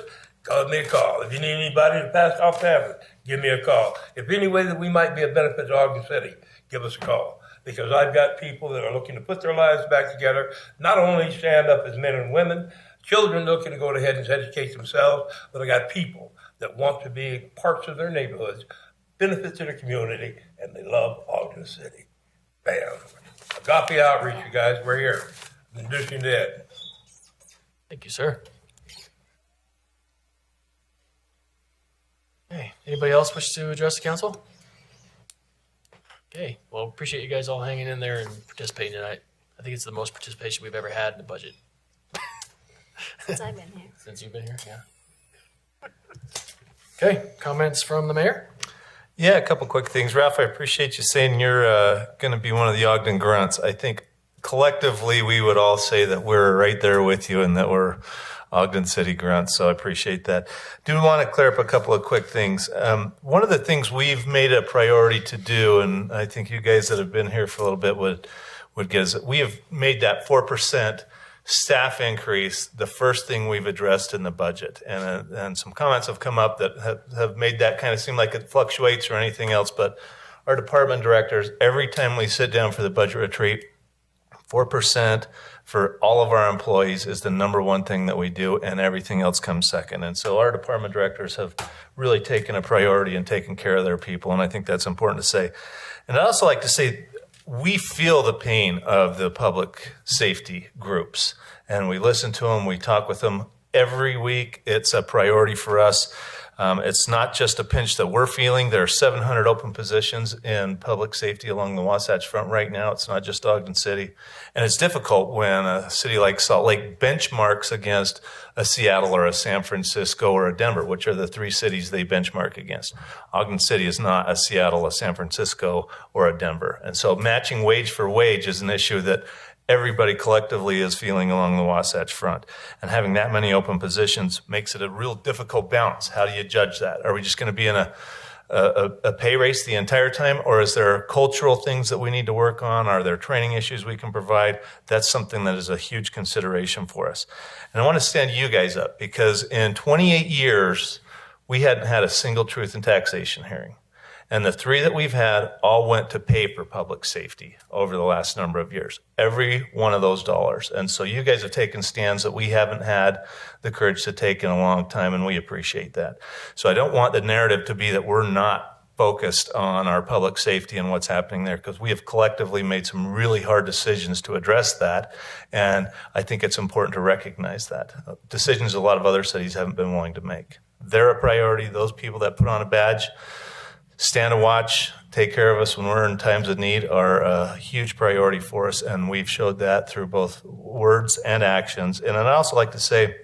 give me a call. If you need anybody to pass off tablets, give me a call. If any way that we might be a benefit to Ogden City, give us a call. Because I've got people that are looking to put their lives back together, not only stand up as men and women, children looking to go ahead and educate themselves, but I got people that want to be parts of their neighborhoods, benefit to the community, and they love Ogden City. Bam. Agape Outreach, you guys, we're here. Introducing to Ed. Thank you, sir. Hey, anybody else wish to address the council? Okay, well, appreciate you guys all hanging in there and participating tonight. I think it's the most participation we've ever had in the budget. Since I've been here. Since you've been here, yeah. Okay, comments from the mayor? Yeah, a couple quick things. Ralph, I appreciate you saying you're going to be one of the Ogden grunts. I think collectively we would all say that we're right there with you and that we're Ogden City grunts, so I appreciate that. Do want to clear up a couple of quick things. One of the things we've made a priority to do, and I think you guys that have been here for a little bit would get us, we have made that 4% staff increase the first thing we've addressed in the budget. And some comments have come up that have made that kind of seem like it fluctuates or anything else, but our department directors, every time we sit down for the budget retreat, 4% for all of our employees is the number one thing that we do, and everything else comes second. And so our department directors have really taken a priority in taking care of their people, and I think that's important to say. And I'd also like to say we feel the pain of the public safety groups, and we listen to them, we talk with them every week. It's a priority for us. It's not just a pinch that we're feeling. There are 700 open positions in public safety along the Wasatch Front right now. It's not just Ogden City. And it's difficult when a city like Salt Lake benchmarks against a Seattle or a San Francisco or a Denver, which are the three cities they benchmark against. Ogden City is not a Seattle, a San Francisco, or a Denver. And so matching wage for wage is an issue that everybody collectively is feeling along the Wasatch Front. And having that many open positions makes it a real difficult balance. How do you judge that? Are we just going to be in a pay race the entire time, or is there cultural things that we need to work on? Are there training issues we can provide? That's something that is a huge consideration for us. And I want to stand you guys up, because in 28 years, we hadn't had a single truth in taxation hearing. And the three that we've had all went to pay for public safety over the last number of years. Every one of those dollars. And so you guys have taken stands that we haven't had the courage to take in a long time, and we appreciate that. So I don't want the narrative to be that we're not focused on our public safety and what's happening there, because we have collectively made some really hard decisions to address that. And I think it's important to recognize that. Decisions a lot of other cities haven't been willing to make. They're a priority. Those people that put on a badge, stand and watch, take care of us when we're in times of need, are a huge priority for us, and we've showed that through both words and actions. And I'd also like to say,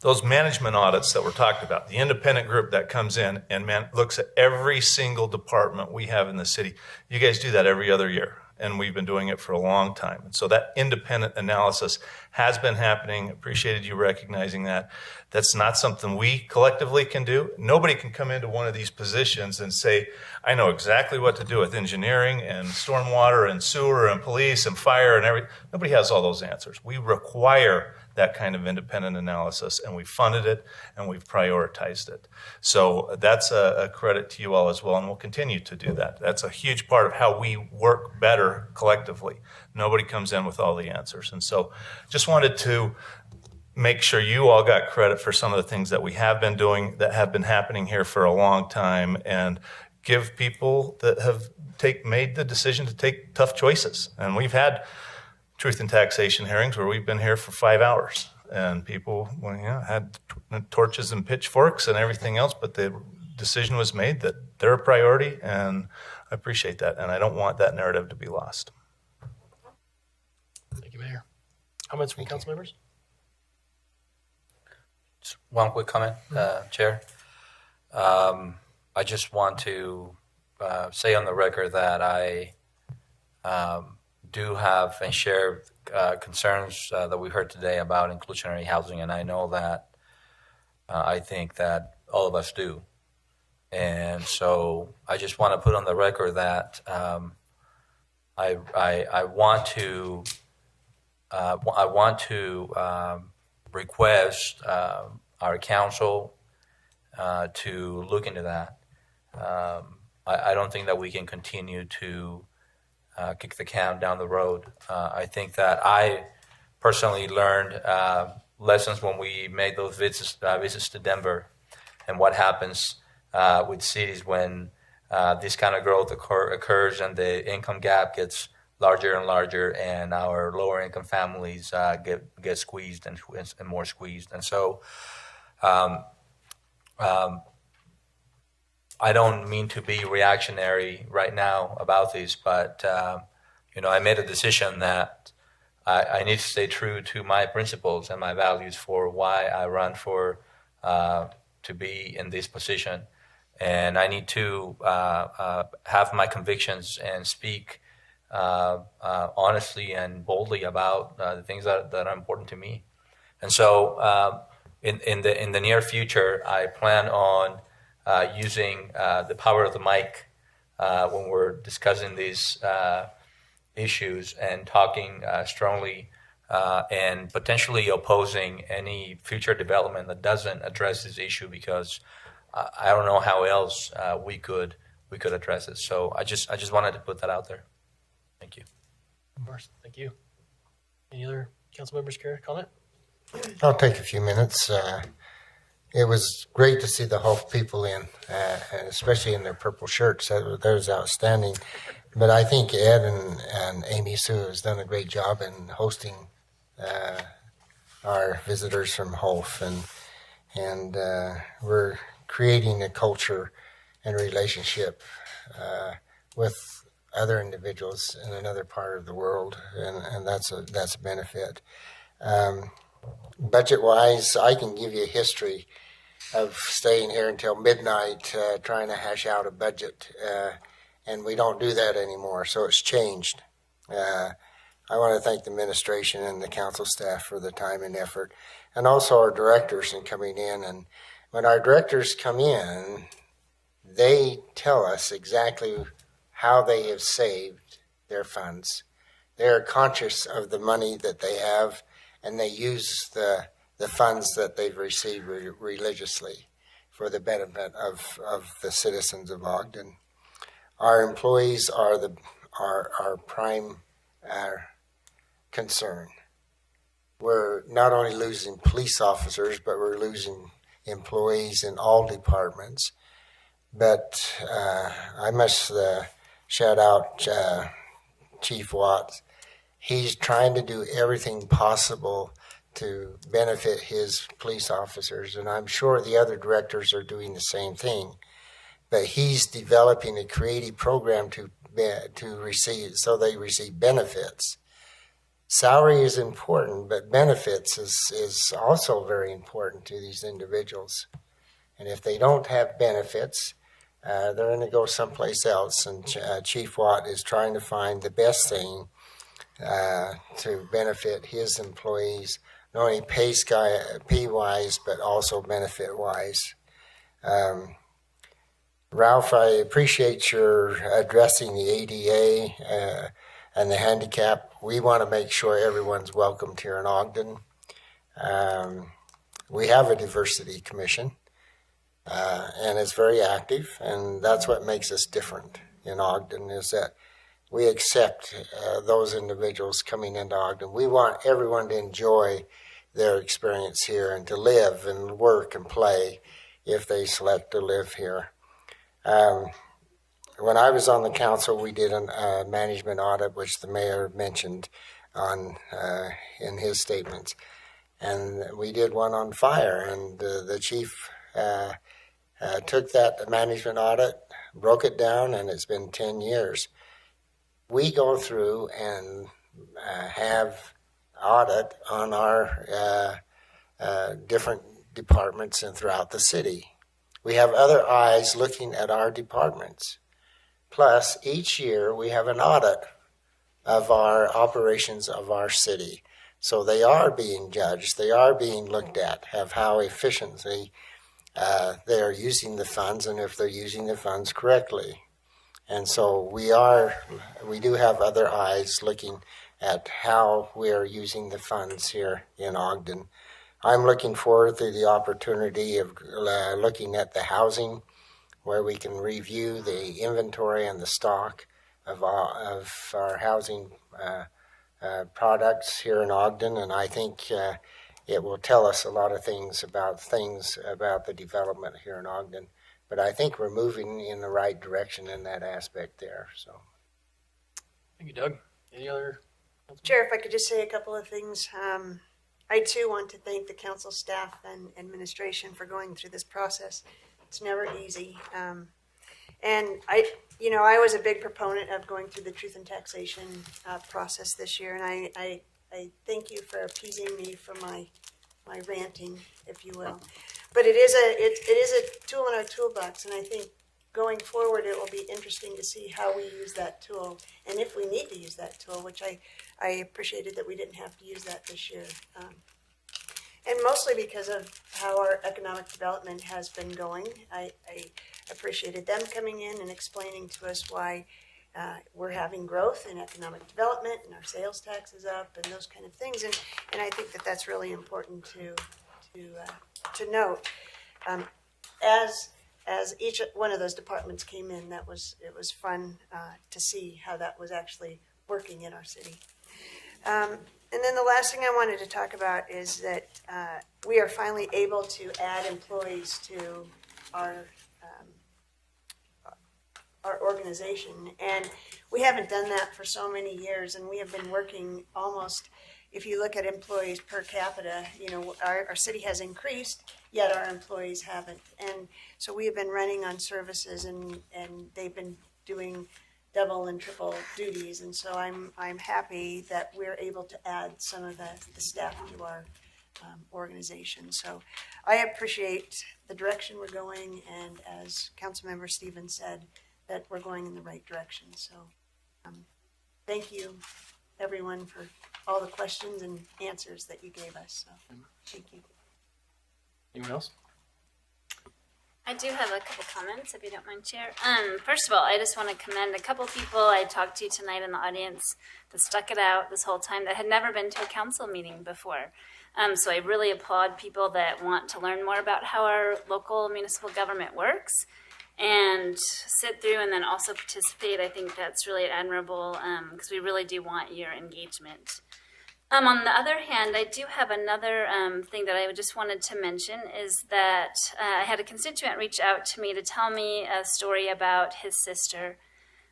those management audits that were talked about, the independent group that comes in and looks at every single department we have in the city, you guys do that every other year, and we've been doing it for a long time. And so that independent analysis has been happening. Appreciated you recognizing that. That's not something we collectively can do. Nobody can come into one of these positions and say, I know exactly what to do with engineering and stormwater and sewer and police and fire and everything. Nobody has all those answers. We require that kind of independent analysis, and we've funded it and we've prioritized it. So that's a credit to you all as well, and we'll continue to do that. That's a huge part of how we work better collectively. Nobody comes in with all the answers. And so just wanted to make sure you all got credit for some of the things that we have been doing, that have been happening here for a long time, and give people that have made the decision to take tough choices. And we've had truth in taxation hearings where we've been here for 5 hours, and people had torches and pitchforks and everything else, but the decision was made that they're a priority, and I appreciate that, and I don't want that narrative to be lost. Thank you, Mayor. Comments from council members? Just one quick comment, Chair. I just want to say on the record that I do have and share concerns that we heard today about inclusionary housing, and I know that I think that all of us do. And so I just want to put on the record that I want to request our council to look into that. I don't think that we can continue to kick the can down the road. I think that I personally learned lessons when we made those visits to Denver, and what happens with cities when this kind of growth occurs and the income gap gets larger and larger, and our lower income families get squeezed and more squeezed. And so I don't mean to be reactionary right now about this, but I made a decision that I need to stay true to my principles and my values for why I run for to be in this position, and I need to have my convictions and speak honestly and boldly about the things that are important to me. And so, in the near future, I plan on using the power of the mic when we're discussing these issues and talking strongly and potentially opposing any future development that doesn't address this issue, because I don't know how else we could address it. So I just wanted to put that out there. Thank you. Of course. Thank you. Any other council members care to comment? I'll take a few minutes. It was great to see the Hof people in, and especially in their purple shirts. That was outstanding. But I think Ed and Amy Sue has done a great job in hosting our visitors from Hof, and we're creating a culture and relationship with other individuals in another part of the world, and that's a benefit. Budget-wise, I can give you a history of staying here until midnight trying to hash out a budget, and we don't do that anymore, so it's changed. I want to thank the administration and the council staff for the time and effort, and also our directors in coming in. And when our directors come in, they tell us exactly how they have saved their funds. They are conscious of the money that they have, and they use the funds that they've received religiously for the benefit of the citizens of Ogden. Our employees are our prime concern. We're not only losing police officers, but we're losing employees in all departments. But I must shout out Chief Watts. He's trying to do everything possible to benefit his police officers, and I'm sure the other directors are doing the same thing. But he's developing a creative program to receive, so they receive benefits. Salary is important, but benefits is also very important to these individuals. And if they don't have benefits, they're going to go someplace else. And Chief Watt is trying to find the best thing to benefit his employees, not only pay-wise, but also benefit-wise. Ralph, I appreciate your addressing the ADA and the handicap. We want to make sure everyone's welcomed here in Ogden. We have a diversity commission, and it's very active, and that's what makes us different in Ogden, is that we accept those individuals coming into Ogden. We want everyone to enjoy their experience here and to live and work and play if they select to live here. When I was on the council, we did a management audit, which the mayor mentioned in his statements. And we did one on fire, and the chief took that management audit, broke it down, and it's been 10 years. We go through and have audit on our different departments and throughout the city. We have other eyes looking at our departments. Plus, each year we have an audit of our operations of our city. So they are being judged, they are being looked at, of how efficiently they are using the funds and if they're using the funds correctly. And so we do have other eyes looking at how we are using the funds here in Ogden. I'm looking forward to the opportunity of looking at the housing, where we can review the inventory and the stock of our housing products here in Ogden, and I think it will tell us a lot of things about the development here in Ogden. But I think we're moving in the right direction in that aspect there. So, Thank you, Doug. Any other? Chair, if I could just say a couple of things. I too want to thank the council staff and administration for going through this process. It's never easy. And I was a big proponent of going through the truth and taxation process this year, and I thank you for appeasing me for my ranting, if you will. But it is a tool in our toolbox, and I think going forward it will be interesting to see how we use that tool, and if we need to use that tool, which I appreciated that we didn't have to use that this year. And mostly because of how our economic development has been going. I appreciated them coming in and explaining to us why we're having growth in economic development and our sales tax is up and those kind of things. And I think that that's really important to note. As each one of those departments came in, it was fun to see how that was actually working in our city. And then the last thing I wanted to talk about is that we are finally able to add employees to our organization. And we haven't done that for so many years, and we have been working almost, if you look at employees per capita, our city has increased, yet our employees haven't. And so we have been running on services, and they've been doing double and triple duties, and so I'm happy that we're able to add some of the staff to our organization. So I appreciate the direction we're going, and as Councilmember Stevens said, that we're going in the right direction. So thank you, everyone, for all the questions and answers that you gave us. So thank you. Anyone else? I do have a couple comments, if you don't mind, Chair. First of all, I just want to commend a couple people I talked to tonight in the audience that stuck it out this whole time that had never been to a council meeting before. So I really applaud people that want to learn more about how our local municipal government works and sit through and then also participate. I think that's really admirable because we really do want your engagement. On the other hand, I do have another thing that I just wanted to mention is that I had a constituent reach out to me to tell me a story about his sister.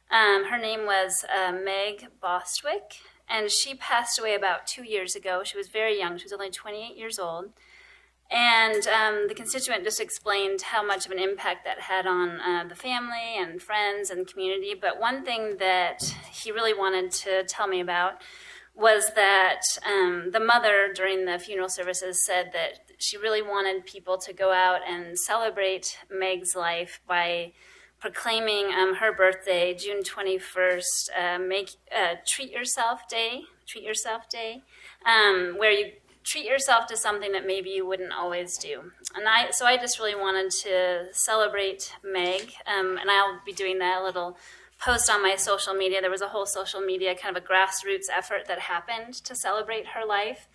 Her name was Meg Bostwick, and she passed away about 2 years ago. She was very young. She was only 28 years old. And the constituent just explained how much of an impact that had on the family and friends and community. But one thing that he really wanted to tell me about was that the mother during the funeral services said that she really wanted people to go out and celebrate Meg's life by proclaiming her birthday, June 21st, Treat Yourself Day, where you treat yourself to something that maybe you wouldn't always do. And so I just really wanted to celebrate Meg, and I'll be doing that little post on my social media. There was a whole social media kind of a grassroots effort that happened to celebrate her life.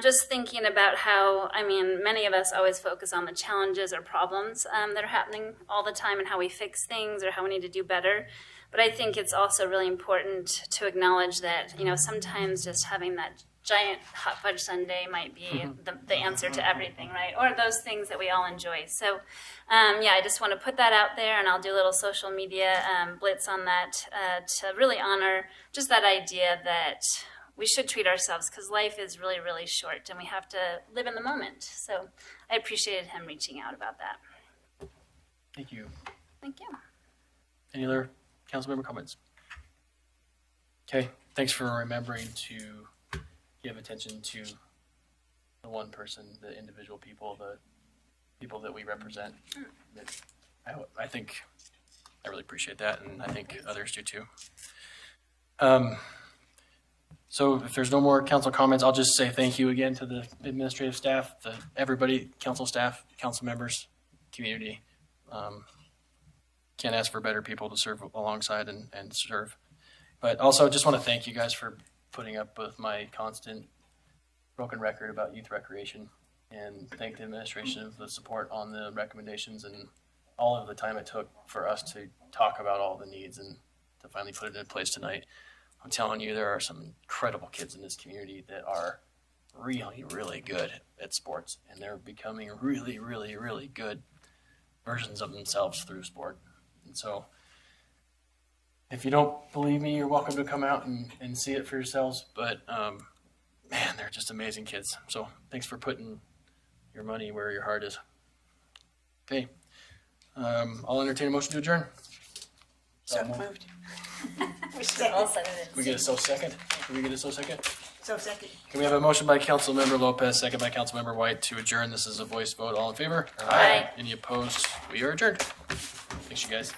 Just thinking about how, many of us always focus on the challenges or problems that are happening all the time and how we fix things or how we need to do better. But I think it's also really important to acknowledge that, sometimes just having that giant hot fudge sundae might be the answer to everything, right? Or those things that we all enjoy. So, I just want to put that out there, and I'll do a little social media blitz on that to really honor just that idea that we should treat ourselves because life is really, really short, and we have to live in the moment. So I appreciated him reaching out about that. Thank you. Thank you. Any other council member comments? Okay, thanks for remembering to give attention to the one person, the individual people, the people that we represent. I think I really appreciate that, and I think others do too. So if there's no more council comments, I'll just say thank you again to the administrative staff, everybody, council staff, council members, community. Can't ask for better people to serve alongside and serve. But also just want to thank you guys for putting up with my constant broken record about youth recreation, and thank the administration for the support on the recommendations and all of the time it took for us to talk about all the needs and to finally put it in place tonight. I'm telling you, there are some incredible kids in this community that are really, really good at sports, and they're becoming really, really, really good versions of themselves through sport. And so if you don't believe me, you're welcome to come out and see it for yourselves. But, man, they're just amazing kids. So thanks for putting your money where your heart is. Okay. I'll entertain a motion to adjourn. So moved. I'll send it in. Can we get a second? Can we get a second? So second. Can we have a motion by Councilmember Lopez, second by Councilmember White to adjourn? This is a voice vote. All in favor? Aye. Any opposed? We are adjourned. Thanks, you guys.